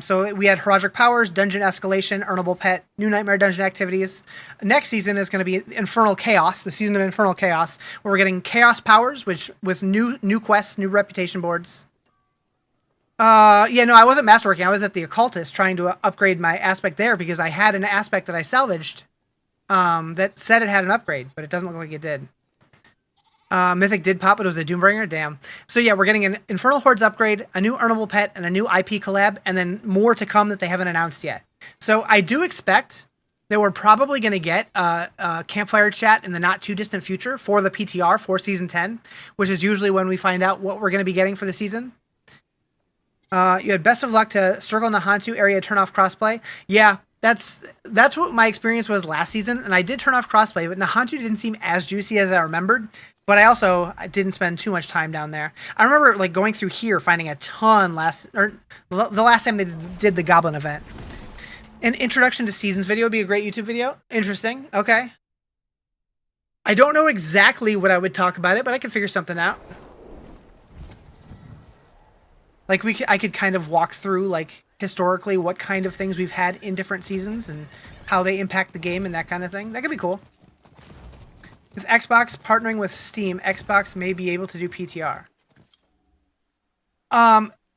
So we had Rizarjay Powers, Dungeon Escalation, Earnable Pet, New Nightmare Dungeon Activities. Next season is going to be Infernal Chaos, the season of Infernal Chaos, where we're getting Chaos Powers, which with new quests, new reputation boards. Yeah, no, I wasn't masterworking. I was at the Occultist trying to upgrade my aspect there because I had an aspect that I salvaged that said it had an upgrade, but it doesn't look like it did. Mythic did pop, but it was a Doombringer. Damn. So yeah, we're getting an Infernal Hordes upgrade, a new Earnable Pet, and a new IP collab, and then more to come that they haven't announced yet. So I do expect that we're probably going to get a campfire chat in the not too distant future for the PTR for Season 10, which is usually when we find out what we're going to be getting for the season. You had best of luck to Circle Nahantu area turn off crossplay. Yeah, that's what my experience was last season, and I did turn off crossplay, but Nahantu didn't seem as juicy as I remembered. But I didn't spend too much time down there. I remember like going through here, finding a ton the last time they did the Goblin event. An introduction to seasons video would be a great YouTube video. Interesting. Okay. I don't know exactly what I would talk about it, but I could figure something out. Like I could kind of walk through like historically what kind of things we've had in different seasons and how they impact the game and that kind of thing. That could be cool. With Xbox partnering with Steam, Xbox may be able to do PTR.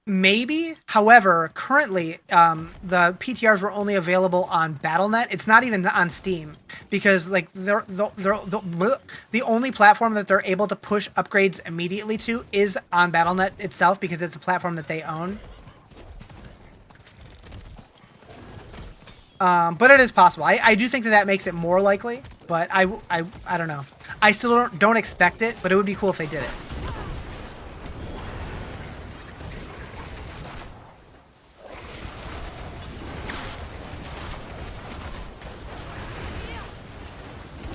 Maybe. However, currently, the PTRs were only available on Battle.net. It's not even on Steam because like they're the only platform that they're able to push upgrades immediately to is on Battle.net itself because it's a platform that they own. But it is possible. I do think that makes it more likely, but I don't know. I still don't expect it, but it would be cool if they did it.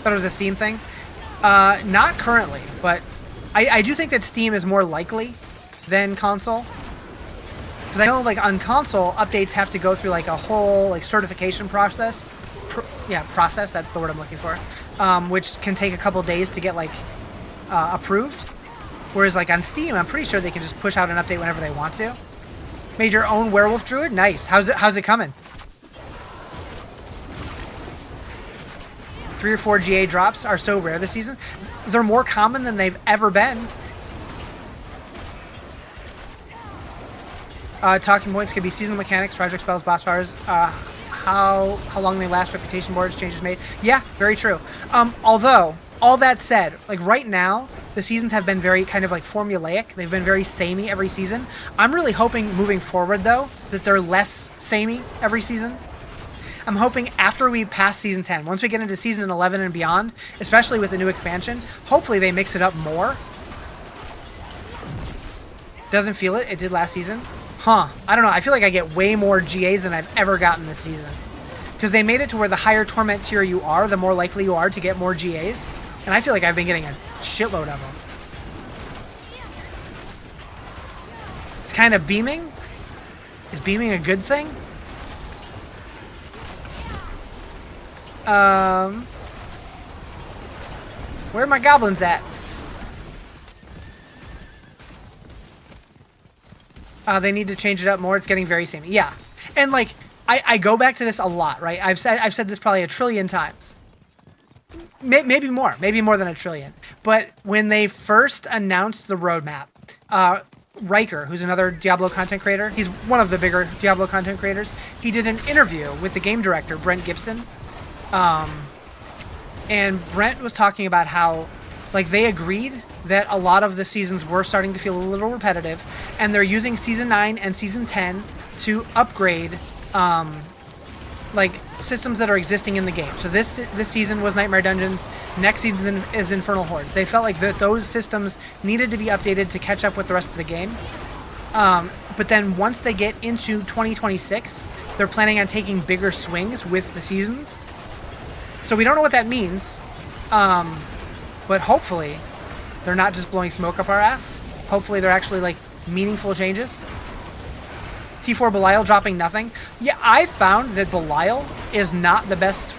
Thought it was a Steam thing. Not currently, but I do think that Steam is more likely than console. Because I know, like, on console, updates have to go through, like, a whole, like, certification process. Process, that's the word I'm looking for. Which can take a couple days to get, like, approved. Whereas, like, on Steam, I'm pretty sure they can just push out an update whenever they want to. Made your own werewolf druid? Nice. How's it coming? 3 or 4 GA drops are so rare this season. They're more common than they've ever been. Talking points could be seasonal mechanics, tragic spells, boss powers, how long they last, reputation boards, changes made. Yeah, very true. Although, all that said, like right now, the seasons have been very kind of like formulaic. They've been very samey every season. I'm really hoping moving forward, though, that they're less samey every season. I'm hoping after we pass Season 10, once we get into Season 11 and beyond, especially with the new expansion, hopefully they mix it up more. Doesn't feel it. It did last season. Huh. I don't know. I feel like I get way more GAs than I've ever gotten this season. Because they made it to where the higher Torment tier you are, the more likely you are to get more GAs. And I feel like I've been getting a shitload of them. It's kind of beaming. Is beaming a good thing? Where are my goblins at? They need to change it up more. It's getting very samey. Yeah. And like, I go back to this a lot, right? I've said this probably a trillion times. Maybe more than a trillion. But when they first announced the roadmap, Riker, who's another Diablo content creator, he's one of the bigger Diablo content creators, he did an interview with the game director, Brent Gibson. And Brent was talking about how, like, they agreed that a lot of the seasons were starting to feel a little repetitive, and they're using Season 9 and Season 10 to upgrade, like, systems that are existing in the game. So this season was Nightmare Dungeons, next season is Infernal Hordes. They felt like those systems needed to be updated to catch up with the rest of the game. But then once they get into 2026, they're planning on taking bigger swings with the seasons. So we don't know what that means, but hopefully they're not just blowing smoke up our ass. Hopefully they're actually, like, meaningful changes. T4 Belial dropping nothing. Yeah, I found that Belial is not the best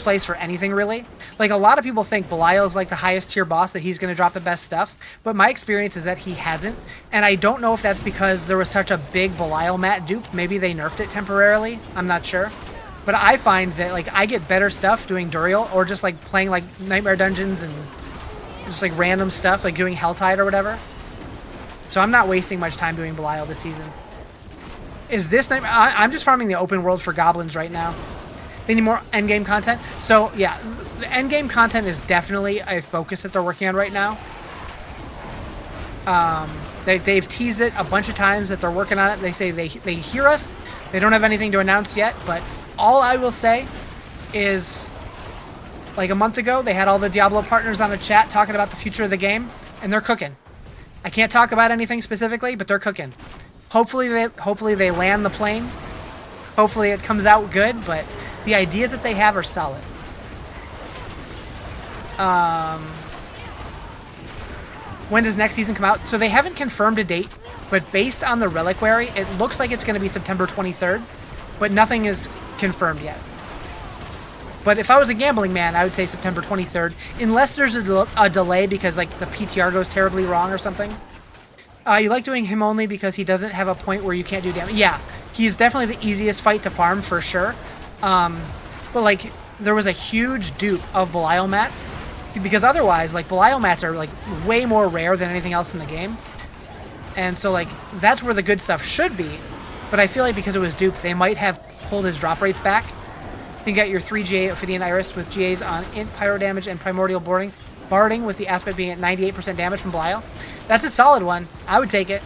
place for anything, really. Like, a lot of people think Belial is, like, the highest tier boss, that he's going to drop the best stuff. But my experience is that he hasn't. And I don't know if that's because there was such a big Belial mat dupe. Maybe they nerfed it temporarily. I'm not sure. But I find that, like, I get better stuff doing Duriel or just, like, playing, like, Nightmare Dungeons and just, like, random stuff, like doing Helltide or whatever. So I'm not wasting much time doing Belial this season. Is this Nightmare? I'm just farming the open world for Goblins right now. They need more endgame content. So, yeah, the endgame content is definitely a focus that they're working on right now. They've teased it a bunch of times that they're working on it. They say they hear us. They don't have anything to announce yet, but all I will say is, like a month ago, they had all the Diablo partners on a chat talking about the future of the game, and they're cooking. I can't talk about anything specifically, but they're cooking. Hopefully they land the plane. Hopefully it comes out good, but the ideas that they have are solid. When does next season come out? So they haven't confirmed a date, but based on the reliquary, it looks like it's going to be September 23rd, but nothing is confirmed yet. But if I was a gambling man, I would say September 23rd, unless there's a delay because, like, the PTR goes terribly wrong or something. You like doing him only because he doesn't have a point where you can't do damage. Yeah, he's definitely the easiest fight to farm for sure. But, like, there was a huge dupe of Belial mats, because otherwise, like, Belial mats are, like, way more rare than anything else in the game. And so, like, that's where the good stuff should be. But I feel like because it was duped, they might have pulled his drop rates back. You got your 3 GA Ophidian Iris with GAs on Int, Pyro damage, and Primordial Barding, with the aspect being at 98% damage from Belial. That's a solid one. I would take it.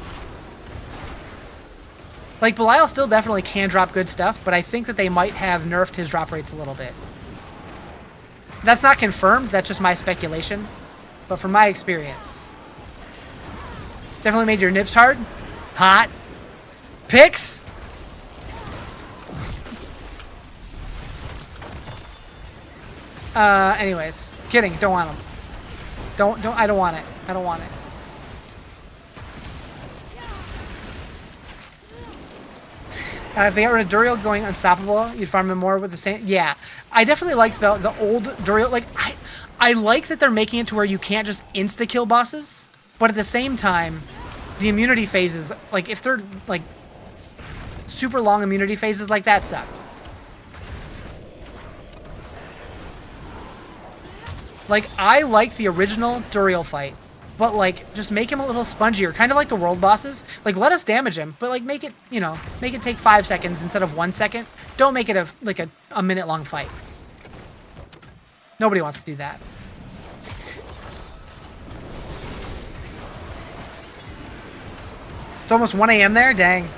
Like, Belial still definitely can drop good stuff, but I think that they might have nerfed his drop rates a little bit. That's not confirmed. That's just my speculation. But from my experience. Definitely made your nips hard. Hot. Picks. Anyways. Kidding. Don't want them. I don't want it. I don't want it. If they got rid of Duriel going unstoppable, you'd farm him more with the same. Yeah, I definitely like the old Duriel. Like, I like that they're making it to where you can't just insta kill bosses, but at the same time, the immunity phases, like, if they're like super long immunity phases, like, that suck. Like, I like the original Duriel fight but like just make him a little spongier, kind of like the world bosses. Like let us damage him, but like make it, you know, make it take 5 seconds instead of 1 second. Don't make it a minute long fight. Nobody wants to do that. It's almost 1 a.m. there? Dang.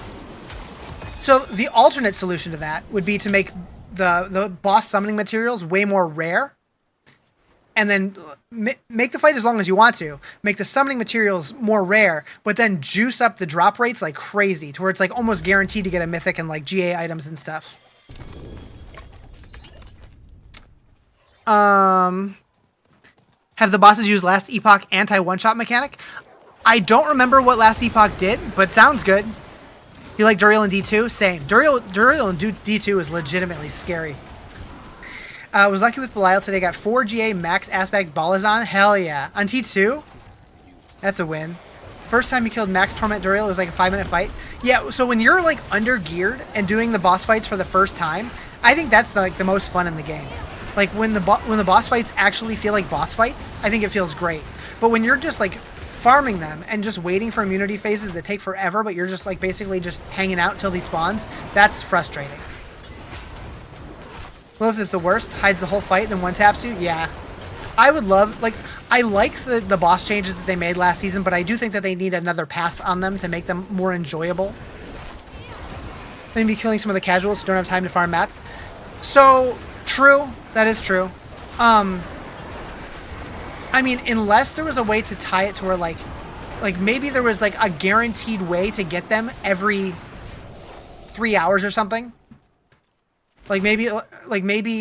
So the alternate solution to that would be to make the boss summoning materials way more rare. And then make the fight as long as you want to. Make the summoning materials more rare, but then juice up the drop rates like crazy to where it's like almost guaranteed to get a mythic and like GA items and stuff. Have the bosses used Last Epoch anti-one-shot mechanic? I don't remember what Last Epoch did, but sounds good. You like Duriel in D2? Same. Duriel in D2 is legitimately scary. Was lucky with Belial today. Got 4 GA max aspect Balazan. Hell yeah. On T2? That's a win. First time you killed Max Torment Duriel, it was like a 5-minute fight. Yeah, so when you're like under geared and doing the boss fights for the first time, I think that's like the most fun in the game. Like when the boss fights actually feel like boss fights, I think it feels great. But when you're just like farming them and just waiting for immunity phases that take forever, but you're just like basically just hanging out till he spawns, that's frustrating. Lilith is the worst, hides the whole fight, then one-taps you. Yeah. I would love, like, I like the boss changes that they made last season, but I do think that they need another pass on them to make them more enjoyable. Maybe killing some of the casuals who don't have time to farm mats. So, true. That is true. I mean, unless there was a way to tie it to where, like maybe there was, like, a guaranteed way to get them every 3 hours or something. Like maybe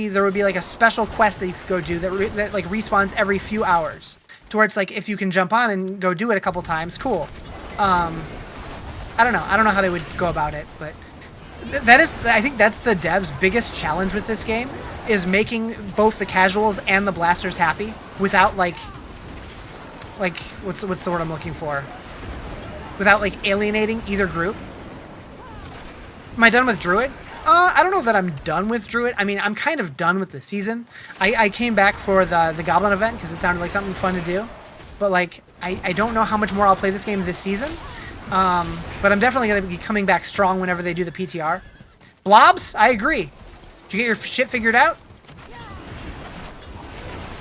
there would be like a special quest that you could go do that like respawns every few hours, to where it's like if you can jump on and go do it a couple times, cool. I don't know how they would go about it, but I think that's the devs' biggest challenge with this game, is making both the casuals and the blasters happy without like what's the word I'm looking for? Without like alienating either group. Am I done with Druid? I don't know that I'm done with Druid. I mean, I'm kind of done with the season. I came back for the Goblin event because it sounded like something fun to do. But, like, I don't know how much more I'll play this game this season. But I'm definitely going to be coming back strong whenever they do the PTR. Blobs? I agree. Did you get your shit figured out?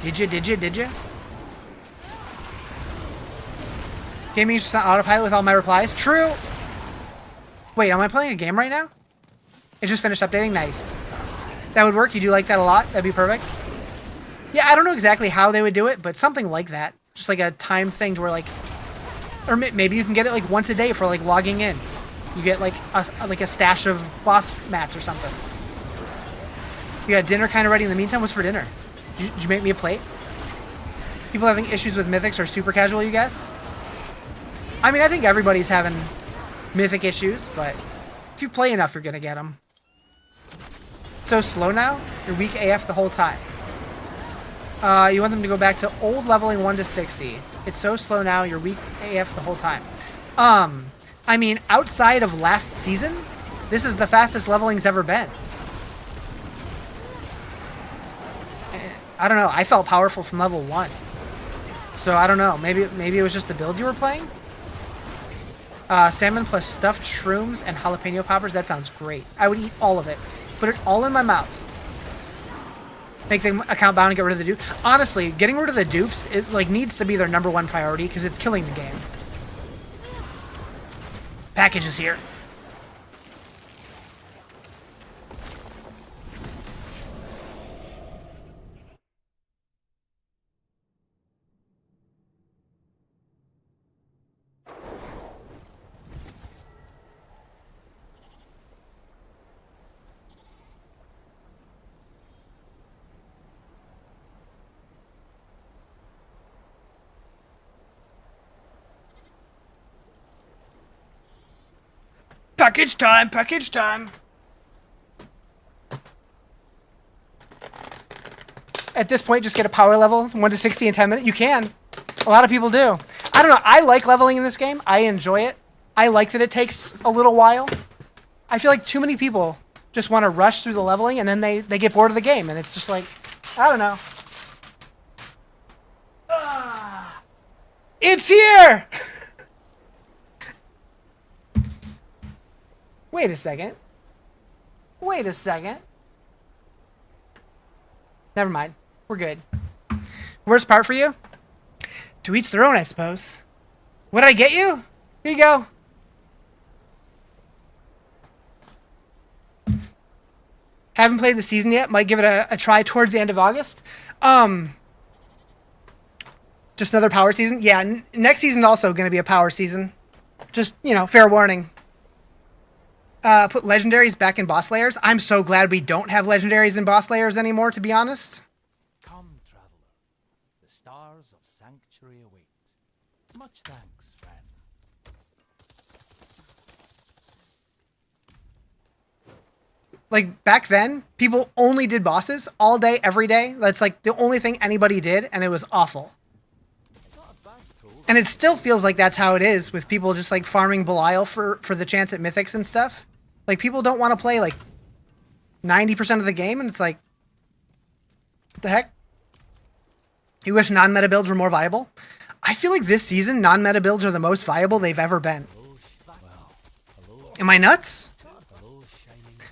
Did you? Gaming is just on autopilot with all my replies? True. Wait, am I playing a game right now? It just finished updating? Nice. That would work. You do like that a lot? That'd be perfect. Yeah, I don't know exactly how they would do it, but something like that. Just like a time thing to where like... Or maybe you can get it like once a day for like logging in. You get like a stash of boss mats or something. You got dinner kind of ready in the meantime? What's for dinner? Did you make me a plate? People having issues with mythics or super casual, you guess? I mean, I think everybody's having mythic issues, but if you play enough, you're going to get them. So slow now? You're weak AF the whole time. You want them to go back to old leveling 1 to 60. It's so slow now, you're weak AF the whole time. I mean, outside of last season, this is the fastest leveling's ever been. I don't know, I felt powerful from level 1. So I don't know, maybe it was just the build you were playing? Salmon plus stuffed shrooms and jalapeno poppers, that sounds great. I would eat all of it. Put it all in my mouth. Make the account bound and get rid of the dupes. Honestly, getting rid of the dupes needs to be their #1 priority because it's killing the game. Package is here. Package time! Package time! At this point, just get a power level, 1 to 60 in 10 minutes. You can. A lot of people do. I don't know. I like leveling in this game. I enjoy it. I like that it takes a little while. I feel like too many people just want to rush through the leveling and then they get bored of the game. And it's just like, I don't know. It's here! Wait a second. Wait a second. Never mind. We're good. Worst part for you? To each their own, I suppose. What did I get you? Here you go. Haven't played the season yet. Might give it a try towards the end of August. Just another power season? Yeah, next season also going to be a power season. Just, you know, fair warning. Put legendaries back in boss layers. I'm so glad we don't have legendaries in boss layers anymore, to be honest. Come, traveler. The stars of sanctuary await. Much thanks, friend. Like, back then, people only did bosses all day, every day. That's, like, the only thing anybody did, and it was awful. And it still feels like that's how it is, with people just, like, farming Belial for the chance at mythics and stuff. Like, people don't want to play, like, 90% of the game, and it's like, what the heck? You wish non-meta builds were more viable? I feel like this season, non-meta builds are the most viable they've ever been. Am I nuts?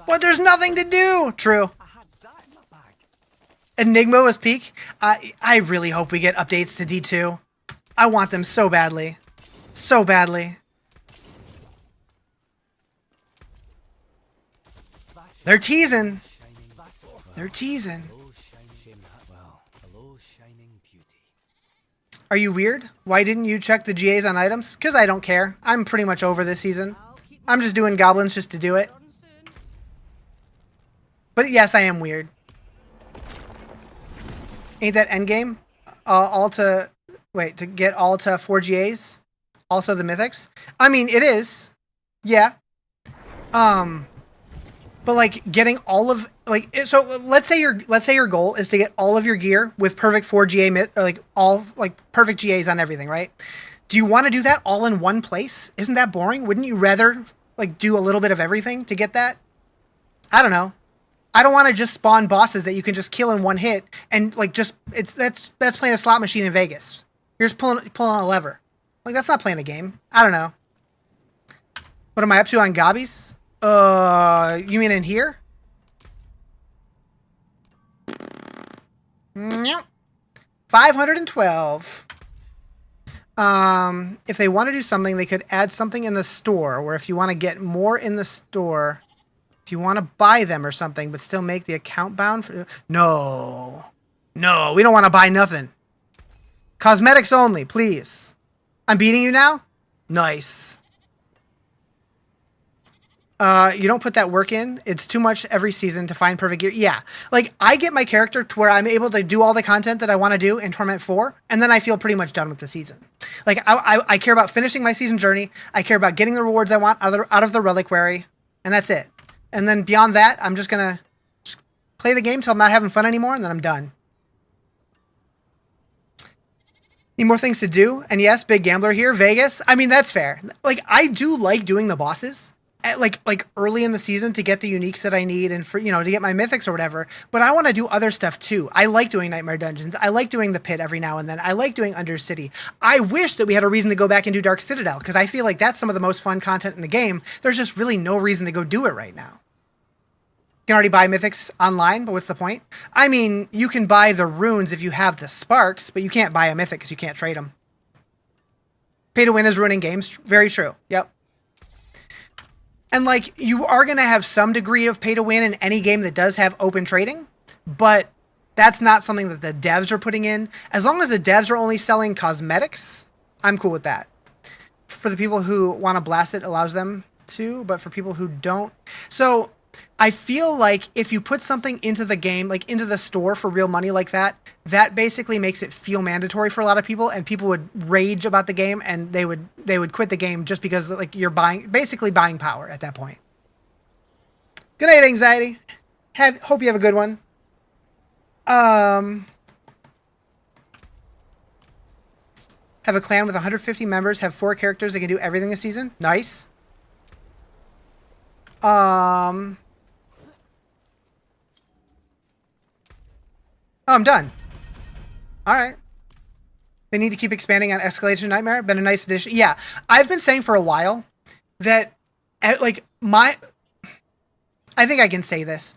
But there's nothing to do! True. Enigma was peak. I really hope we get updates to D2. I want them so badly. So badly. They're teasing. They're teasing. Are you weird? Why didn't you check the GAs on items? Because I don't care. I'm pretty much over this season. I'm just doing goblins just to do it. But yes, I am weird. Ain't that endgame? To get all to 4 GAs? Also the mythics? I mean, it is. Yeah. But like getting all of so let's say your goal is to get all of your gear with perfect 4 GA or like all like perfect GAs on everything, right? Do you want to do that all in one place? Isn't that boring? Wouldn't you rather like do a little bit of everything to get that? I don't know. I don't want to just spawn bosses that you can just kill in one hit and like just that's playing a slot machine in Vegas. You're just pulling a lever. Like that's not playing a game. I don't know. What am I up to on Gobbies? You mean in here? Yep. 512. If they want to do something, they could add something in the store, where if you want to get more in the store, if you want to buy them or something, but still make the account bound for... No, we don't want to buy nothing. Cosmetics only, please. I'm beating you now? Nice. You don't put that work in. It's too much every season to find perfect gear. Yeah. Like, I get my character to where I'm able to do all the content that I want to do in Torment 4, and then I feel pretty much done with the season. Like, I care about finishing my season journey. I care about getting the rewards I want out of the reliquary, and that's it. And then beyond that, I'm just going to play the game till I'm not having fun anymore, and then I'm done. Need more things to do. And yes, big gambler here. Vegas. I mean, that's fair. Like, I do like doing the bosses at like early in the season to get the uniques that I need and for, you know, to get my mythics or whatever. But I want to do other stuff too. I like doing Nightmare Dungeons. I like doing the Pit every now and then. I like doing Undercity. I wish that we had a reason to go back and do Dark Citadel, because I feel like that's some of the most fun content in the game. There's just really no reason to go do it right now. You can already buy mythics online, but what's the point? I mean, you can buy the runes if you have the sparks, but you can't buy a mythic because you can't trade them. Pay to win is ruining games. Very true. Yep. And like, you are going to have some degree of pay to win in any game that does have open trading, but that's not something that the devs are putting in. As long as the devs are only selling cosmetics, I'm cool with that. For the people who want to blast it, allows them to, but for people who don't. So I feel like if you put something into the game, like into the store for real money like that, that basically makes it feel mandatory for a lot of people, and people would rage about the game, and they would quit the game just because like you're basically buying power at that point. Good night, anxiety. Hope you have a good one. Have a clan with 150 members, have 4 characters that can do everything this season. Nice. Oh, I'm done. All right. They need to keep expanding on Escalation Nightmare. Been a nice addition. Yeah, I've been saying for a while that, like, I think I can say this.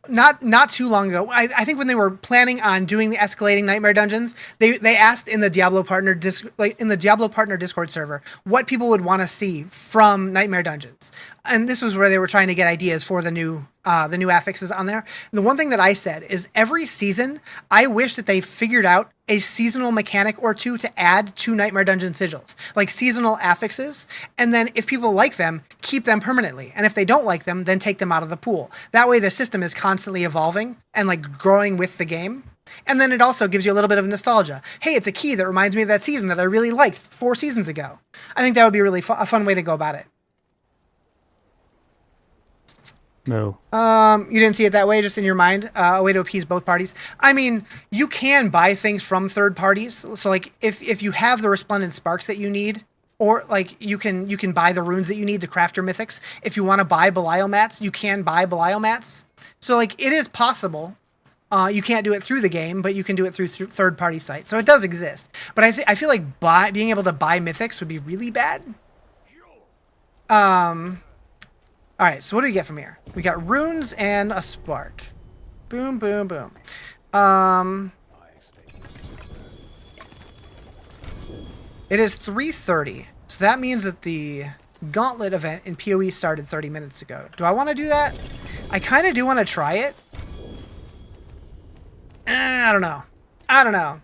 Not too long ago, I think when they were planning on doing the escalating nightmare dungeons, they asked in the Diablo partner Discord server what people would want to see from nightmare dungeons, and this was where they were trying to get ideas for the new affixes on there. And the one thing that I said is every season, I wish that they figured out a seasonal mechanic or two to add to Nightmare Dungeon sigils, like seasonal affixes, and then if people like them, keep them permanently, and if they don't like them, then take them out of the pool. That way the system is constantly evolving and like growing with the game. And then it also gives you a little bit of nostalgia. Hey, it's a key that reminds me of that season that I really liked 4 seasons ago. I think that would be really a fun way to go about it. No. You didn't see it that way, just in your mind, a way to appease both parties. I mean, you can buy things from third parties. So like if you have the resplendent sparks that you need, or like you can buy the runes that you need to craft your mythics. If you want to buy Belial mats, you can buy Belial mats. So like it is possible. You can't do it through the game, but you can do it through third party sites. So it does exist. But I feel like being able to buy mythics would be really bad. All right, so what do we get from here? We got runes and a spark. Boom, boom, boom. It is 3:30, so that means that the gauntlet event in PoE started 30 minutes ago. Do I want to do that? I kind of do want to try it. I don't know. I don't know.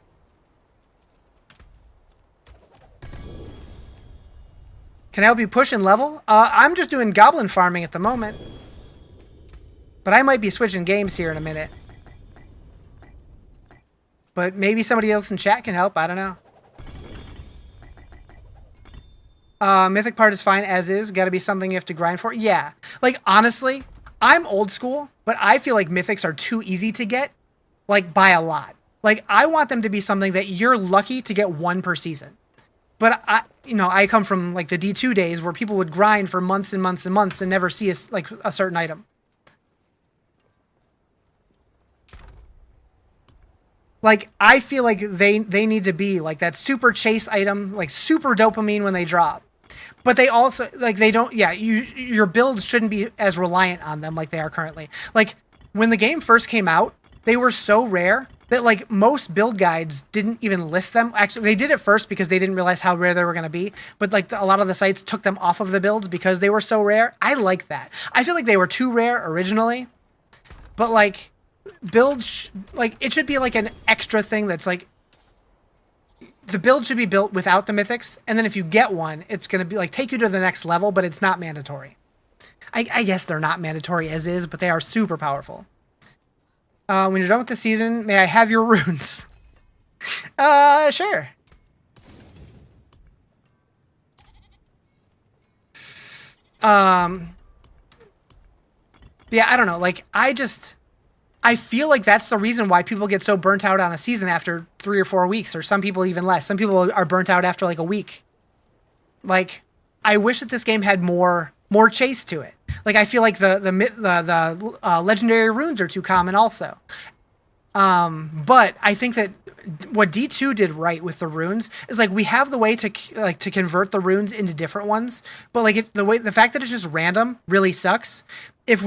Can I help you push and level? I'm just doing goblin farming at the moment. But I might be switching games here in a minute. But maybe somebody else in chat can help. I don't know. Mythic part is fine as is. Gotta be something you have to grind for. Yeah. Like, honestly, I'm old school, but I feel like mythics are too easy to get. Like, by a lot. Like, I want them to be something that you're lucky to get 1 per season. But I come from like the D2 days where people would grind for months and months and months and never see a certain item. Like, I feel like they need to be like that super chase item, like super dopamine when they drop. But they also, like, they don't, yeah, your builds shouldn't be as reliant on them like they are currently. Like, when the game first came out, they were so rare that like most build guides didn't even list them. Actually, they did it first because they didn't realize how rare they were going to be. But like a lot of the sites took them off of the builds because they were so rare. I like that. I feel like they were too rare originally. But like builds, like it should be like an extra thing that's like, the build should be built without the mythics. And then if you get one, it's going to be like take you to the next level, but it's not mandatory. I guess they're not mandatory as is, but they are super powerful. When you're done with the season, may I have your runes? Sure. Yeah, I don't know. Like, I feel like that's the reason why people get so burnt out on a season after 3 or 4 weeks, or some people even less. Some people are burnt out after like a week. Like, I wish that this game had more chase to it. Like, I feel like the legendary runes are too common also. But I think that what D2 did right with the runes is like we have the way to convert the runes into different ones, but like the fact that it's just random really sucks. If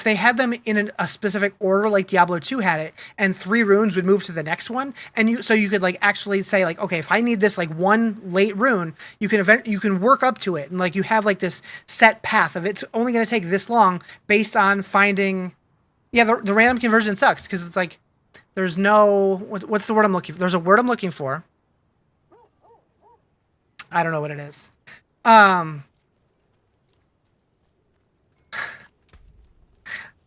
they had them in a specific order like Diablo 2 had it, and 3 runes would move to the next one, and you could like actually say like, okay, if I need this like 1 late rune, you can work up to it, and like you have like this set path of it's only going to take this long based on finding. Yeah, the random conversion sucks because it's like there's no what's the word I'm looking for? There's a word I'm looking for. I don't know what it is. I'm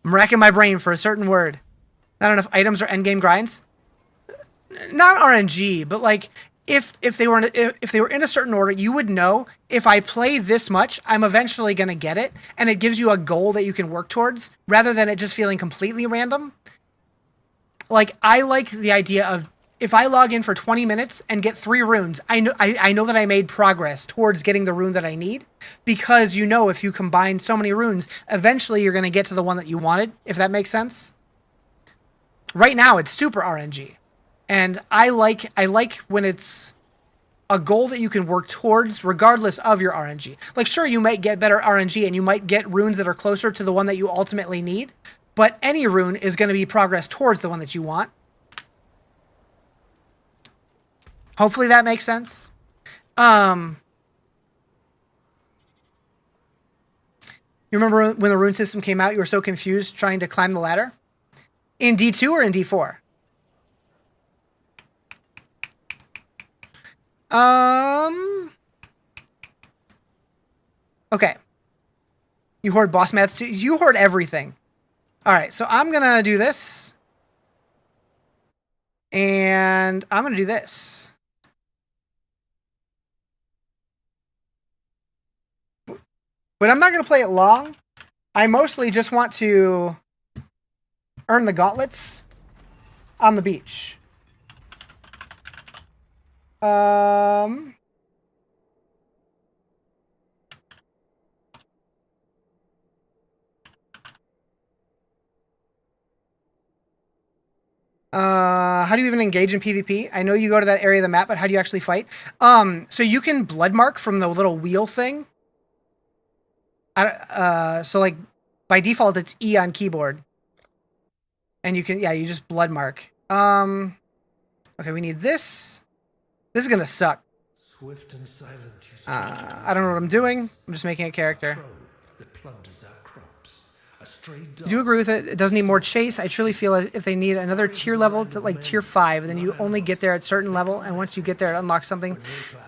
racking my brain for a certain word. I don't know if items are endgame grinds. Not RNG, but like if they were in a certain order, you would know if I play this much, I'm eventually going to get it, and it gives you a goal that you can work towards rather than it just feeling completely random. Like, I like the idea of if I log in for 20 minutes and get 3 runes, I know that I made progress towards getting the rune that I need, because you know if you combine so many runes, eventually you're going to get to the one that you wanted, if that makes sense. Right now, it's super RNG. And I like when it's a goal that you can work towards regardless of your RNG. Like, sure, you might get better RNG and you might get runes that are closer to the one that you ultimately need, but any rune is going to be progress towards the one that you want. Hopefully that makes sense. You remember when the rune system came out, you were so confused trying to climb the ladder? In D2 or in D4? Okay. You hoard boss mats too? You hoard everything. Alright, so I'm gonna do this. And I'm gonna do this. But I'm not gonna play it long. I mostly just want to earn the gauntlets on the beach. How do you even engage in PvP? I know you go to that area of the map, but how do you actually fight? So you can blood mark from the little wheel thing. So like by default, it's E on keyboard. And you can, yeah, you just blood mark. Okay, we need this. This is gonna suck. Swift and silent, I don't know what I'm doing. I'm just making a character. that plunders our crops. A stray Do you agree with it? It does need more chase. I truly feel if they need another tier level to like tier 5, and then you only get there at certain level, and once you get there, it unlocks something.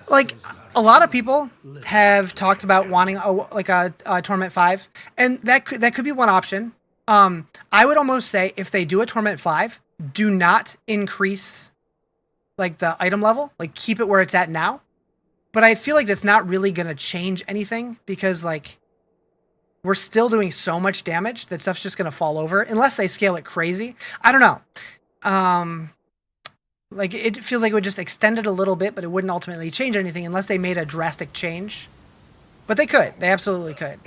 Like a lot of people have talked about wanting a Torment 5, and that could be one option. I would almost say if they do a Torment 5, do not increase like the item level, like keep it where it's at now. But I feel like that's not really going to change anything because like we're still doing so much damage that stuff's just going to fall over unless they scale it crazy. I don't know. Like it feels like it would just extend it a little bit, but it wouldn't ultimately change anything unless they made a drastic change. But they could. They absolutely could.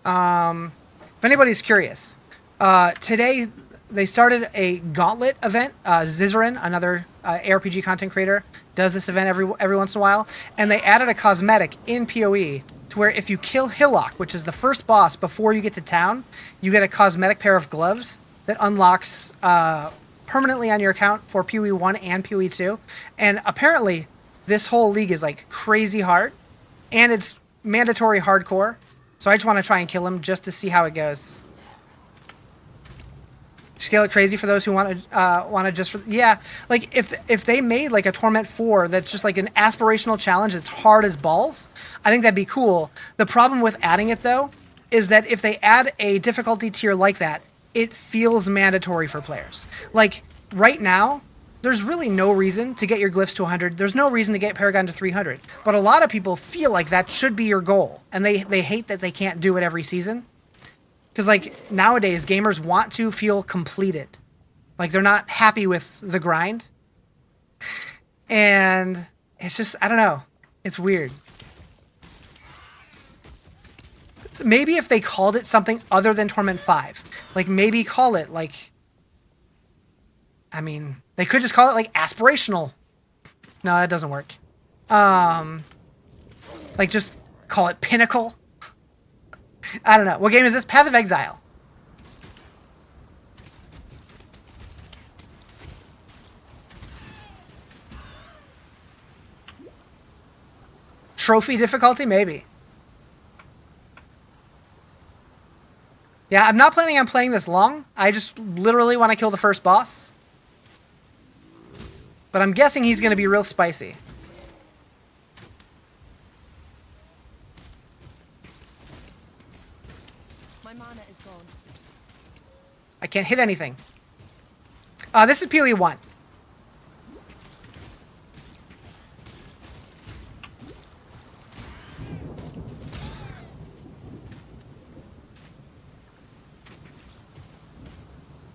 If anybody's curious, today they started a gauntlet event. Rizarjay, another ARPG content creator, does this event every once in a while, and they added a cosmetic in PoE to where if you kill Hillock, which is the first boss before you get to town, you get a cosmetic pair of gloves that unlocks permanently on your account for PoE 1 and PoE 2. And apparently, this whole league is like crazy hard, and it's mandatory hardcore. So I just want to try and kill him just to see how it goes. Scale it crazy for those who want to just yeah, like if they made like a Torment 4 that's just like an aspirational challenge that's hard as balls, I think that'd be cool. The problem with adding it though is that if they add a difficulty tier like that, it feels mandatory for players. Like right now, there's really no reason to get your glyphs to 100. There's no reason to get Paragon to 300. But a lot of people feel like that should be your goal, and they hate that they can't do it every season. Because, like, nowadays, gamers want to feel completed. Like, they're not happy with the grind. And it's just, I don't know. It's weird. So maybe if they called it something other than Torment 5. Like, maybe call it, like... I mean, they could just call it, like, aspirational. No, that doesn't work. Like, just call it Pinnacle. I don't know. What game is this? Path of Exile. Trophy difficulty? Maybe. Yeah, I'm not planning on playing this long. I just literally want to kill the first boss. But I'm guessing he's going to be real spicy. My mana is gone. I can't hit anything. This is PoE 1.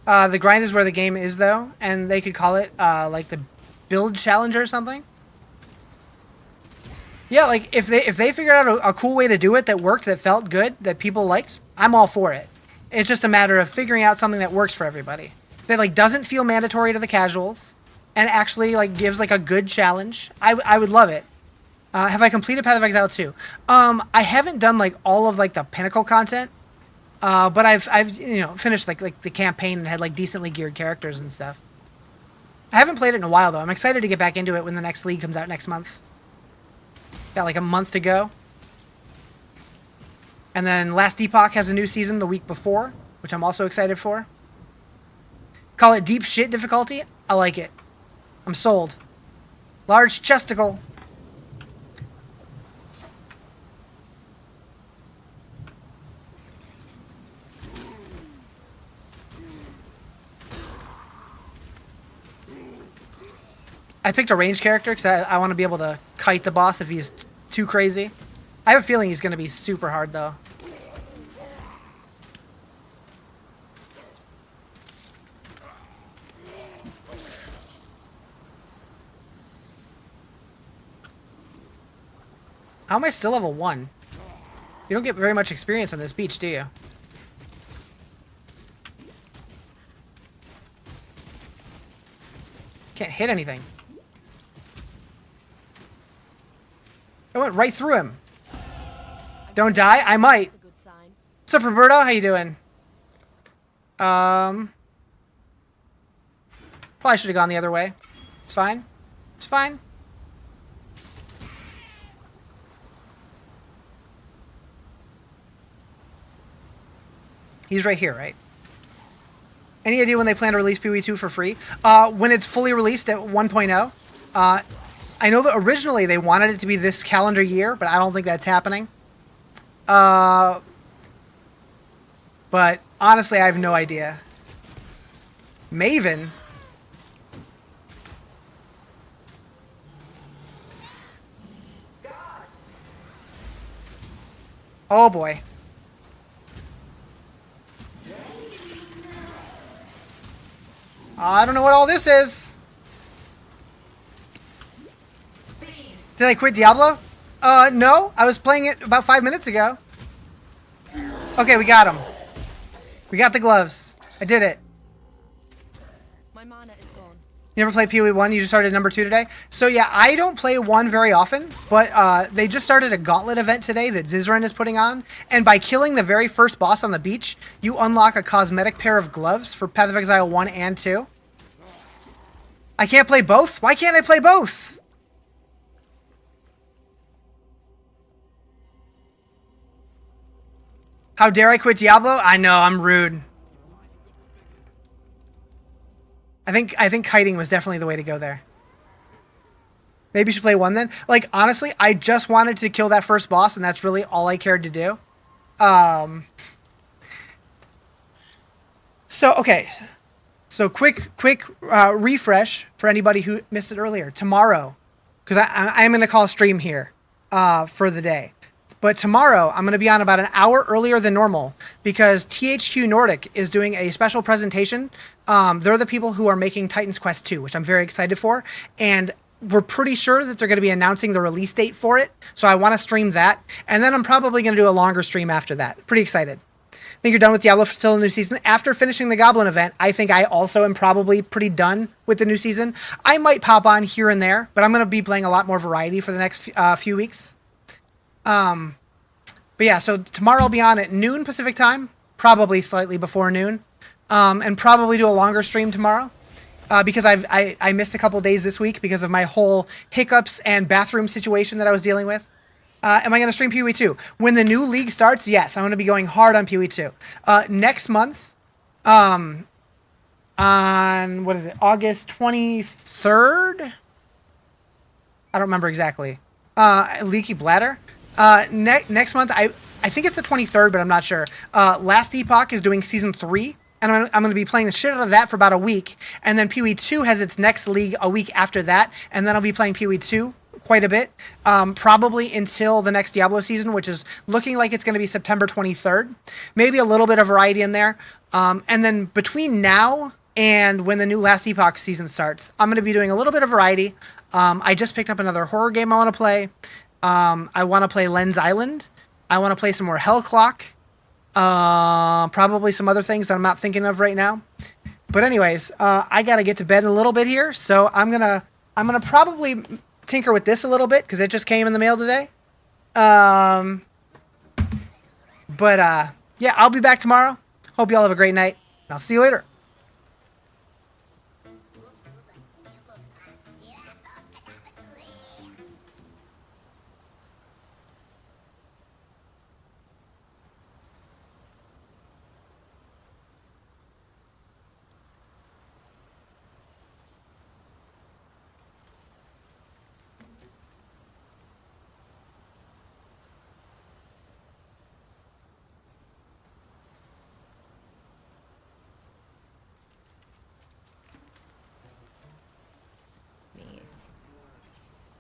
The grind is where the game is, though, and they could call it, like, the build challenge or something. Yeah, like, if they figured out a cool way to do it that worked, that felt good, that people liked, I'm all for it. It's just a matter of figuring out something that works for everybody. That, like, doesn't feel mandatory to the casuals, and actually like gives like a good challenge, I would love it. Have I completed Path of Exile 2? I haven't done like all of like the pinnacle content, but I've finished like the campaign and had like decently geared characters and stuff. I haven't played it in a while though. I'm excited to get back into it when the next league comes out next month. Got like a month to go. And then Last Epoch has a new season the week before, which I'm also excited for. Call it deep shit difficulty. I like it. I'm sold. Large chesticle. I picked a range character because I want to be able to kite the boss if he's too crazy. I have a feeling he's going to be super hard, though. How am I still level 1? You don't get very much experience on this beach, do you? Can't hit anything. I went right through him. Don't die? I might. That's a good sign. What's up, Roberto? How you doing? Probably should have gone the other way. It's fine. It's fine. He's right here, right? Any idea when they plan to release PoE2 for free? When it's fully released at 1.0. I know that originally they wanted it to be this calendar year, but I don't think that's happening. But honestly, I have no idea. Maven? Oh boy. I don't know what all this is. Did I quit Diablo? No. I was playing it about 5 minutes ago. Okay, we got him. We got the gloves. I did it. My mana is gone. You never played PoE 1? You just started number 2 today? So yeah, I don't play 1 very often, but they just started a gauntlet event today that Rizarjay is putting on, and by killing the very first boss on the beach, you unlock a cosmetic pair of gloves for Path of Exile 1 and 2. I can't play both? Why can't I play both? How dare I quit Diablo? I know, I'm rude. I think kiting was definitely the way to go there. Maybe you should play 1 then. Like, honestly, I just wanted to kill that first boss, and that's really all I cared to do. Okay. So, quick refresh for anybody who missed it earlier. Tomorrow, because I'm going to call stream here for the day. But tomorrow, I'm going to be on about an hour earlier than normal because THQ Nordic is doing a special presentation. They're the people who are making Titan's Quest 2, which I'm very excited for. And we're pretty sure that they're going to be announcing the release date for it. So I want to stream that. And then I'm probably going to do a longer stream after that. Pretty excited. I think you're done with Diablo till the new season. After finishing the Goblin event, I think I also am probably pretty done with the new season. I might pop on here and there, but I'm going to be playing a lot more variety for the next few weeks. But yeah, so tomorrow I'll be on at noon Pacific time, probably slightly before noon, and probably do a longer stream tomorrow because I missed a couple days this week because of my whole hiccups and bathroom situation that I was dealing with. Am I going to stream PoE 2? When the new league starts, yes, I'm going to be going hard on PoE 2. Next month, on, what is it, August 23rd? I don't remember exactly. Leaky bladder. Next month, I think it's the 23rd, but I'm not sure. Last Epoch is doing Season 3, and I'm going to be playing the shit out of that for about a week. And then PoE 2 has its next league a week after that, and then I'll be playing PoE 2 quite a bit, probably until the next Diablo season, which is looking like it's going to be September 23rd. Maybe a little bit of variety in there. And then between now and when the new Last Epoch season starts, I'm going to be doing a little bit of variety. I just picked up another horror game I want to play. I want to play Lens Island. I want to play some more Hell Clock. Probably some other things that I'm not thinking of right now. But anyways, I gotta get to bed in a little bit here, so I'm gonna probably tinker with this a little bit because it just came in the mail today. But yeah, I'll be back tomorrow. Hope you all have a great night. I'll see you later.